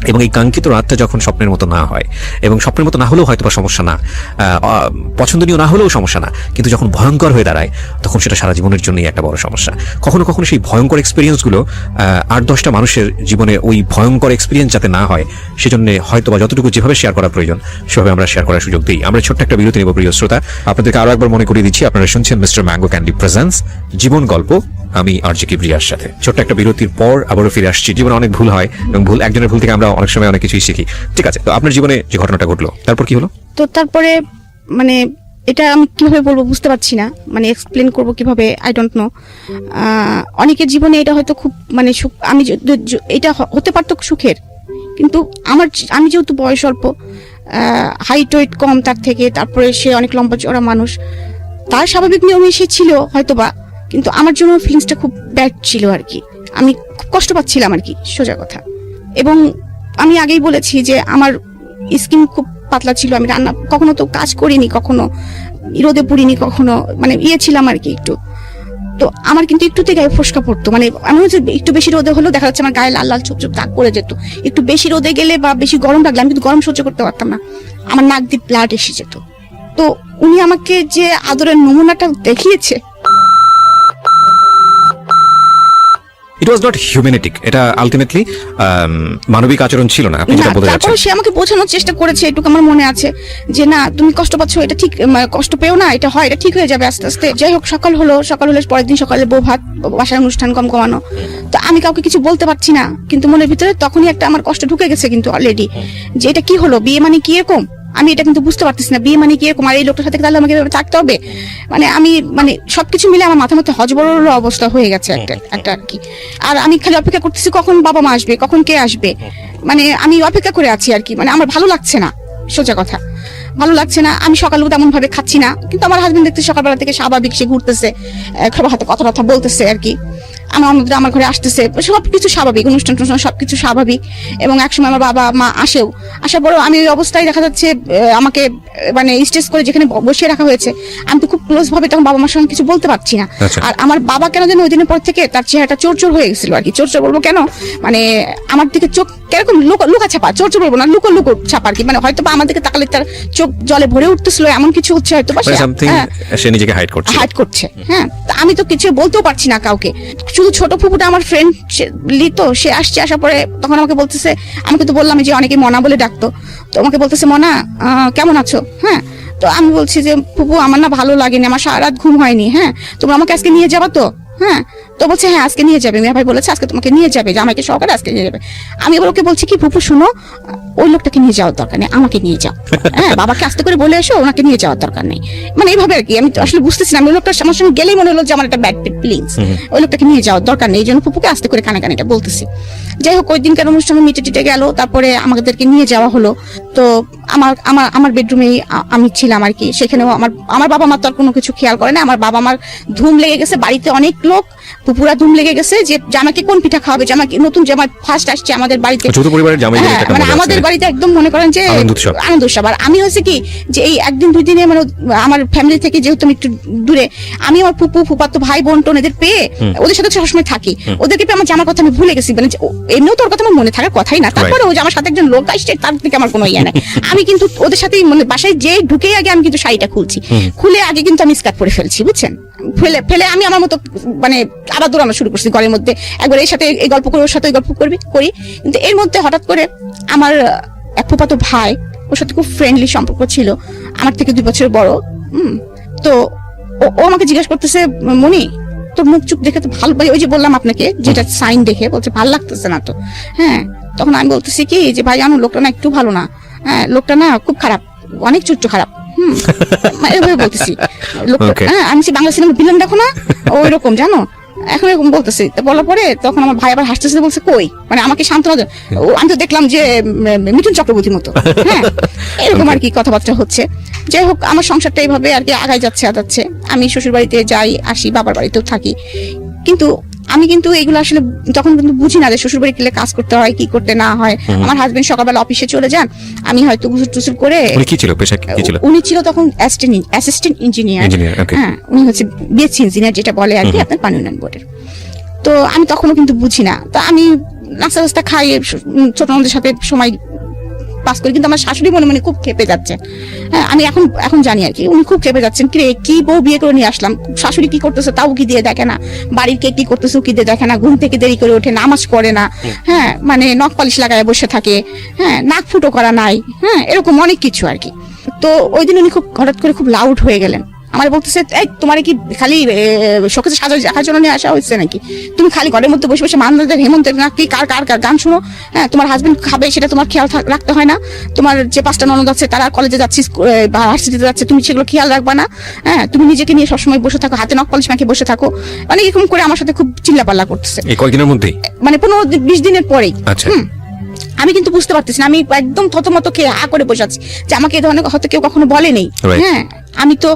এবং এই কাঙ্ক্ষিত রাতটা যখন স্বপ্নের মতো না হয়, এবং স্বপ্নের মতো না হলেও হয়তো বা সমস্যা না, পছন্দনীয় না হলেও সমস্যা না, কিন্তু যখন ভয়ঙ্কর হয়ে দাঁড়ায় তখন সেটা সারা জীবনের জন্যই একটা বড় সমস্যা। কখনো কখনো সেই ভয়ঙ্কর এক্সপিরিয়েন্সগুলো 8-10টা মানুষের জীবনে ওই ভয়ঙ্কর এক্সপিরিয়েন্স যাতে না হয় সেজন্য হয়তো বা যতটুকু যেভাবে শেয়ার করা প্রয়োজন সেভাবে আমরা শেয়ার করার সুযোগ দিই। আমরা ছোট্ট একটা বিরতি নেব প্রিয় শ্রোতা। আপনাদেরকে আরো একবার মনে করিয়ে দিচ্ছি, আপনারা শুনছেন মিস্টার ম্যাঙ্গো ক্যান্ডি প্রেজেন্স জীবন গল্প, আমি আরজে কিবরিয়ার সাথে। ছোট্ট একটা বিরতির পর আবারও ফিরে আসছি। জীবনে অনেক ভুল হয় এবং একজনের ভুল থেকে আমরা অনেক সময় অনেক কিছুই শিখি। ঠিক আছে, তো আপনার জীবনে যে ঘটনাটা ঘটলো তারপর কি হলো? তো তারপরে মানে এটা আমি কিভাবে বলবো বুঝতে পারছি না, মানে এক্সপ্লেন করব কিভাবে, আই ডোন্ট নো। অনেকের জীবনে এটা হয়তো খুব মানে সুখ, আমি এটা হতে পারতো সুখের, কিন্তু আমি যেহেতু বয়স অল্প, হাইট ওয়েট কম তার থেকে, তারপরে সে অনেক লম্বা চড়া মানুষ, তার স্বাভাবিক নিয়মে সে ছিল হয়তোবা, কিন্তু আমার জন্য ফিলিংসটা খুব ব্যাড ছিল আর কি। আমি খুব কষ্ট পাচ্ছিলাম আর কি, সোজা কথা। এবং আমি আগেই বলেছি যে আমার স্কিন খুব পাতলা ছিল, আমি রান্না কখনো তো কাজ করিনি, কখনো রোদে পুড়িনি, কখনো মানে ছিলাম আর কি একটু। তো আমার কিন্তু একটুতে গায়ে ফোসকা পড়তো, মানে আমি হচ্ছে একটু বেশি রোদে হলেও দেখা যাচ্ছে আমার গায়ে লাল লাল ছোপ ছোপ দাগ পড়ে যেত। একটু বেশি রোদে গেলে বা বেশি গরম লাগলে আমি কিন্তু গরম সহ্য করতে পারতাম না, আমার নাক দিয়ে ব্লাড এসে যেত। তো উনি আমাকে যে আদরের নমুনাটা দেখিয়েছে, ইট ওয়াজ নট হিউম্যানিটিক, এটা আলটিমেটলি মানবিক আচরণ ছিল না, আপনি যেটা বলতে তারপরে যাচ্ছেন। সে আমাকে বোঝানোর চেষ্টা করেছে, এটুকু আমার মনে আছে, যে না তুমি কষ্ট পাচ্ছ, এটা ঠিক, কষ্ট পেও না, এটা হয়, এটা ঠিক হয়ে যাবে আস্তে আস্তে। যাই হোক, সকাল হলো পরের দিন সকালে বউ ভাত, বাসার অনুষ্ঠান কম কমানো। তো আমি কাউকে কিছু বলতে পারছি না, কিন্তু মনের ভিতরে তখনই একটা আমার কষ্ট ঢুকে গেছে কিন্তু অলরেডি, যে এটা কি হলো, বিয়ে মানে কি এরকম, আমি এটা কিন্তু বুঝতে পারতেছি না, বিয়ে মানে কি এরকম, আর এই লোকটার সাথে তাহলে আমাকে এভাবে থাকতে হবে। মানে আমি মানে সবকিছু মিলে আমার মাথার মধ্যে হজবরল অবস্থা হয়ে গেছে একটা আর কি। আর আমি খালি অপেক্ষা করতেছি কখন বাবা মা আসবে, কখন কে আসবে, মানে আমি অপেক্ষা করে আছি আর কি। মানে আমার ভালো লাগছে না, সোজা কথা ভালো লাগছে না। আমি সকালেও তেমন ভাবে খাচ্ছি না, কিন্তু আমার হাজবেন্ড দেখতে সকালবেলা থেকে স্বাভাবিক, সে ঘুরতেছে, খাবার হাতে কথা বলতেছে আর কি, আমার ঘরে আসতেছে, সবকিছু স্বাভাবিক, অনুষ্ঠান সবকিছু স্বাভাবিক। এবং একসময় আমার বাবা মা আসার পরেও আমি ওই অবস্থায় দেখা যাচ্ছে আমাকে মানে স্টেজ করে যেখানে বসিয়ে রাখা হয়েছে, আমি তো খুব ক্লোজ ভাবে তখন বাবা মার সঙ্গে কিছু বলতে পারছি না। আর আমার বাবা কেন যেন ওই দিনের পর থেকে তার চেহারাটা চোর হয়ে গেছিল আর কি। চোর বলবো কেন, মানে আমার দিকে চোখ কিরকম লুকা ছাপা, চোর বলবো না, লুকো ছাপা আর কি। মানে হয়তো বা আমার দিকে তাকালে তার চোখ জলে ভরে উঠতেছিল, এমন কিছু হচ্ছে হয়তো বা সে নিজেকে হাইড করছে। হ্যাঁ, আমি তো কিছু বলতেও পারছি না কাউকে। শুধু ছোট ফুপুটা আমার ফ্রেন্ড লিতো, সে আসার পরে তখন আমাকে বলতেছে, আমাকে তো বললাম যে অনেকে মনা বলে ডাকতো, তো আমাকে বলতেছে মনা কেমন আছো। হ্যাঁ, তো আমি বলছি যে ফুপু আমার না ভালো লাগেনি, আমার সারা রাত ঘুম হয়নি। হ্যাঁ, তোমরা আমাকে আজকে নিয়ে যাবা তো? হ্যাঁ, তো বলছে হ্যাঁ আজকে নিয়ে যাবে, মিয়া ভাই বলেছে আজকে তোমাকে নিয়ে যাবে, যে আমাকে সহকারে আজকে নিয়ে যাবে। আমি এবার ওকে বলছি কি, ফুপু শুনো, ওই লোকটাকে নিয়ে যাওয়ার দরকার নেই, আমাকে নিয়ে যাও। হ্যাঁ, বাবাকে আস্তে করে বলে এসো, ওনাকে নিয়ে যাওয়ার দরকার নেই। মানে এইভাবে আর কি। আমি তো আসলে বুঝতেছি না, ওই লোকটার আমার সঙ্গে গেলেই মনে হলো যে আমার একটা ব্যাড ফিলিংস, ওই লোকটাকে নিয়ে যাওয়ার দরকার নেই। এই জন্য ফুপুকে আস্তে করে কানে এটা বলতেছি। যাই হোক, ওই দিনকার অনুষ্ঠানে মিটে গেল, তারপরে আমাদেরকে নিয়ে যাওয়া হলো। তো আমার বেডরুমেই আমি ছিলাম আর কি। সেখানেও আমার বাবা মা তো আর কোনো কিছু খেয়াল করে না। আমার বাবা মার ধুম লেগে গেছে, বাড়িতে অনেক লোক, পুরা ধুম লেগে গেছে যে জামাকে কোন পিঠা খাওয়াবে, জামাকে নতুন জামা ফার্স্ট আসছে আমাদের বাড়িতে, ছোট পরিবারের জামাই, মানে আমাদের বাড়িতে একদম মনে করেন যে আনন্দ উৎসব। আর আমি হচ্ছে কি যে এই একদিন দুই দিনে মানে আমার ফ্যামিলি থেকে যেহেতু আমি একটু দূরে, আমি আমার ফুপাতো ভাই বোন টোন এদের পেয়ে ওদের সাথে সবসময় থাকি, ওদেরকে পেয়ে আমার জামার কথা আমি ভুলে গেছি। মানে এমনিও তোর কথা আমার মনে থাকার কথাই না, তারপরে ওই যে আমার সাথে একজন লোক আসছে, তার থেকে আমার কোনো ইয়ে নাই। আমি কিন্তু ওদের সাথেই মানে বাসায় যে ঢুকেই আগে আমি কিন্তু শাড়িটা খুলে আগে কিন্তু আমি স্কার্ট পরে ফেলছি, বুঝছেন, ফেলে আমি আমার মতো মানে আবার দৌড়ানো শুরু করছি ঘরের মধ্যে। একবার এর সাথে এই গল্প করি, ওর সাথে ওই গল্প করি। কিন্তু এর মধ্যে হঠাৎ করে আমার এক ফুফাতো ভাই, ওর সাথে খুব ফ্রেন্ডলি সম্পর্ক ছিল, আমার থেকে 2 বছর বড়। তো ও আমাকে জিজ্ঞেস করতেছে, মনি তোর মুখ চুপ দেখে তো ভালো, ওই যে বললাম আপনাকে যেটা সাইন দেখে, বলছে ভালো লাগতেছে না তো। হ্যাঁ, তখন আমি বলতেছি কি যে ভাই জানো লোকটা না একটু ভালো না, হ্যাঁ লোকটা না খুব খারাপ, অনেক চুট্টু খারাপ। এভাবে বলতেছি লোকটা। হ্যাঁ, আমি বাংলা সিনেমা ভিলেন দেখো না, ওই রকম জানো, এখন এরকম বলতেছি। বলার পরে তখন আমার ভাই আবার হাসতেছে, বলছে কই, মানে আমাকে সান্ত্বনা দেয়। আমি তো দেখলাম যে মিঠুন চক্রবর্তীর মতো। হ্যাঁ, এরকম আর কি কথাবার্তা হচ্ছে। যাই হোক, আমার সংসারটা এইভাবে আর কি আগায় যাচ্ছে। আমি শ্বশুর বাড়িতে যাই আসি, বাবার বাড়িতেও থাকি, কিন্তু আমি কিন্তু এগুলো আসলে তখন কিন্তু বুঝি না যে শ্বশুর বাড়ি গেলে কাজ করতে হয়, কি করতে না হয়। আমার হাজবেন্ড সকালবেলা অফিসে চলে যান, আমি হয়তো গুসুর করে। উনি ছিল তখন অ্যাসিস্ট্যান্ট ইঞ্জিনিয়ার। হ্যাঁ, উনি হচ্ছে বিএসসি ইঞ্জিনিয়ার যেটা বলে আর কি আপনার পানি উন্নয়ন বোর্ডের। তো আমি তখনও কিন্তু বুঝি না, তো আমি নাস্তা টাস্তা খাই, ছোট ননদের সাথে সময় পাস করি, কিন্তু আমার শাশুড়ি মনে মনে খুব খেপে যাচ্ছেন। হ্যাঁ, আমি এখন জানি আর কি উনি খুব খেপে যাচ্ছেন, কি বউ বিয়ে করে নিয়ে আসলাম, শাশুড়ি কি করতেছে তাও কি দিয়ে দেখে না, বাড়ির কে কি করতেছে কি দিয়ে দেখে না, ঘুম থেকে দেরি করে ওঠে, নামাজ পড়ে না, হ্যাঁ মানে নখ পালিশ লাগায় বসে থাকে, হ্যাঁ নাক ফুটো করা নাই, হ্যাঁ এরকম অনেক কিছু আর কি। তো ওই দিন উনি খুব হঠাৎ করে খুব লাউড হয়ে গেলেন, আমার বলতেছে এই তোমার কি খালি শোকেসে সাজার জন্য নিয়ে আসা হয়েছে নাকি, তুমি খালি ঘরের মধ্যে বসে বসে মান্নাদের হেমন্তের না কি কার কার কার গান শুনো, হ্যাঁ তোমার হাজবেন্ড খাবে সেটা তোমার খেয়াল রাখতে হয় না, তোমার যে 5টা ননদ আছে তারা কলেজে যাচ্ছে ভার্সিটিতে যাচ্ছে, তুমি সেগুলো খেয়াল রাখবা না, হ্যাঁ তুমি নিজেকে নিয়ে সবসময় বসে থাকো, হাতে নখ পালিশ মাখিয়ে বসে থাকো, মানে এরকম করে আমার সাথে খুব চিল্লাপাল্লা করতেছে এই কয়েকদিনের মধ্যেই, মানে 15-20 দিনের পরেই। আচ্ছা আমি কিন্তু বুঝতে পারতেছি না, আমি একদম থতমত খেয়ে হা করে বসে আছি যে আমাকে এই ধরনের হয়তো কেউ কখনো বলে নেই, হ্যাঁ আমি তো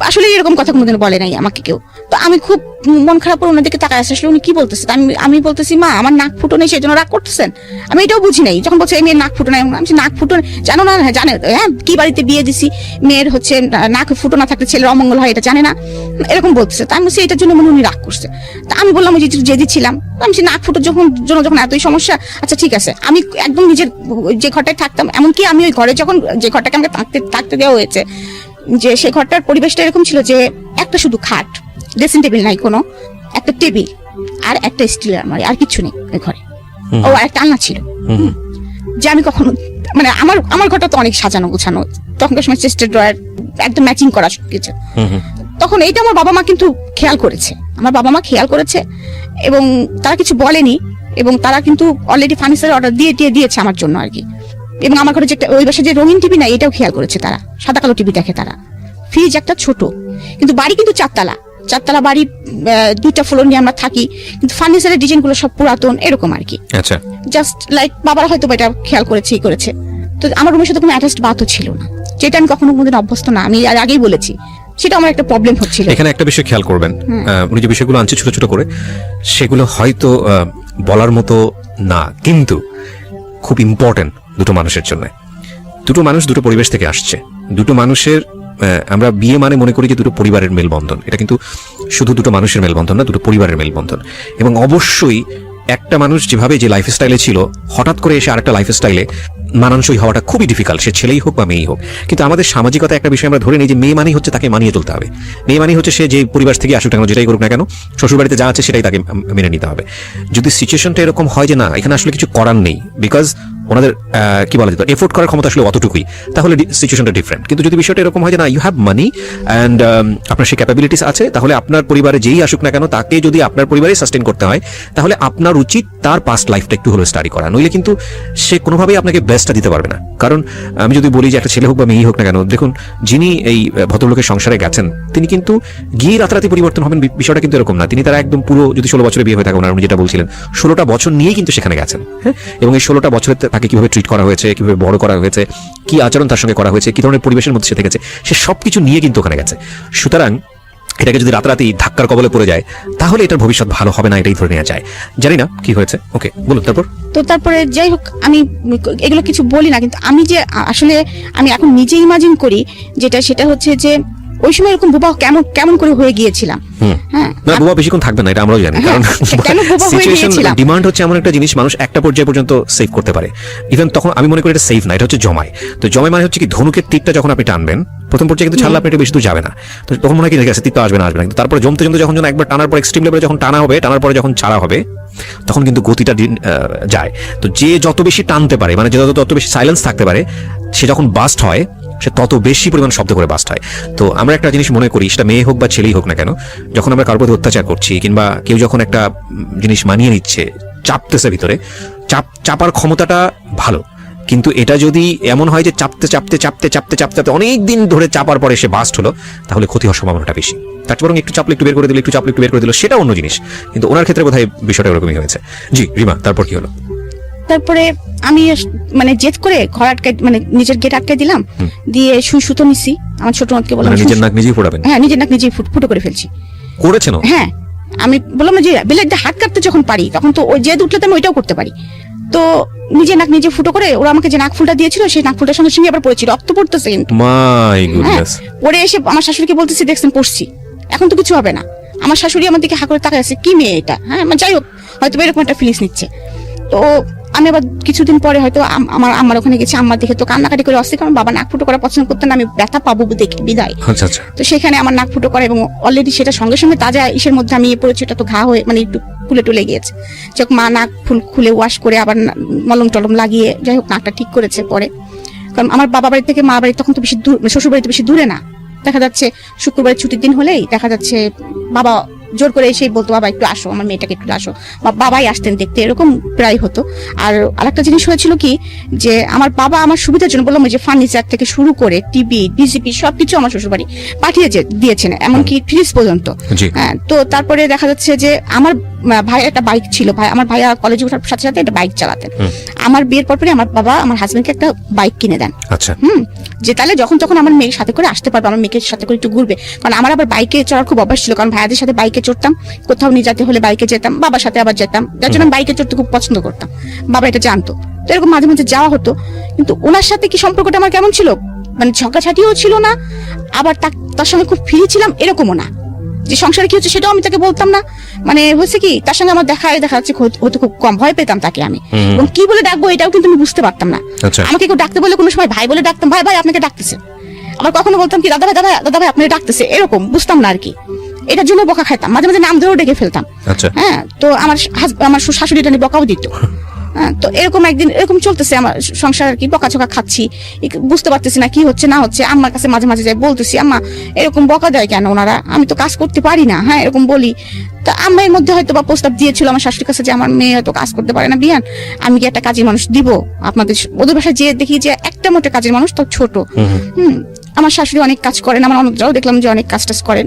আসলে এরকম কথা কোনোদিন বলে নাই আমাকে কেউ। তো আমি খুব মন খারাপ করে ওনাদেরকে তাকায় আসলে উনি কি বলতেছে, আমি বলতেছি মা আমার নাক ফুটো নেই সেই জন্য রাগ করতেছেন, আমি এটাও বুঝি নাই। যখন বলছে এই মেয়ের নাক ফুটো নাই, আমি নাক ফুটো জানো না, হ্যাঁ জানে, হ্যাঁ কি বাড়িতে বিয়ে দিছি মেয়ের হচ্ছে নাক ফুটো না থাকলে ছেলের অমঙ্গল হয় এটা জানে না, এরকম বলতেছে। তা আমি বলছি এটার জন্য মনে উনি রাগ করছে। তা আমি বললাম ওই যে দিচ্ছিলাম, আমি নাক ফুটোর যখন এতই সমস্যা, আচ্ছা ঠিক আছে আমি একদম নিজের যে ঘরটায় থাকতাম, এমনকি আমি ওই ঘরে যখন যে ঘরটাকে আমাকে থাকতে দেওয়া হয়েছে, যে সেই ঘরটার পরিবেশটা এরকম ছিল যে একটা শুধু খাট, ড্রেসিং টেবিল নাই কোনো, একটা টেবিল আর একটা স্টিলের আলমারি, আর কিছু নেই ওই ঘরে। ও আর একটা আলনা ছিল, যে আমি কখনো মানে আমার ঘরটা তো অনেক সাজানো গোছানো, তখনকার সময় চেস্টের ড্রয়ার একদম ম্যাচিং করা সবকিছু। তখন এইটা আমার বাবা মা কিন্তু খেয়াল করেছে, আমার বাবা মা খেয়াল করেছে এবং তারা কিছু বলেনি, এবং তারা কিন্তু অলরেডি ফার্নিচার অর্ডার দিয়েছে আমার জন্য আর কি। এবং আমার ঘরে যে ওই বাসায় যে রঙিন টিভি নাই এটাও খেয়াল করেছে তারা, সাদা কালো টিভি দেখে তারা। ফ্রিজ একটা ছোট, কিন্তু বাড়ি কিন্তু 4 তলা বাড়ি, 2টা ফ্লোর নিয়ে আমরা থাকি, কিন্তু ফার্নিচারের ডিজাইন গুলো সব পুরাতন এরকম আর কি। আচ্ছা জাস্ট লাইক বাবারা হয়তো এটা খেয়াল করেছে। তো আমার রুমের সাথে কোনো অ্যাটাচড বাথও ছিল না, যেটা আমি কখনো কোনোদিন অভ্যস্ত না, আমি আর আগেই বলেছি, সেটা আমার একটা প্রবলেম হচ্ছিল। এখানে একটা বিষয় খেয়াল করবেন, উনি যে বিষয়গুলো আনছে ছোট ছোট করে, সেগুলো হয়তো বলার মতো না, কিন্তু খুব ইম্পর্টেন্ট দুটো মানুষের জন্য। দুটো মানুষ দুটো পরিবেশ থেকে আসছে, দুটো মানুষের আমরা বিয়ে মানে মনে করি যে দুটো পরিবারের মেলবন্ধন, এটা কিন্তু শুধু দুটো মানুষের মেলবন্ধন না, দুটো পরিবারের মেলবন্ধন। এবং অবশ্যই একটা মানুষ যেভাবে যে লাইফস্টাইলে ছিল, হঠাৎ করে এসে আরেকটা লাইফস্টাইলে মানানসই হওয়াটা খুবই ডিফিকাল্ট, সে ছেলেই হোক বা মেয়েই হোক। কিন্তু আমাদের সামাজিকতা একটা বিষয় আমরা ধরে নিই যে মেয়ে মানেই হচ্ছে তাকে মানিয়ে চলতে হবে, মেয়ে মানেই হচ্ছে সে যে পরিবার থেকে আসুক না কেন, যেটাই করুক না কেন, শ্বশুরবাড়িতে যা আছে সেটাই তাকে মেনে নিতে হবে। যদি সিচুয়েশনটা এরকম হয় যে না এখানে আসলে কিছু করার নেই, বিকজ ওনাদের কি বলা যেত এফোর্ট করার ক্ষমতা আসলে অতটুকুই, তাহলে সিচুয়েশনটা ডিফারেন্ট। কিন্তু যদি বিষয়টা এরকম হয় যে না ইউ হ্যাভ মানি অ্যান্ড আপনার সেই ক্যাপাবিলিটিস আছে, তাহলে আপনার পরিবারে যেই আসুক না কেন তাকে যদি আপনার পরিবারে সাস্টেন করতে হয়, তাহলে আপনার উচিত তার পাস্ট লাইফটা একটু হলেও স্টাডি করা, নইলে কিন্তু সে কোনোভাবেই আপনাকে বেস্টটা দিতে পারবে না। কারণ আমি যদি বলি যে একটা ছেলে হোক বা মেয়ে হোক না কেন, দেখুন যিনি এই ভদ্রলোকের সংসারে গেছেন তিনি কিন্তু গিয়ে রাতারাতি পরিবর্তন হবেন বিষয়টা কিন্তু এরকম না। তিনি তারা একদম পুরো যদি 16 বছরে বিয়ে হয়ে থাকে, উনি যেটা বলছিলেন 16টা বছর নিয়েই কিন্তু সেখানে গেছেন, হ্যাঁ। এবং এই 16টা বছরে তাকে কিভাবে ট্রিট করা হয়েছে, কিভাবে বড় করা হয়েছে, কি আচরণ তার সঙ্গে করা হয়েছে, কি ধরনের পরিবেশের মধ্যে সে থেকেছে, সে সবকিছু নিয়ে কিন্তু ওখানে গেছে। সুতরাং এটাকে যদি রাতারাতি ধাক্কার কবলে পড়ে যায় তাহলে এটার ভবিষ্যৎ ভালো হবে না, এটাই ধরে নেওয়া যায়। জানি না কি হয়েছে, ওকে বলুন। তারপরে যাই হোক আমি এগুলো কিছু বলি না, কিন্তু আমি যে আসলে আমি এখন নিজে ইমাজিন করি সেটা হচ্ছে যে ওই সময় এরকম বোবা কেমন করে হয়ে গিয়েছিলাম। হ্যাঁ না, বোবা বেশিক্ষণ থাকবে না, এটা আমরাও জানি, কারণ সিচুয়েশন ডিমান্ড হচ্ছে এমন একটা জিনিস মানুষ একটা পর্যায়ে পর্যন্ত সেভ করতে পারে। ইভেন তখন আমি মনে করি এটা সেভ না, এটা হচ্ছে জমায়। তো জমায় মানে হচ্ছে কি ধনুকের তীরটা যখন আপনি টানবেন প্রথম পর্যায়ে কিন্তু ছাড়লে আপনি এটা বেশি দূর যাবে না, তো তখন মনে হয় কি ঠিক আছে তীর তো আসবে না, কিন্তু তারপরে জমতে যখন একবার টানার পর এক্সট্রিম লেভেলে যখন টানা হবে, টানার পরে যখন ছাড়া হবে তখন কিন্তু গতিটা যায়। তো যে যত বেশি টানতে পারে, মানে যে যত বেশি সাইলেন্স থাকতে পারে, সে যখন বাস্ট হয় সে তত বেশি পরিমাণ শব্দ করে বাস্ট হয়। তো আমরা একটা জিনিস মনে করি, সেটা মেয়ে হোক বা ছেলেই হোক না কেন, যখন আমরা কারোর প্রতি অত্যাচার করছি কিংবা কেউ যখন একটা জিনিস মানিয়ে নিচ্ছে, চাপতেছে ভিতরে, চাপার ক্ষমতাটা ভালো, কিন্তু এটা যদি এমন হয় যে চাপতে অনেক দিন ধরে চাপার পরে সে বাস্ট হলো, তাহলে ক্ষতি হওয়ার সম্ভাবনাটা বেশি। তার বরং একটু চাপলে একটু বের করে দিল, একটু চাপলে একটু বের করে দিল, সেটা অন্য জিনিস। কিন্তু ওনার ক্ষেত্রে বোধহয় বিষয়টা এরকমই হয়েছে। জি রিমা, তারপর কি হলো? তারপরে আমি মানে জেদ করে ঘর আটকাই, মানে নিজের গেট আটকাই দিলাম, দিয়ে সুতো নিছি, আমার ছোট নদকে বললাম নিজের নাক নিজেই ফোড়াবেন। হ্যাঁ নিজের নাক নিজেই ফুটো করে ফেলছি। করেছেন? হ্যাঁ আমি বললাম যে বেলেট দিয়ে হাত কাটতে যখন পারি তখন তো ওই জেদ উঠলে তো আমি ওইটাও করতে পারি। তো নিজে নাক নিজে ফুটো করে ওরা আমাকে যে নাক ফুলটা দিয়েছিল সেই নাক ফুলটার সঙ্গে আবার পড়েছি, রক্ত পড়তেছে কিন্তু। My goodness. পরে এসে আমার শাশুড়িকে বলতেছি দেখছেন পড়ছি, এখন তো কিছু হবে না। আমার শাশুড়ি আমার দিকে হা করে তাকায় আছে, কি মেয়ে এটা, হ্যাঁ যাই হোক হয়তো এরকম একটা ফিলিংস নিচ্ছে। তো আমি আবার কিছুদিন পরে হয়তো আমার আম্মার ওখানে গেছি, আম্মা দেখে তো কান্নাকাটি করে অস্থির, কারণ বাবা নাক ফুটো করা পছন্দ করতেন না, আমি ব্যথা পাবো দেখে বিদায়। আচ্ছা আচ্ছা। তো সেখানে আমার নাক ফুটো করে এবং অলরেডি সেটা সঙ্গে সঙ্গে তাজা ইসের মধ্যে আমি পড়েছি, ওটা তো ঘা হয়ে মানে একটু ফুলে টুলে গিয়েছে। যাই হোক মা নাক খুলে ওয়াশ করে আবার মলম টলম লাগিয়ে যাই হোক নাকটা ঠিক করেছে পরে। কারণ আমার বাবা বাড়ি থেকে মা বাড়ি তখন তো বেশি দূর, শ্বশুর বাড়িতে বেশি দূরে না, দেখা যাচ্ছে শুক্রবারের ছুটির দিন হলেই দেখা যাচ্ছে বাবা জোর করে এসেই বলতো বাবা একটু আসো, আমার মেয়েটাকে একটু আসো, বা বাবাই আসতেন দেখতে, এরকম প্রায় হতো। আর আরেকটা জিনিস হয়েছিল কি, যে আমার বাবা আমার সুবিধার জন্য বললাম যে ফার্নিচার থেকে শুরু করে টিভি বিজিপি সবকিছু আমার শ্বশুর বাড়ি পাঠিয়ে দিয়েছেন, এমনকি ফ্রিজ পর্যন্ত। হ্যাঁ, তো তারপরে দেখা যাচ্ছে যে আমার ভাইয়ের একটা বাইক ছিল, আমার ভাইয়া কলেজে ওঠার সাথে সাথে একটা বাইক চালাতেন। আমার বিয়ের পর আমার বাবা আমার হাজবেন্ডকে একটা বাইক কিনে দেন। আচ্ছা। যে তাহলে যখন তখন আমার মেয়ের সাথে করে আসতে পারবো, আমার মেয়েকে সাথে করে একটু ঘুরবে, কারণ আমার আবার বাইকে চড়ার খুব অভ্যাস ছিল, কারণ ভাইয়াদের সাথে বাইকে চড়তাম, কোথাও নিয়ে যেতে হলে বাইকে যেতাম, বাবার সাথে আবার যেতাম, যার জন্য আমি বাইকে চড়তে খুব পছন্দ করতাম, বাবা এটা জানতো। তো এরকম মাঝে মাঝে যাওয়া হতো। কিন্তু ওনার সাথে কি সম্পর্কটা আমার কেমন ছিল, মানে ঝগড়াঝাটিও ছিল না, আবার তার সঙ্গে খুব ফ্রি ছিলাম এরকমও না, যে সংসারে কি হচ্ছে সেটাও আমি তাকে বলতাম না। মানে হচ্ছে কি, তার সঙ্গে আমার দেখা যাচ্ছে হয়তো খুব কম, ভয় পেতাম তাকে আমি, এবং কি বলে ডাকবো এটাও কিন্তু আমি বুঝতে পারতাম না। আমাকে কেউ ডাকতে বলে কোনো সময় ভাই বলে ডাকতাম, ভাই ভাই আপনাকে ডাকতেছে, আবার কখনো বলতাম কি দাদা ভাই দাদা ভাই আপনাকে ডাকতেছে, এরকম বুঝতাম না আর কি। এটার জন্য বকা খাইতাম, মাঝে মাঝে নাম ধরেও ডেকে ফেলতাম। হ্যাঁ, তো আমার শাশুড়িটা নিয়ে বকাও দিত। তো এরকম একদিন এরকম চলতেছে আমার সংসার আর কি, বকাঝকা খাচ্ছি, বুঝতে পারতেছি না কি হচ্ছে না হচ্ছে। আম্মার কাছে মাঝে মাঝে যাই বলতেছি, আম্মা এরকম বকা দেয় কেন ওনারা, আমি তো কাজ করতে পারি না, হ্যাঁ এরকম বলি। তা আম্মা এর মধ্যে হয়তো বা প্রস্তাব দিয়েছিল আমার শাশুড়ির কাছে যে আমার মেয়ে হয়তো কাজ করতে পারে না বিয়ান, আমি কি একটা কাজের মানুষ দিব আপনাদের, ওদের বাসায় যে দেখি যে একটা মোটে কাজের মানুষ, তো ছোট। আমার শাশুড়ি অনেক কাজ করেন, আমার অন্যরাও দেখলাম যে অনেক কাজ টাজ করেন,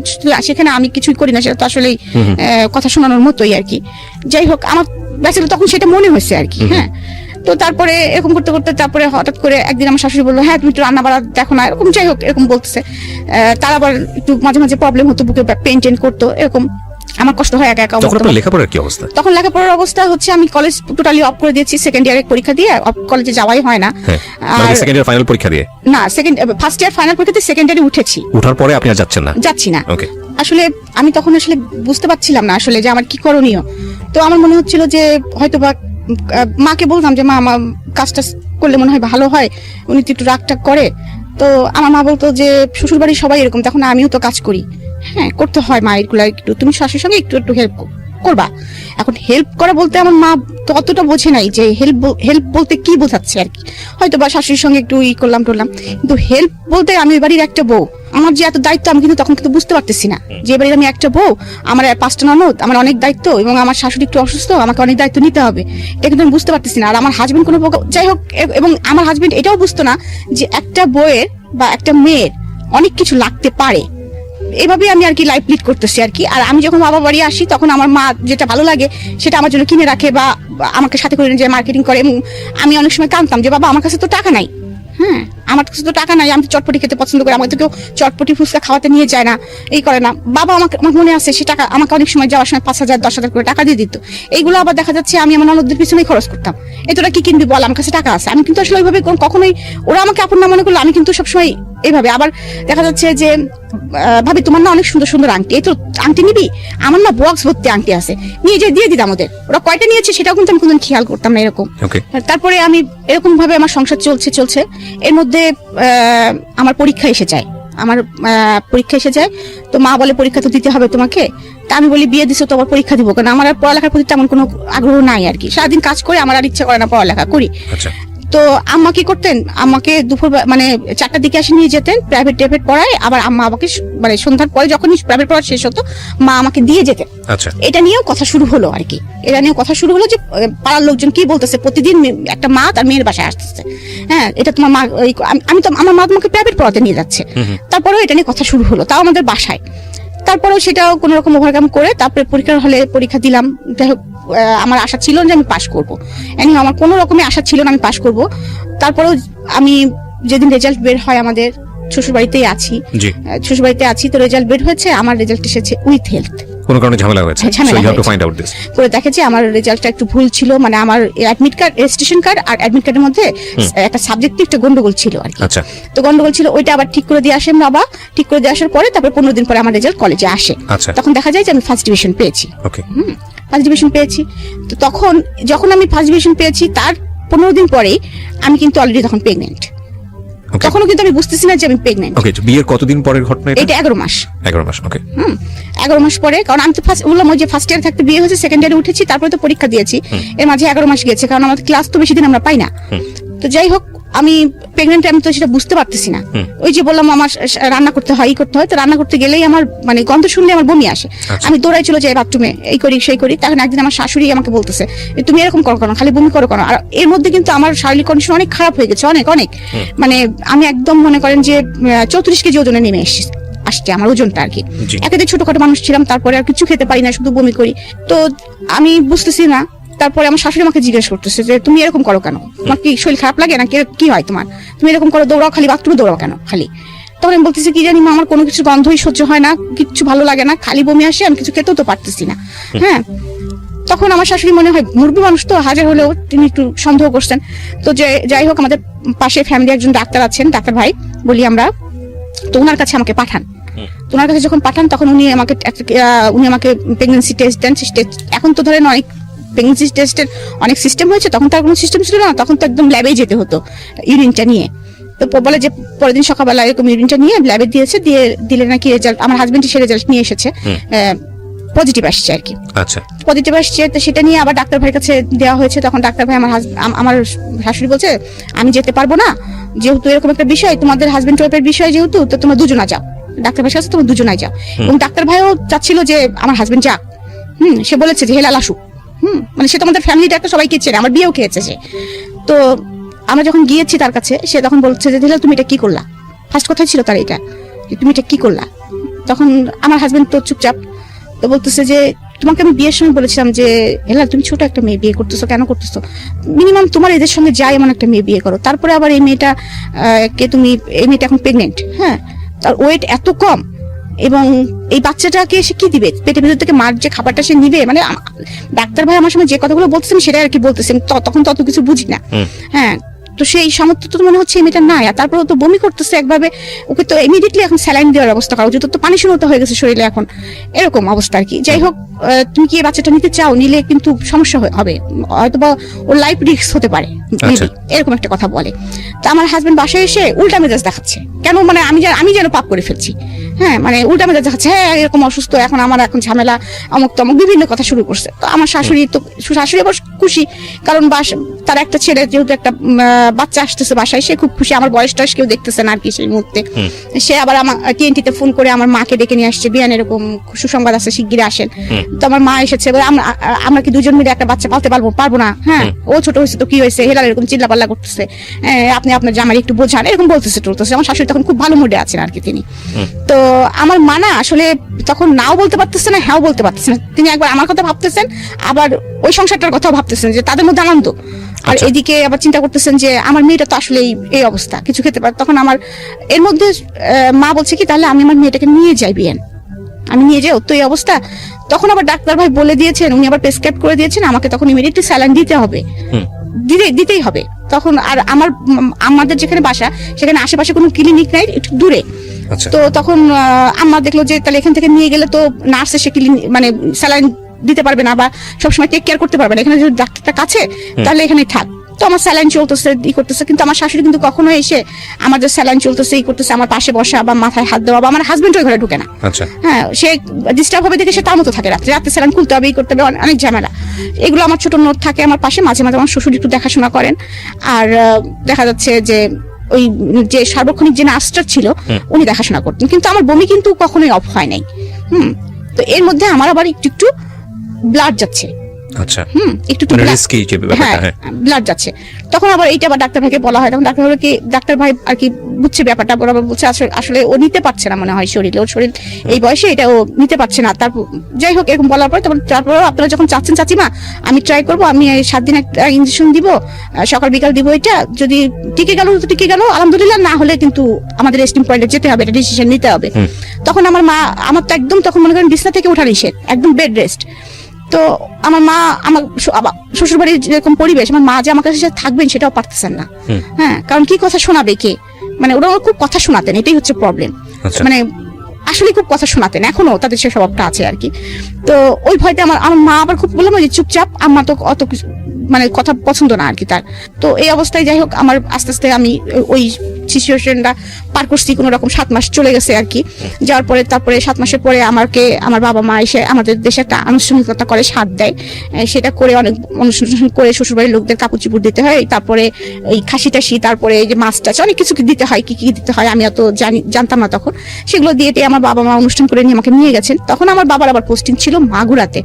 সেখানে আমি কিছুই করি না, সেটা তো আসলে কথা শোনানোর মতোই আর কি। যাই হোক আমার ব্যাচেলর তখন সেটা মনে হয়েছে আর কি। হ্যাঁ, তো তারপরে এরকম করতে করতে তারপরে হঠাৎ করে একদিন আমার শাশুড়ি বললো, হ্যাঁ তুমি একটু রান্না বাড়া দেখো না, এরকম যাই হোক এরকম বলতেছে। তার আবার একটু মাঝে মাঝে প্রবলেম হতো, বুকে পেন টেন করতো, এরকম আমার কষ্ট হয় একা একা। লেখাপড়ার কি অবস্থা? তখন লেখাপড়ার অবস্থা হচ্ছে আমি কলেজ টোটালি অফ করে দিয়েছি, সেকেন্ড ইয়ারের পরীক্ষা দিয়ে কলেজে যাওয়াই হয় না। আর সেকেন্ড ইয়ার ফাইনাল পরীক্ষা দিয়ে না, ফার্স্ট ইয়ার ফাইনাল পরীক্ষা দিয়ে সেকেন্ড ইয়ারে উঠেছি, ওঠার পরে আপনি আর যাচ্ছেন না? যাচ্ছি না। আসলে আমি তখন আসলে বুঝতে পারছিলাম না আসলে যে আমার কি করণীয়। তো আমার মনে হচ্ছিল যে হয়তো বা মাকে বলতাম যে মা আমার কাজটা করলে মনে হয় ভালো হয়, উনি তো একটু রাগটাগ করে। তো আমার মা বলতো যে শ্বশুর বাড়ির সবাই এরকম, তখন আমিও তো কাজ করি, হ্যাঁ করতে হয় মা এগুলো, একটু তুমি শাশুড়ির সঙ্গে একটু একটু হেল্প করবা। এখন হেল্প করা বলতে আমার মা তো অতটা বোঝে নাই যে হেল্প বলতে কি বোঝাচ্ছে আর কি, হয়তো বা শাশুড়ির সঙ্গে একটু করলাম, কিন্তু হেল্প বলতে আমি বাড়ির একটা বউ, আমার যে এত দায়িত্ব আমি কিন্তু তখন কিন্তু বুঝতে পারতেছি না যে বাড়ির আমি একটা বউ, আমার 5টা ননদ, আমার অনেক দায়িত্ব, এবং আমার শাশুড়ি একটু অসুস্থ, আমাকে অনেক দায়িত্ব নিতে হবে, এটা কিন্তু আমি বুঝতে পারতেছি না। আর আমার হাজবেন্ড কোনো, যাই হোক, এবং আমার হাজবেন্ড এটাও বুঝতো না যে একটা বউয়ের বা একটা মেয়ের অনেক কিছু লাগতে পারে। এভাবে আমি আর কি লাইফ লিড করতেছি আর কি। আর আমি যখন বাবা বাড়ি আসি তখন আমার মা যেটা ভালো লাগে সেটা আমার জন্য কিনে রাখে, বা আমাকে সাথে করে যে মার্কেটিং করে, এবং আমি অনেক সময় কাঁদতাম যে বাবা আমার কাছে তো টাকা নাই, হ্যাঁ আমার কাছে তো টাকা নাই, আমি তো চটপটি খেতে পছন্দ করি, আমাকে তো কেউ চটপটি ফুচকা খাওয়াতে নিয়ে যায় না, এই করে না। বাবা আমাকে, আমার মনে আছে সে টাকা আমাকে অনেক সময় যাওয়ার সময় 5,000 10,000 করে টাকা দিয়ে দিত। এইগুলো আবার দেখা যাচ্ছে আমি আমার ননদদের পিছনেই খরচ করতাম, এই তোরা কি কিনবি বল, আমার কাছে টাকা আছে। আমি কিন্তু আসলে ওইভাবে কখনোই, ওরা আমাকে আপন না মনে করলো, আমি কিন্তু সবসময় এইভাবে। আবার দেখা যাচ্ছে যে ভাবি তোমার না অনেক সুন্দর সুন্দর আংটি, এই তো আংটি নিবি, আমার না বক্স ভর্তি আংটি আছে, নিয়ে যে দিয়ে দিতাম ওদের, ওরা কয়টা নিয়েছে সেটাও কিন্তু আমি কোনদিন খেয়াল করতাম না এরকম। তারপরে আমি এরকম ভাবে আমার সংসার চলছে, এর মধ্যে আমার পরীক্ষা এসে যায়, তো মা বলে পরীক্ষা তো দিতে হবে তোমাকে। তা আমি বলি বিয়ে দিছো তো আবার পরীক্ষা দিব, কারণ আমার আর পড়ালেখার প্রতি তেমন কোনো আগ্রহ নাই আর কি, সারাদিন কাজ করে আমার আর ইচ্ছা করে না পড়ালেখা করি। তো আম্মা কি করতেন, আমাকে দুপুর মানে 4টার দিকে এসে নিয়ে যেতেন, প্রাইভেট পড়ায়, আবার আম্মা আমাকে মানে সন্ধ্যার পরে যখনই প্রাইভেট পড়া শেষ হতো মা আমাকে দিয়ে যেতেন। এটা নিয়েও কথা শুরু হলো আর কি, যে পাড়ার লোকজন কি বলতেছে, প্রতিদিন একটা মা তার মেয়ের বাসায় আসতেছে, হ্যাঁ এটা তোমার মা, আমি তো আমার মা তোমাকে প্রাইভেট পড়াতে নিয়ে যাচ্ছে। তারপরেও এটা নিয়ে কথা শুরু হলো, তাও আমাদের বাসায়। তারপরেও সেটাও কোনো রকম ওভারকাম করে তারপরে পরীক্ষার হলে পরীক্ষা দিলাম। যাই হোক আমার আশা ছিল যে আমি পাশ করবো, আমার কোনো রকমের আশা ছিল না আমি পাশ করবো। তারপরেও আমি যেদিন রেজাল্ট বের হয়, আমাদের শ্বশুরবাড়িতেই আছি, তো রেজাল্ট বের হয়েছে, আমার রেজাল্ট এসেছে উইথ হেলথ। কোনো কারণে ঝামেলা হয়েছে, so you have to find out this. পরে দেখেছি আমার রেজাল্টটা একটু ভুল ছিল, মানে আমার অ্যাডমিট কার্ড, রেজিস্ট্রেশন কার্ড আর অ্যাডমিট কার্ডের মধ্যে একটা সাবজেক্টে একটা গন্ডগোল ছিল আর কি। তো গন্ডগোল ছিল, ওইটা আবার ঠিক করে দিয়ে আসেন বাবা, ঠিক করে দিয়ে আসার পরে তারপর 15 দিন পরে আমার রেজাল্ট কলেজে আসে। তখন দেখা যায় যে আমি ফার্স্ট ডিভিশন পেয়েছি। ফার্স্ট ডিভিশন পেয়েছি। তো তখন যখন আমি ফার্স্ট ডিভিশন পেয়েছি তার 15 দিন পরেই আমি কিন্তু অলরেডি তখন প্রেগনেন্ট। Okay. তখনও কিন্তু আমি বুঝতেছি না যে আমি প্রেগনেন্ট। ওকে, বিয়ের কতদিন পরের ঘটনা এটা? এটা 11 মাস। 11 মাস, ওকে। 11 মাস পরে, কারণ আমি তো বললাম ওই যে ফার্স্ট ইয়ার থাকতে বিয়ে হয়েছে, সেকেন্ড ইয়ারে উঠেছি, তারপরে তো পরীক্ষা দিয়েছি, এর মাঝে 11 মাস গেছে, কারণ আমাদের ক্লাস তো বেশি দিন আমরা পাই না। তো যাই হোক, আমি প্রেগনেন্ট, আমি তো সেটা বুঝতে পারতেছি না। ওই যে বললাম আমার রান্না করতে হয়, করতে হয়, তো রান্না করতে গেলেই আমার মানে গন্ধ শুনলে আমার বমি আসে। আমি দৌড়াই চলে যাই বাথরুমে, এই করি সেই করি। তখন একদিন আমার শাশুড়ি আমাকে বলতেছে, তুমি এরকম করো কেন, খালি বমি করো কেন? আর এর মধ্যে কিন্তু আমার শারীরিক কন্ডিশন অনেক খারাপ হয়ে গেছে, অনেক অনেক। মানে আমি একদম মনে করেন যে 34 কেজি ওজনে নেমে আসছে আমার ওজনটা আর কি। একেবারে ছোটখাটো মানুষ ছিলাম, তারপরে আর কিছু খেতে পারি না, শুধু বমি করি। তো আমি বুঝতেছি না। তারপরে আমার শাশুড়ি আমাকে জিজ্ঞেস করতেছে যে তুমি এরকম করো কেন, তোমার কি শরীর খারাপ লাগে না, কি হয় তোমার, তুমি এরকম করো, দৌড়াও, খালি বাথরুমে দৌড়াও কেন খালি? তখন আমি বলতেছি কি জানি মা, আমার কোনো কিছু গন্ধই সহ্য হয় না, কিচ্ছু ভালো লাগে না, খালি বমি আসে, আমি কিছু খেতেও তো পারতেছি না। হ্যাঁ, তখন আমার শাশুড়ি মনে হয় মুরব্বী মানুষ তো, হাজার হলেও তিনি একটু সন্দেহ করছেন। তো যাই হোক, আমাদের পাশে ফ্যামিলি একজন ডাক্তার আছেন, ডাক্তার ভাই বলি আমরা, তো ওনার কাছে আমাকে পাঠান। ওনার কাছে যখন পাঠান তখন উনি আমাকে প্রেগন্যান্সি টেস্ট দেন। এখন তো ধরেন অনেক প্রেগন্যান্সি টেস্টের অনেক সিস্টেম হয়েছে, তখন তার কোনো সিস্টেম ছিল না, তখন তো একদম ল্যাবেই যেতে হতো ইউরিনটা নিয়ে। তো বলে যে পরের দিন সকালবেলা এরকম ইউরিনটা নিয়ে ল্যাবে দিলে নাকি রেজাল্ট, আমার হাজবেন্ড সে রেজাল্ট নিয়ে এসেছে, পজিটিভ আসছে আর কি। আচ্ছা, পজিটিভ আসছে, তো সেটা নিয়ে আবার ডাক্তার ভাইয়ের কাছে দেওয়া হয়েছে। তখন ডাক্তার ভাই আমার শাশুড়ি বলছে আমি যেতে পারবো না, যেহেতু এরকম একটা বিষয়, তোমাদের হাজবেন্ড ওয়াইফের বিষয় যেহেতু, তো তোমরা দুজনা যাও, ডাক্তার ভাইয়ের কাছে তোমরা দুজনাই যাও। এবং ডাক্তার ভাইও চাচ্ছিল যে আমার হাজবেন্ড যাক। সে বলেছে যে হেলাল আসুক। মানে সে তো আমাদের ফ্যামিলিটা একটা সবাইকে চেনে, আমার বিয়েও খেয়েছে সে। তো আমরা যখন গিয়েছি তার কাছে, সে তখন বলছে যে হেলাল তুমি এটা কি করলা, ফার্স্ট কথাই ছিল তার এটা, তুমি এটা কি করলা। তখন আমার হাজবেন্ড তো চুপচাপ, তো বলতেছে যে তোমাকে আমি বিয়ের সময় বলেছিলাম যে হেলাল তুমি ছোট একটা মেয়ে বিয়ে করতেছো, কেন করতেছো, মিনিমাম তোমার এদের সঙ্গে যাই এমন একটা মেয়ে বিয়ে করো। তারপরে আবার এই মেয়েটা এখন প্রেগনেন্ট, হ্যাঁ, তার ওয়েট এত কম, এবং এই বাচ্চাটাকে সে কি দিবে, পেটের ভিতর থেকে মার যে খাবারটা সে নিবে। মানে ডাক্তার ভাই আমার সময় যে কথাগুলো বলতেছেন সেটা আর কি বলতেছেন, তখন তত কিছু বুঝি না। হ্যাঁ, তো সেই সামর্থ্য তো মনে হচ্ছে মেয়েটা নাই। আর তারপরে তো বমি করতেছে একভাবে, ওকে তো ইমিডিয়েটলি এখন স্যালাইন দেওয়ার ব্যবস্থা করা উচিত, তো পানি শূন্যতা হয়ে গেছে শরীরে এখন, এরকম অবস্থা আর কি। যাই হোক, তুমি কি এই বাচ্চাটা নিতে চাও, নিলে কিন্তু সমস্যা হবে, হয়তো বা ওর লাইফ রিস্ক হতে পারে, এরকম একটা কথা বলে। তো আমার হাজবেন্ড বাসায় এসে উল্টা মেজাজ দেখাচ্ছে, কেন মানে আমি যেন পাপ করে ফেলছি। হ্যাঁ, মানে উল্টা মেজাজ দেখাচ্ছে, হ্যাঁ এরকম অসুস্থ, এখন আমার এখন ঝামেলা, অমুক তমুক বিভিন্ন কথা শুরু করছে। তো আমার শাশুড়ি আবার খুশি, কারণ তার একটা ছেলে, যেহেতু একটা বাচ্চা আসতেছে বাসায়, সে খুব খুশি। আমার বয়স টয়স কেউ দেখতেছে না আর কি সেই মুহূর্তে। সে আবার আমার TNT-তে ফোন করে আমার মাকে ডেকে নিয়ে আসছে, বিয়ান এরকম সুসংবাদ আছে, শিগগিরই আসেন। তো আমার মা এসেছে, আমরা কি দুজন মিলে একটা বাচ্চা পালতে পারবো না? হ্যাঁ, ও ছোট হয়েছে তো কি হয়েছে, হেলাল এরকম চিল্লাপাল্লা করতেছে, আপনি আপনার জামাই একটু বোঝান, এরকম বলতেছে। আমার শাশুড়ি তখন খুব ভালো মুডে আছেন আর কি তিনি। তো আমার মা না আসলে তখন নাও বলতে পারতেছে না, হ্যাঁ বলতে পারতেছে না। তিনি একবার আমার কথা ভাবতেছেন, আবার ওই সংসারটার কথাও ভাবতেছেন, যে তাদের মধ্যে আনন্দ, আর এদিকে আবার চিন্তা করতেছেন যে আমার মেয়েটা তো আসলে এই অবস্থা, কিছু খেতে পারে। তখন আমার এর মধ্যে মা বলছে কি, তাহলে আমি আমার মেয়েটাকে নিয়ে যাই বিয়ান, আমি নিয়ে যাই, তো এই অবস্থা। তখন আবার ডাক্তার ভাই বলে দিয়েছেন, উনি আবার প্রেসক্রাইব করে দিয়েছেন আমাকে তখন ইমিডিয়েটলি স্যালাইন দিতে হবে, দিতেই হবে। তখন আর আমাদের যেখানে বাসা সেখানে আশেপাশে কোনো ক্লিনিক নাই, একটু দূরে। তো তখন আম্মা দেখলো যে তাহলে এখান থেকে নিয়ে গেলে তো নার্স এসে মানে স্যালাইন দিতে পারবে না, বা সবসময় টেক কেয়ার করতে পারবে না, এখানে যদি ডাক্তারটা কাছে, তাহলে এখানে থাক। তো আমার স্যালাইন চলতেছে, করতেছে, কিন্তু আমার শাশুড়ি কিন্তু কখনো এসে আমার যে স্যালাইন চলতেছে করতেছে আমার পাশে বসা বা মাথায় হাত দেওয়া, বা আমার হাজবেন্ড ওই ঘরে ঢুকে না। হ্যাঁ, সে ডিস্টার্ব হবে দেখে সে তার মতো থাকে, রাতে স্যালাইন খুলতে হবে, করতে হবে, অনেক ঝামেলা। এগুলো আমার ছোট নোট থাকে আমার পাশে, মাঝে মাঝে আমার শ্বশুর একটু দেখাশোনা করেন। আর দেখা যাচ্ছে যে ওই যে সার্বক্ষণিক যে নার্সটা ছিল উনি দেখাশোনা করতেন, কিন্তু আমার বমি কিন্তু কখনোই অফ হয় নাই। তো এর মধ্যে আমার আবার একটু ব্লাড যাচ্ছে, আচ্ছা, একটু রিস্কি যে ব্যাপারটা, হ্যাঁ ব্লাড যাচ্ছে। তখন আবার এইটা আবার ডাক্তার ভাইকে বলা হয়, তখন ডাক্তার ভাই আর কি বুঝছে ব্যাপারটা, বরাবর বলছে আসলে ও নিতে পারছে না মনে হয় শরীরে, ওর শরীর এই বয়সে এটা ও নিতে পারছে না। তারপর যাই হোক এরকম বলার পর তারপর আপনারা যখন চাচ্ছেন চাচিমা আমি ট্রাই করবো, আমি 7 দিন একটা ইনজেকশন দিব, সকাল বিকাল দিব, এটা যদি টিকে গেল তো টিকে গেল, আলহামদুলিল্লাহ, না হলে কিন্তু আমাদের রেস্টিং পয়েন্টে যেতে হবে, এটা ডিসিশন নিতে হবে। তখন আমার তো একদম তখন মনে করেন বিছনা থেকে ওঠা নিষেধ, একদম বেড রেস্ট। তো আমার মা, আমার শ্বশুর বাড়ির যেরকম পরিবেশ, আমার মা যে আমার কাছে থাকবেন সেটাও পারতেছেন না। হ্যাঁ, কারণ কি কথা শোনাবে কে, মানে ওরা খুব কথা শোনাতেন, এটাই হচ্ছে প্রবলেম। মানে আসলে খুব কথা শোনাতেন, এখনো তাদের সে স্বভাবটা আছে আর কি। তো ওই ভয়তে আমার আমার মা আবার খুব বললাম যে চুপচাপ, আম্মা তো অত মানে কথা পছন্দ না আর কি তার। তো এই অবস্থায় যাই হোক আমার আস্তে আস্তে আমি ওই সিচুয়েশনটা পার করছি, কোনো রকম 7 মাস চলে গেছে আর কি। যাওয়ার পরে তারপরে 7 মাসের পরে আমাকে আমার বাবা মা এসে আমাদের দেশে একটা আনুষ্ঠানিকতা করে সাথ দেয়। সেটা করে অনেক অনুষ্ঠান করে শ্বশুরবাড়ির লোকদের কাপড় চুপড় দিতে হয়, তারপরে ওই খাসি টাসি, তারপরে এই যে মাছ টাছ অনেক কিছু দিতে হয়, কি কি দিতে হয় আমি অত জানতাম না তখন। সেগুলো দিয়ে আমার বাবা মা অনুষ্ঠান করে নিয়ে আমাকে নিয়ে গেছেন। তখন আমার বাবার আবার পোস্টিং ছিল মাগুরাতে।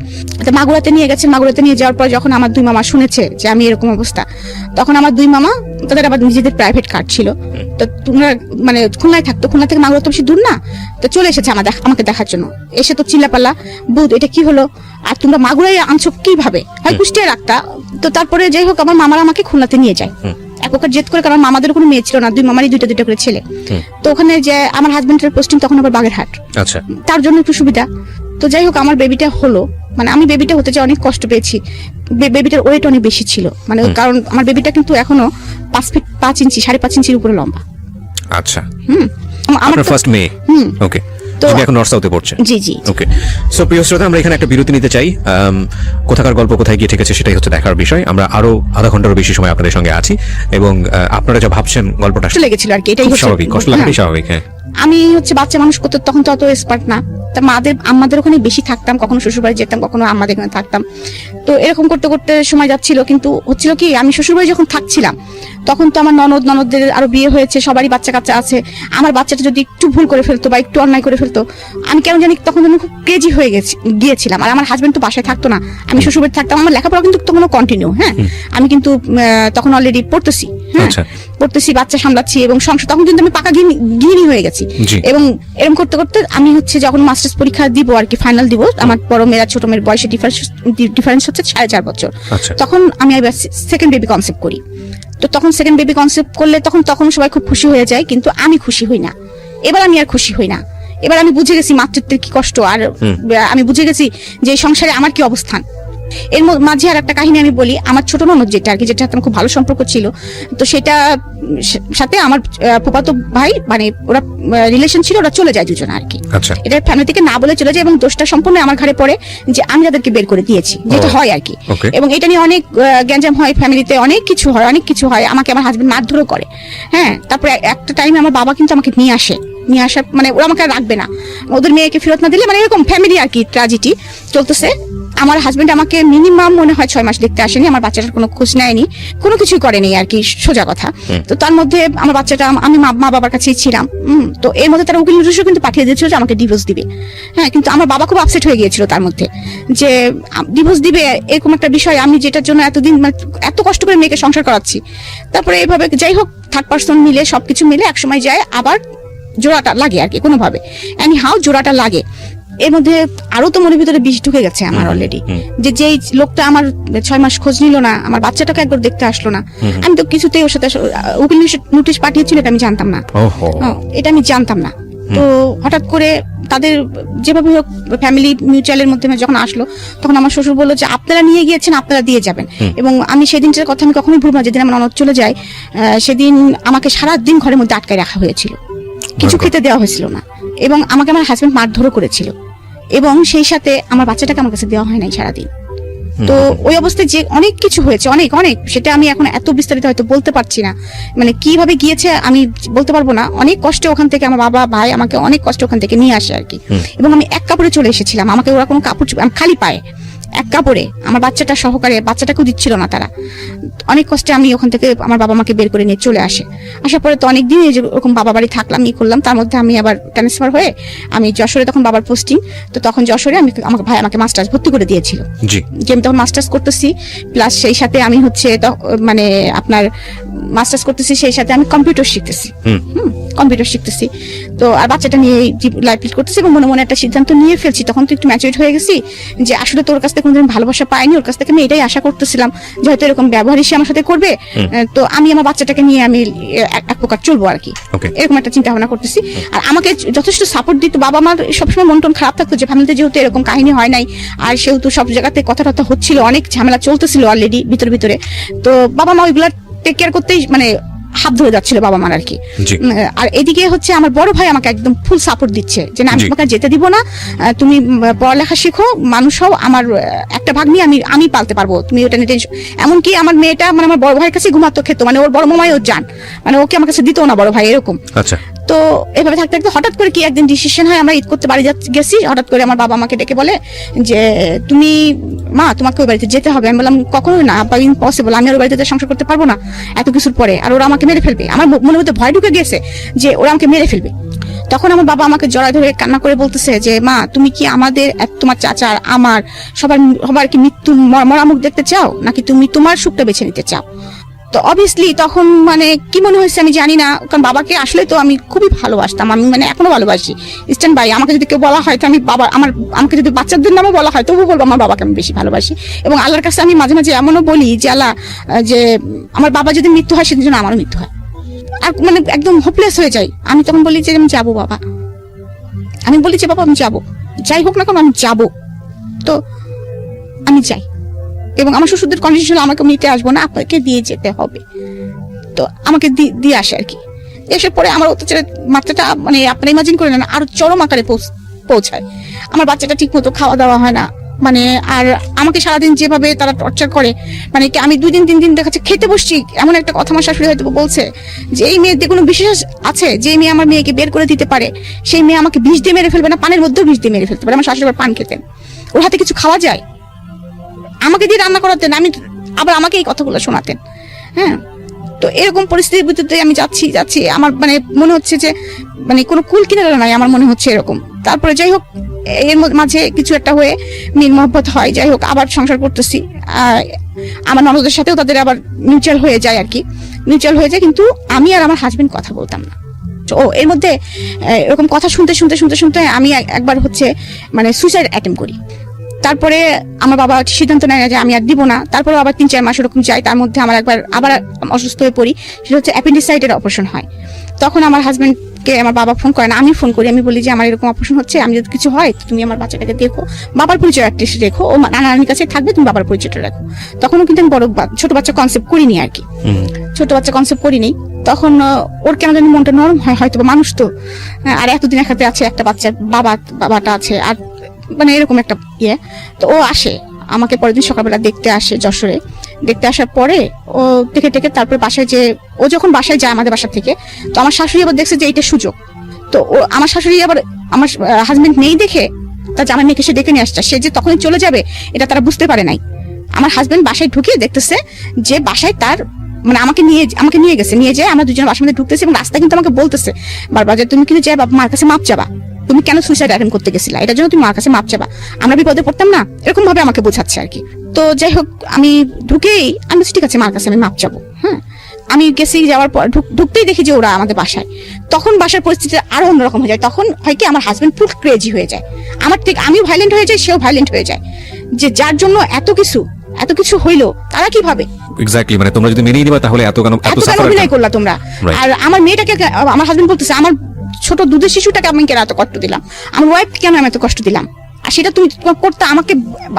তো মাগুরাতে নিয়ে গেছেন, মাগুরাতে নিয়ে যাওয়ার পর যখন আমার 2 মামা শুনেছে যে আমি এরকম অবস্থা, তখন আমার 2 মামা তাদের আবার নিজেদের প্রাইভেট কার ছিল, তো তোমরা মানে খুলনায় থাকতো, খুলনা থেকে মাগুরা তো বেশি দূর না, তো চলে এসেছে আমাকে দেখার জন্য। এসে তো চিল্লাপাল্লা, বুধ এটা কি হলো, আর তোমরা মাগুরায় আনছো কিভাবে, হয় কুষ্টিয়া রাখতা। তো তারপরে যাই হোক আমার মামারা আমাকে খুলনাতে নিয়ে যায় এক প্রকার জেদ করে, কারণ মামাদের কোনো মেয়ে ছিল না, 2 মামারই দুইটা করে ছেলে। তো ওখানে যে আমার হাজবেন্ডের পোস্টিং তখন আবার বাগেরহাট, আচ্ছা, তার জন্য একটু সুবিধা। তো যাই হোক আমার বেবিটা হলো, মানে আমি বেবিটা হতে যে অনেক কষ্ট পেয়েছি। বেবিটার ওয়েট অনেক বেশি ছিল, মানে কারণ আমার বেবিটা কিন্তু এখনো 5 ফিট 5 ইঞ্চি 5.5 ইঞ্চির উপরে লম্বা। আচ্ছা, আমার ফার্স্ট মে। ওকে, তো এখন নর্থ সাউথে পড়ছে। জি জি, ওকে। সো প্রিয় শ্রোতা, আমরা এখানে একটা বিরতি নিতে চাই। কোথাকার গল্প কোথায় গিয়ে ঠেকেছে সেটাই হচ্ছে দেখার বিষয়। আমরা আরো আধা ঘন্টারও বেশি সময় আপনাদের সঙ্গে আছি, এবং আপনারা যা ভাবছেন গল্পটা লেগেছিল আর কি, এটাই স্বাভাবিক, কষ্ট লাগাটাই স্বাভাবিক। হ্যাঁ, আমি হচ্ছে বাচ্চা মানুষ করতে তখন তো অত এক্সপার্ট না, তা আমাদের ওখানে বেশি থাকতাম, কখনো শ্বশুরবাড়ি যেতাম, কখনো আমাদের এখানে থাকতাম। তো এরকম করতে করতে সময় যাচ্ছিল, কিন্তু হচ্ছিল কি আমি শ্বশুরবাড়ি যখন থাকছিলাম তখন তো আমার ননদদের আরো বিয়ে হয়েছে, সবারই বাচ্চা কাচ্চা আছে। আমার বাচ্চাটা যদি একটু ভুল করে ফেলতো বা একটু অন্যায় করে ফেলতো, আমি কেন জানি তখন আমি খুব ক্রেজি হয়ে গিয়েছিলাম। আর আমার হাজবেন্ড তো বাসায় থাকতো না, আমি শ্বশুরবাড়ি থাকতাম। আমার লেখাপড়া কিন্তু তখনও কন্টিনিউ, হ্যাঁ, আমি কিন্তু তখন অলরেডি পড়তেছি, হ্যাঁ পড়তেছি, বাচ্চা সামলাচ্ছি এবং সংসার, তখন কিন্তু আমি পাকা গৃহিণী হয়ে গেছি। এবং এরকম করতে করতে আমি হচ্ছে যখন মাস্টার্স পরীক্ষা দিব আর কি, ফাইনাল দিব, আমার বড় মেয়েরা ছোট মেয়ের বয়সে ডিফারেন্স হচ্ছে 4.5 বছর। তখন আমি সেকেন্ড বেবি কনসেপ্ট করি। তো তখন সেকেন্ড বেবি কনসেপ্ট করলে তখন সবাই খুব খুশি হয়ে যায়, কিন্তু আমি খুশি হই না। এবার আমি আর খুশি হই না। এবার আমি বুঝে গেছি মাতৃত্বের কি কষ্ট, আর আমি বুঝে গেছি যে সংসারে আমার কি অবস্থান। এর মাঝে আর একটা কাহিনী আমি বলি। আমার ছোট ননদ যেটা আর কি, যেটা আমার খুব ভালো সম্পর্ক ছিল, তো সেটা সাথে আমার ফুফাতো ভাই, মানে ওরা রিলেশন ছিল, ওরা চলে যায় দুজন আর কি। এটা ফ্যামিলি থেকে না বলে চলে যায়, এবং দোষটা সম্পূর্ণ আমার ঘাড়ে পড়ে যে আমি তাদেরকে বের করে দিয়েছি, যেটা হয় আর কি। এবং এটা নিয়ে অনেক গ্যাঞ্জাম হয় ফ্যামিলিতে, অনেক কিছু হয়। আমাকে আমার হাজবেন্ড মারধরও করে। হ্যাঁ, তারপরে একটা টাইমে আমার বাবা কিন্তু আমাকে নিয়ে আসা, মানে ওরা আমাকে রাখবে না, ওদের মেয়েকে ফেরত না দিলে, মানে এরকম ফ্যামিলি আর কি ট্র্যাজেডি চলতেছে। আমার হাজবেন্ড আমাকে মিনিমাম মনে হয় 6 মাস দেখতে আসেনি, আমার বাচ্চাটার কোনো খোঁজ নেয়নি, কোনো কিছুই করেনি আর কি, সোজা কথা। তো তার মধ্যে আমার বাচ্চাটা, আমি মা বাবার কাছেই ছিলাম। তো এর মধ্যে তারা উকিল নোটিশও কিন্তু পাঠিয়ে দিয়েছিল যে আমাকে ডিভোর্স দিবে। হ্যাঁ, কিন্তু আমার বাবা খুব আপসেট হয়ে গিয়েছিল তার মধ্যে, যে ডিভোর্স দিবে এরকম একটা বিষয়, আমি যেটার জন্য এতদিন এত কষ্ট করে মেয়েকে সংসার করাচ্ছি। তারপরে এইভাবে যাই হোক থার্ড পার্সন মিলে সবকিছু মিলে একসময় যায় আবার জোড়াটা লাগে আর কি, কোনোভাবে এনিহাউ জোড়াটা লাগে। এর মধ্যে আরো তো মনের ভিতরে বিষ ঢুকে গেছে আমার অলরেডি, যে যেই লোকটা আমার 6 মাস খোঁজ নিল না, আমার বাচ্চাটাকে একবার দেখতে আসলো না, আমি তো কিছুতেই ওর সাথে উকিল নোটিশ পাঠিয়েছিল, এটা আমি জানতাম না। এটা আমি জানতাম না। তো হঠাৎ করে তাদের যেভাবে হোক ফ্যামিলি মিউচুয়ালের মধ্যে যখন আসলো, তখন আমার শ্বশুর বললো যে আপনারা নিয়ে গিয়েছেন, আপনারা দিয়ে যাবেন। এবং আমি সেদিনটার কথা আমি কখনোই ভুলব না, যেদিন আমার ননদ চলে যায়, সেদিন আমাকে সারাদিন ঘরের মধ্যে আটকায় রাখা হয়েছিল, কিছু খেতে দেওয়া হয়েছিল না, এবং আমাকে আমার হাজবেন্ড মারধরও করেছিল, এবং সেই সাথে আমার বাচ্চাটাকে আমার কাছে দেওয়া হয় নাই সারাদিন। তো ওই অবস্থায় যে অনেক কিছু হয়েছে, অনেক সেটা আমি এখন এত বিস্তারিত হয়তো বলতে পারছি না, মানে কিভাবে গিয়েছে আমি বলতে পারবো না। অনেক কষ্টে ওখান থেকে আমার বাবা ভাই আমাকে অনেক কষ্ট ওখান থেকে নিয়ে আসে আর কি। এবং আমি এক কাপড়ে চলে এসেছিলাম, আমাকে ওরা কোনো কাপড়, আমি খালি পায়ে এক কাপড়ে, আমার বাচ্চাটা সহকারে, বাচ্চাটাকেও দিচ্ছিল না তারা। অনেক কষ্টে আমি ওখান থেকে আমার বাবা মাকে বের করে নিয়ে চলে আসে। আসার পরে তো অনেকদিন এই যে ওরকম বাবা বাড়ি থাকলাম, করলাম। তার মধ্যে আমি আবার ট্রান্সফার হয়ে আমি যশোরে, তখন বাবার পোস্টিং, তো তখন যশোরে আমার ভাই আমাকে মাস্টার্স ভর্তি করে দিয়েছিল, যে আমি তখন মাস্টার্স করতেছি, প্লাস সেই সাথে আমি হচ্ছে মানে আপনার মাস্টার্স করতেছি, সেই সাথে আমি কম্পিউটার শিখতেছি। তো আর বাচ্চাটা নিয়ে লাইফ লিড করতেছি, এবং মনে মনে একটা সিদ্ধান্ত নিয়ে ফেলছি। তখন তো একটু ম্যাচুরিট হয়ে গেছি, যে আসলে তোর কাছ থেকে কোনোদিন ভালোবাসা পাইনি, ওর কাছ থেকে আমি এটাই আশা করতেছিলাম যে হয়তো এরকম ব্যবহারই সে আমার সাথে করবে, তো আমি আমার বাচ্চাটাকে নিয়ে আমি এক প্রকার চলবো আর কি, এরকম একটা চিন্তা ভাবনা করতেছি। আর আমাকে যথেষ্ট সাপোর্ট দিত বাবা মার, সবসময় মন টন খারাপ থাকতো যে ফ্যামিলিতে যেহেতু এরকম কাহিনী হয় নাই, আর সেহেতু সব জায়গাতে কথাটা হচ্ছিল, অনেক ঝামেলা চলতেছিল অলরেডি ভিতরে। তো বাবা মা ওইগুলা টেক কেয়ার করতেই মানে হাত ধরে যাচ্ছিল বাবা মার আর কি। জি। আর এদিকে হচ্ছে আমার বড় ভাই আমাকে একদম ফুল সাপোর্ট দিচ্ছে যে না আমি জি। তোমাকে যেতে দিব না, তুমি পড়ালেখা শিখো, মানুষ হও, আমার একটা ভাগ্নি আমি পালতে পারবো, তুমি ওটা নিয়ে টেনশন। এমনকি আমার মেয়েটা মানে আমার বড় ভাইয়ের কাছে ঘুমাতো, খেতো, মানে ওর বড় মামাই ওর জান, মানে ওকে আমার কাছে দিত না বড় ভাই এরকম। আচ্ছা। তো এভাবে থাকতে থাকতে হঠাৎ করে কি একদিন ডিসিশন হয়, আমরা ঈদ করতে বাড়ি গেছি, হঠাৎ করে আমার বাবা আমাকে ডেকে বলে যে তুমি মা তোমাকে ওই বাড়িতে যেতে হবে। আমি বললাম কখনোই না আব্বা, ইম্পসিবল, আমি আর ওই বাড়িতে সংসার করতে পারবো না এত কিছুর পরে, আর ওরা আমাকে মেরে ফেলবে। আমার মনের মধ্যে ভয় ঢুকে গেছে যে ওরা আমাকে মেরে ফেলবে। তখন আমার বাবা আমাকে জড়ায় ধরে কান্না করে বলতেছে যে মা তুমি কি আমাদের তোমার চাচার আমার সবার কি মৃত্যু মরামুখ দেখতে চাও, নাকি তুমি তোমার সুখটা বেছে নিতে চাও? তো অবভিয়াসলি তখন মানে কি মনে হয়েছে আমি জানি না, কারণ বাবাকে আসলে তো আমি খুবই ভালোবাসতাম, আমি মানে এখনো ভালোবাসি। ইস্টার্ন ভাই আমাকে যদি কেউ বলা হয় তো আমি বাবা, আমাকে যদি বাচ্চাদের নামও বলা হয় তবুও বলবো আমার বাবাকে আমি বেশি ভালোবাসি। এবং আল্লাহর কাছে আমি মাঝে মাঝে এমনও বলি যে আল্লাহ, যে আমার বাবা যদি মৃত্যু হয় সেদিন যেন আমারও মৃত্যু হয়। আর মানে একদম হোপলেস হয়ে যাই, আমি তখন বলি যে আমি যাবো বাবা, আমি বলি যে বাবা আমি যাবো, যাই হোক না কেন আমি যাবো। তো আমি যাই, এবং আমার শ্বশুরদের কন্ডিশন আমাকে নিতে আসবো না, আপনাকে দিয়ে যেতে হবে। তো আমাকে দিয়ে আসে আর কি। এসে পরে আমার অত্যাচারের মাত্রাটা মানে আপনারা ইমাজিন করে নেন, আরো চরম আকারে পৌঁছায়। আমার বাচ্চাটা ঠিক মতো খাওয়া দাওয়া হয় না, মানে আর আমাকে সারাদিন যেভাবে তারা টর্চার করে, মানে কি আমি 2 দিন 3 দিন দেখাচ্ছে খেতে বসছি, এমন একটা কথা আমার শাশুড়ি হয়তো বলছে যে এই মেয়ের কোনো বিশেষ আছে, যে মেয়ে আমার মেয়েকে বের করে দিতে পারে, সেই মেয়ে আমাকে বিষ দিয়ে মেরে ফেলবে না, পানের মধ্যেও বিষ দিয়ে মেরে ফেলতে পারে। আমার শাশুড়ি আবার পান খেতেন, ওর হাতে কিছু খাওয়া যায়, আমাকে দিয়ে রান্না করাতেন, আমি আবার আমাকে এই কথাগুলো শোনাতেন। হ্যাঁ, তো এরকম পরিস্থিতির ভিতরে আমি যাচ্ছি আমার মানে মনে হচ্ছে যে মানে কোনো কুল কিনারা নাই, আমার মনে হচ্ছে এরকম। তারপরে যাই হোক এর মাঝে কিছু একটা হয়ে মিল মহব্বত হয়, যাই হোক আবার সংসার করতেছি। আমার ননদের সাথেও তাদের আবার মিউচুয়াল হয়ে যায় আর কি, মিউচুয়াল হয়ে যায়, কিন্তু আমি আর আমার হাজবেন্ড কথা বলতাম না। ও এর মধ্যে এরকম কথা শুনতে আমি একবার হচ্ছে মানে সুইসাইড অ্যাটেম্প করি। তারপরে আমার বাবা সিদ্ধান্ত নেয় যে আমি আর দিব না। তারপরে আবার 3-4 মাস এরকম যায়, তার মধ্যে আমার আবার অসুস্থ হয়ে পড়ি, সেটা হচ্ছে অ্যাপেন্ডিসাইটের অপারেশন হয়। তখন আমার হাজবেন্ডকে আমার বাবা ফোন করে না, আমি ফোন করি, আমি বলি যে আমার এরকম অপারেশন হচ্ছে, আমি যদি কিছু হয় তুমি আমার বাচ্চাটাকে দেখো, বাবার পরিচয় একটা রেখো, ও নানার কাছে থাকবে, তুমি বাবার পরিচয়টা রাখো। তখনও কিন্তু আমি ছোট বাচ্চা কনসেপ্ট করিনি আর কি, ছোট বাচ্চা কনসেপ্ট করিনি। তখন ওর কেন জানি মনটা নরম হয়, হয়তো মানুষ তো, আর এতদিন একসাথে আছে, একটা বাচ্চার বাবাটা আছে, আর মানে এরকম একটা ইয়ে। তো ও আসে আমাকে পরের দিন সকালবেলা দেখতে আসে যশোরে। দেখতে আসার পরে ও দেখে তারপরে বাসায়, যে ও যখন বাসায় যায় আমাদের বাসা থেকে, তো আমার শাশুড়ি আবার দেখছে যে এইটা সুযোগ। তো ও আমার শাশুড়ি আবার আমার হাজবেন্ড নেই দেখে তার জামাই মেয়েকে সে ডেকে নিয়ে আসছে, সে যে তখনই চলে যাবে এটা তারা বুঝতে পারে নাই। আমার হাজবেন্ড বাসায় ঢুকিয়ে দেখতেছে যে বাসায় তার মানে আমাকে নিয়ে গেছে, নিয়ে যায় আমরা দুজন বাসার মধ্যে ঢুকতেছি, এবং রাস্তায় কিন্তু আমাকে বলতেছে বারবার যে তুমি কিন্তু যাই মার কাছে মাপ চাবা, তুমি কেন সুইসাইড অ্যাটেম্প করতে গেছিলা, এটার জন্য তুমি মার কাছে মাপ চাবা, আমরা বিপদে পড়তাম না, এরকম ভাবে আমাকে বোঝাচ্ছে আর কি। তো যাই হোক আমি ঢুকেই আমি ঠিক আছে মার কাছে আমি মাপ চাবো। হ্যাঁ, আমি গেছি, যাওয়ার পর ঢুকতেই দেখি যে ওরা আমাদের বাসায়। তখন বাসার পরিস্থিতি আরো অন্যরকম হয়ে যায়। তখন হয় কি আমার হাজবেন্ড ফুল ক্রেজি হয়ে যায়, আমার ঠিক আমিও ভাইলেন্ট হয়ে যাই, সেও ভাইলেন্ট হয়ে যায়, যে যার জন্য এত কিছু হইলো তারা কিভাবে এক্স্যাক্টলি, মানে তোমরা যদি মেনেই নিবা তাহলে এত সাফার অভিনয় করলা তোমরা। আর আমার মেয়েটাকে আমার হাজবেন্ড বলতেছে আমার ছোট দুধের শিশুটাকে আমি কেন এত কষ্ট দিলাম, আমার ওয়াইফ কেন আমি এত কষ্ট দিলাম, আর সেটা তুমি করতে আমাকে,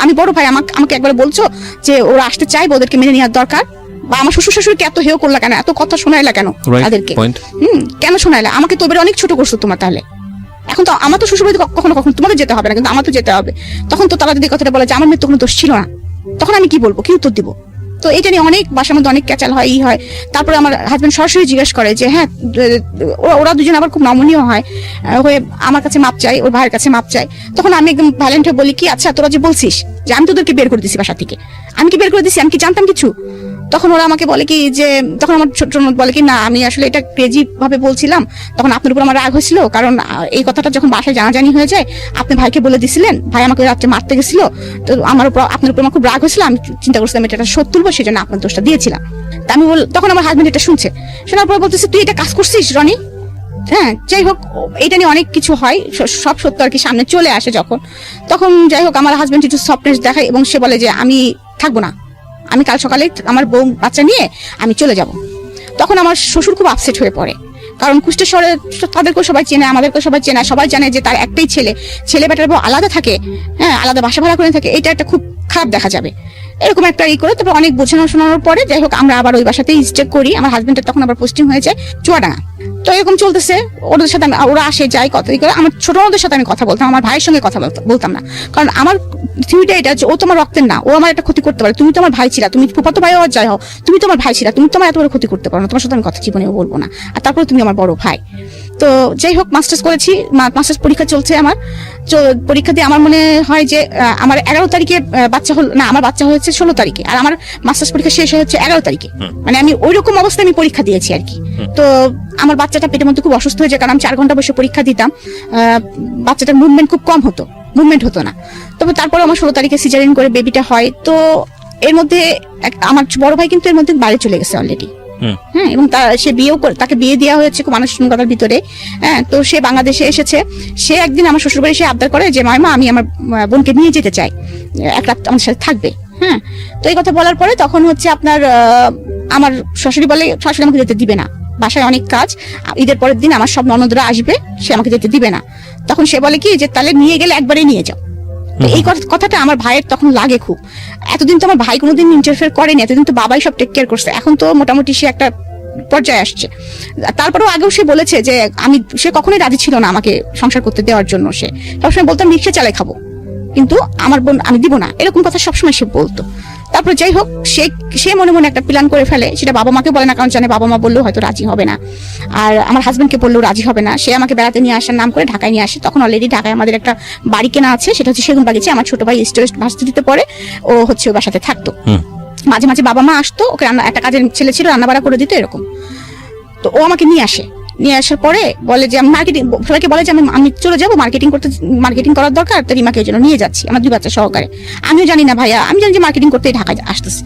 আমি বড় ভাই আমাকে একবার বলছো যে ওরা আসতে চাইবে, ওদেরকে মেনে নেওয়ার দরকার, বা আমার শ্বশুর শাশুড়িকে এত হেয় করলা কেন, এত কথা শোনাইলা কেন তাদেরকে, কেন শোনাইলা আমাকে, তো এবার অনেক ছোট করছো তোমার। তাহলে এখন তো আমার তো শ্বশুর বাড়িতে কখনো তোমাদের যেতে হবে না, কিন্তু আমার তো যেতে হবে। তখন তো তারা যদি কথাটা বলে যে আমার মেয়ের তো কোনো দোষ ছিল না, তখন আমি কি বলবো, কি উত্তর দিব? তো এটা নিয়ে অনেক বাসার মধ্যে অনেক ক্যাচাল হয়, হয়। তারপরে আমার হাজবেন্ড সরাসরি জিজ্ঞেস করে যে হ্যাঁ ওরা দুজন আবার খুব নমনীয় হয় হয়ে আমার কাছে মাপ চাই, ওর ভাইয়ের কাছে মাপ চাই। তখন আমি একদম ভ্যালেন্ট হয়ে বলি কি আচ্ছা তোরা যে বলছিস যে আমি তোদেরকে বের করে দিছি বাসা থেকে, আমি কি বের করে দিছি, আমি কি জানতাম কিছু? তখন ওরা আমাকে বলে কি যে, তখন আমার ছোট ননদ বলে কি না আমি আসলে এটা ক্রেজি ভাবে বলছিলাম, তখন আপনার উপর আমার রাগ হয়েছিল, কারণ এই কথাটা যখন বাসায় জানাজানি হয়ে যায় আপনি ভাইকে বলে দিছিলেন, ভাই আমাকে রাত্রে মারতে গেছিল, তো আমার উপর আপনার উপর আমার খুব রাগ হয়েছিল, আমি চিন্তা করছিলাম এটা শোধ তুলবো, সেই জন্য আপনার দোষটা দিয়েছিলাম। তা আমি তখন আমার হাজবেন্ড এটা শুনছে, শোনার পর বলতেছে তুই এটা কাজ করছিস রনি। হ্যাঁ, যাই হোক এটা নিয়ে অনেক কিছু হয়, সব সত্য আর কি সামনে চলে আসে যখন, তখন যাই হোক আমার হাজবেন্ড একটু সফটনেস দেখায় এবং সে বলে যে আমি থাকবো না, আমি কাল সকালে আমার বউ বাচ্চা নিয়ে আমি চলে যাব। তখন আমার শ্বশুর খুব আপসেট হয়ে পড়ে, কারণ কুষ্টিয়া শহরে তাদেরকেও সবাই চেনে, আমাদেরকেও সবাই চেনে, সবাই জানে যে তার একটাই ছেলে বেটার বউ আলাদা থাকে, হ্যাঁ আলাদা বাসা ভাড়া করে থাকে, এটা একটা খুব খারাপ দেখা যাবে। এরকম একটা করে তারপর অনেক বোঝানো শোনানোর পরে যাই হোক আমরা আবার ওই বাসাতেই স্টে করি। আমার হাজবেন্ডের তখন আবার পোস্টিং হয়ে যায় চুয়াডাঙ্গা। তো এরকম চলতেছে, ওদের সাথে ওরা আসে যায় কত করে, আমার ছোট ওদের সাথে আমি কথা বলতাম, আমার ভাইয়ের সঙ্গে কথা বলতাম না। কারণ আমার থিওরিটা এটা যে ও তোমার রক্তের না, ও আমার একটা ক্ষতি করতে পারে, তুমি তো আমার ভাই ছিলা, তুমি ফুফাতো ভাই হওয়ার যাই হও, তুমি তো আমার ভাই ছিলা, তুমি তো আমার এত বড় ক্ষতি করতে পারো না, তোমার সাথে আমি কথা জীবনেও বলবো না, আর তারপরে তুমি আমার বড় ভাই। তো যাই হোক মাস্টার্স করেছি, মাস্টার্স পরীক্ষা চলছে আমার। পরীক্ষা দিয়ে আমার মনে হয় যে আমার 11 তারিখে বাচ্চা হল না, আমার বাচ্চা হয়েছে 16 তারিখে, আর আমার মাস্টার্স পরীক্ষা শেষ হচ্ছে 11 তারিখে। মানে আমি ওইরকম অবস্থায় আমি পরীক্ষা দিয়েছি আর কি। তো আমার বাচ্চাটা পেটের মধ্যে খুব অসুস্থ হয়ে যায়, কারণ আমি 4 ঘন্টা বসে পরীক্ষা দিতাম। বাচ্চাটার মুভমেন্ট খুব কম হতো, মুভমেন্ট হতো না। তবে তারপরে আমার 16 তারিখে সিজারিন করে বেবিটা হয়। তো এর মধ্যে আমার বড় ভাই কিন্তু এর মধ্যে বাইরে চলে গেছে অলরেডি। হ্যাঁ, এবং সে তাকে বিয়ে দেওয়া হয়েছে খুব আনুষ্ঠানিকতার ভিতরে। হ্যাঁ, তো সে বাংলাদেশে এসেছে। সে একদিন আমার শ্বশুর বাড়ি এসে আবদার করে যে মামা আমি আমার বোনকে নিয়ে যেতে চাই, এক রাত আমার সাথে থাকবে। হ্যাঁ, তো এই কথা বলার পরে তখন হচ্ছে আপনার আমার শাশুড়ি বলে, শাশুড়ি আমাকে যেতে দিবে না, বাসায় অনেক কাজ, ঈদের পরের দিন আমার সব ননদরা আসবে, সে আমাকে যেতে দিবে না। তখন সে বলে কি যে তাহলে নিয়ে গেলে একবারে নিয়ে যাও। তো এই কথাটা আমার ভাইয়ের তখন লাগে খুব। এতদিন তো আমার ভাই কোনোদিন ইন্টারফেয়ার করেনি, এতদিন তো বাবাই সব টেক কেয়ার করছে, এখন তো মোটামুটি সে একটা পর্যায়ে আসছে। তারপরেও আগেও সে বলেছে যে সে কখনোই রাজি ছিল না আমাকে সংসার করতে দেওয়ার জন্য। সে সবসময় বলতো আমি রিক্সা চালাই খাবো, কিন্তু আমার বোন আমি দিব না, এরকম কথা সবসময় সে বলতো। তারপর যাই হোক সে মনে মনে একটা প্ল্যান করে ফেলে, সেটা বাবা মাকে বলে না, কারণ জানে বাবা মা বললেও হয়তো রাজি হবে না, আর আমার হাজবেন্ডকে বললেও রাজি হবে না। সে আমাকে বেড়াতে নিয়ে আসার নাম করে ঢাকায় নিয়ে আসে। তখন অলরেডি ঢাকায় আমাদের একটা বাড়ি কেনা আছে, সেটা হচ্ছে সেগুন বাগিচে। আমার ছোট ভাই স্টুডেন্ট ভার্সিটিতে পড়ে, ও হচ্ছে ওই বাসাতে থাকতো। মাঝে মাঝে বাবা মা আসতো, ওকে একটা কাজের ছেলে ছিল, রান্না বাড়া করে দিত এরকম। তো ও আমাকে নিয়ে আসার পরে বলে যে আমি মার্কেটিং, সবাইকে বলে যে আমি চলে যাবো মার্কেটিং করার দরকার, তো রিমাকে এই জন্য নিয়ে যাচ্ছি আমার 2 বাচ্চা সহকারে। আমিও জানি না ভাইয়া, আমি জানি যে মার্কেটিং করতে ঢাকায় আসতেছি।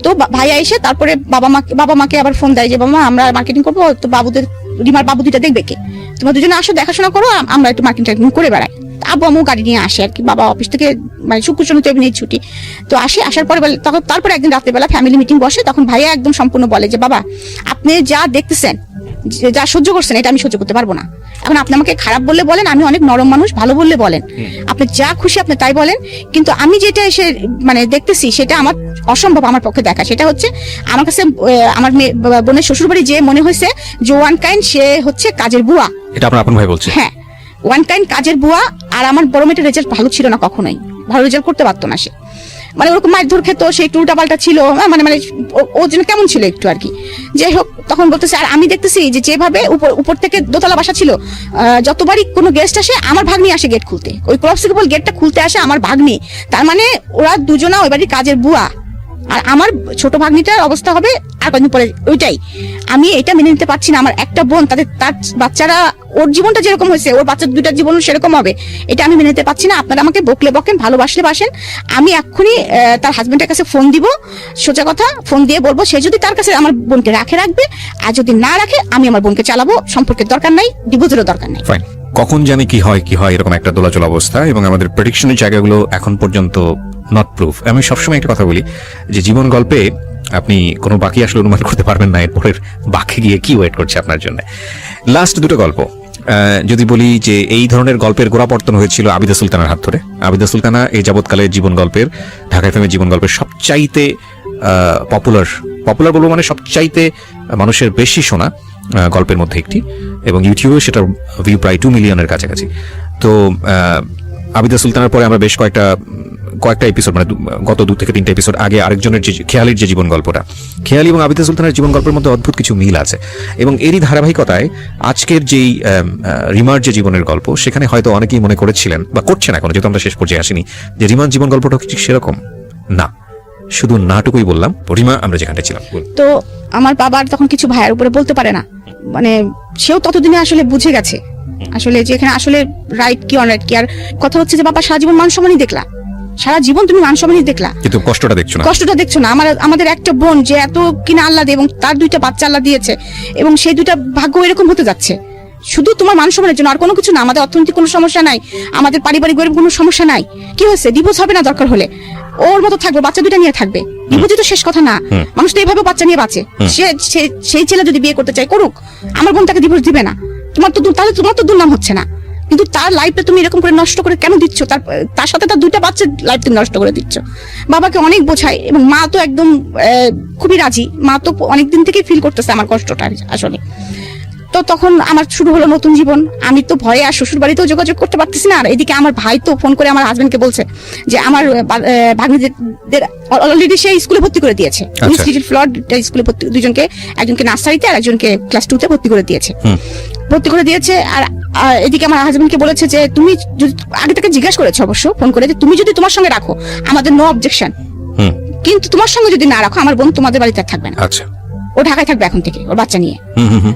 তো ভাইয়া এসে তারপরে বাবা মাকে আবার ফোন দেয় যে বাবা আমরা মার্কেটিং করবো, তো রিমার বাবু 2টা দেখবে কে, তোমরা দুজনে আসো দেখাশোনা করো, আমরা একটু মার্কেটিং করে বেড়াই। আব্বু আম্মু গাড়ি নিয়ে আসে আর কি, বাবা অফিস থেকে মানে শুক্র শনিতে এমনি ছুটি। তো আসার পরে তারপরে একদিন রাত্রেবেলা ফ্যামিলি মিটিং বসে, তখন ভাইয়া একদম সম্পূর্ণ বলে যে বাবা আপনি যা দেখতেছেন, যা সহ্য করছেন, এটা আমি সহ্য করতে পারবো না। এখন আপনি আমাকে খারাপ বললে বলেন, আমি অনেক নরম মানুষ, ভালো বললে বলেন, আপনি যা খুশি আপনি তাই বলেন, কিন্তু আমি যেটা এসে মানে দেখতেছি সেটা আমার অসম্ভব আমার পক্ষে দেখা। সেটা হচ্ছে আমার কাছে আমার বোনের শ্বশুর বাড়ি যে মনে হয়েছে যে ওয়ান কাইন্ড সে হচ্ছে কাজের বুয়া। এটা আপনার আপন ভাই বলছে? হ্যাঁ, ওয়ান কাইন্ড কাজের বুয়া। আর আমার বড় মেয়েটার রেজাল্ট ভালো ছিল না, কখনোই ভালো রেজাল্ট করতে পারতো না সে, মানে ওরকম মারধর খেত, সেই উল্টা পাল্টা ছিল, মানে ও যেন কেমন ছিল একটু আর কি। যাই হোক তখন বলতেছে, আর আমি দেখতেছি যে যেভাবে উপর থেকে দোতলা বাসা ছিল, যতবারই কোনো গেস্ট আসে আমার ভাগ্নি আসে গেট খুলতে, ওই ক্রসিকেবল গেটটা খুলতে আসে আমার ভাগ্নি। তার মানে ওরা দুজনা ওই বাড়ির কাজের বুয়া। আর আমার ছোট ভাগ্নিটার অবস্থা হবে আর কদিন পরে ওইটাই। আমি এটা মেনে নিতে পারছি না। আমার একটা বোন, তার বাচ্চারা, ওর জীবনটা যেরকম হয়েছে ওর বাচ্চা 2টার জীবন সেরকম হবে, এটা আমি মেনে নিতে পারছি না। আপনারা আমাকে বকলে বকেন, ভালোবাসলে বাসেন। আমি এক্ষুনি তার হাজবেন্ডের কাছে ফোন দিব, সোজা কথা ফোন দিয়ে বলবো, সে যদি তার কাছে আমার বোনকে রাখবে, আর যদি না রাখে আমি আমার বোনকে চালাবো, সম্পর্কের দরকার নাই, ডিভোর্সেরও দরকার নাই। ফাইন। কখন জানি কি হয় এরকম একটা দোলাচল অবস্থা, এবং আমাদের প্রেডিকশনের জায়গাগুলো এখন পর্যন্ত নট প্রুফ। আমি সবসময় একটা কথা বলি যে জীবন গল্পে আপনি কোনো বাকি আসলে অনুমান করতে পারবেন না এরপরের বাকি গিয়ে কি ওয়েট করছে আপনার জন্য। লাস্ট 2টা গল্প যদি বলি যে এই ধরনের গল্পের গোড়াপত্তন হয়েছিল আবিদা সুলতানার হাত ধরে। আবিদা সুলতানা এই যাবৎকালের জীবন গল্পের, ঢাকা এফএম এর জীবন গল্পের সবচাইতে পপুলার বলবো, মানে সবচাইতে মানুষের বেশি শোনা গল্পের মধ্যে একটি, এবং ইউটিউবে সেটার ভিউ প্রায় 2 মিলিয়নের কাছাকাছি। তো আবিদা সুলতানার পরে আমরা বেশ কয়েকটা এপিসোড, মানে গত 2 থেকে 3টা এপিসোড আগে আরেকজনের যে খেয়ালির যে জীবন গল্পটা, খেয়ালি এবং আবিদা সুলতানের জীবন গল্পের মধ্যে অদ্ভুত কিছু মিল আছে। এবং এরই ধারাবাহিকতায় আজকের যেই রিমার যে জীবনের গল্প, সেখানে হয়তো অনেকেই মনে করেছিলেন বা করছেন এখনো, যেহেতু আমরা শেষ পর্যায়ে আসিনি, যে রিমার জীবন গল্পটা ঠিক সেরকম না। শুধু নাটুকুই বললাম, রিমা আমরা যেখানটা ছিলাম। তো আমার বাবার তখন কিছু ভাইয়ের উপরে বলতে পারে না, মানে সেও ততদিনে আসলে বুঝে গেছে আসলে যে এখানে আসলে রাইট কি অনরাইট কি। আর কথা হচ্ছে যে বাবা সারা জীবন মান সম্মানই দেখলা, সারা জীবন তুমি মান সম্মানই দেখলা, কিন্তু কষ্টটা দেখছো না। আমাদের একটা বোন যে এত কিনা আল্লাহ দিয়ে, এবং তার 2টা বাচ্চা আল্লাহ দিয়েছে, এবং সেই 2টা ভাগ্য এরকম হতে যাচ্ছে শুধু তোমার মান সম্মানের জন্য, আর কোনো কিছু না। আমাদের অর্থনৈতিক কোনো সমস্যা নাই, আমাদের পারিবারিক কোনো সমস্যা নাই। কি হয়েছে, ডিভোর্স হবে না, দরকার হলে ওর মতো থাকবে, বাচ্চা 2টা নিয়ে থাকবে। ডিভোর্সই তো শেষ কথা না, মানুষ তো এইভাবে বাচ্চা নিয়ে বাঁচে। সেই ছেলে যদি বিয়ে করতে চায় করুক, আমার বোন তাকে ডিভোর্স দিবে না। তোমার তো দুর্নাম হচ্ছে না, কিন্তু তার লাইফটা তুমি এরকম করে নষ্ট করে কেন দিচ্ছ? তার সাথে তার 2টা বাচ্চার লাইফ তুমি নষ্ট করে দিচ্ছ। বাবাকে অনেক বোঝাই, এবং মা তো একদম খুবই রাজি। মা তো অনেকদিন থেকে ফিল করতেছে আমার কষ্টটা আসলে। তো তখন আমার শুরু হলো নতুন জীবন। আমি তো ভয়ে আর শ্বশুর বাড়িতেও যোগাযোগ করতে পারতেছি না। আর এদিকে আমার ভাই তো ফোন করে আমার হাজবেন্ডকে বলছে যে আমার ভাগ্নিদের অলরেডি সে স্কুলে ভর্তি করে দিয়েছে, লিটল ফ্লাওয়ার স্কুলে ভর্তি, দুজনকে, একজনকে নার্সারিতে আর একজনকে ক্লাস 2-তে ভর্তি করে দিয়েছে। আর এদিকে আমার হাজবেন্ডকে বলেছে যে তুমি যদি, আগে থেকে জিজ্ঞাসা করেছো অবশ্য ফোন করে, যে তুমি যদি তোমার সঙ্গে রাখো আমাদের নো অবজেকশন, কিন্তু তোমার সঙ্গে যদি না রাখো আমার বোন তোমাদের বাড়িতে আর থাকবে না। আচ্ছা, ও ঢাকায় থাকবে এখন থেকে ওর বাচ্চা নিয়ে।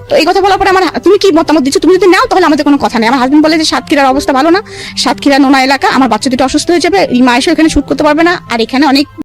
তো এই কথা বলার পরে আমার, তুমি কি মতামত দিচ্ছ? তুমি যদি নাও তাহলে আমাদের কোনো কথা নেই। আমার হাজবেন্ড বলে যে সাতক্ষীরার অবস্থা ভালো না, সাতক্ষীরা নোনা এলাকা, আমার বাচ্চা দুটো অসুস্থ হয়ে যাবে, এই মা এসে এখানে শুট করতে পারবে না, আর এখানে অনেক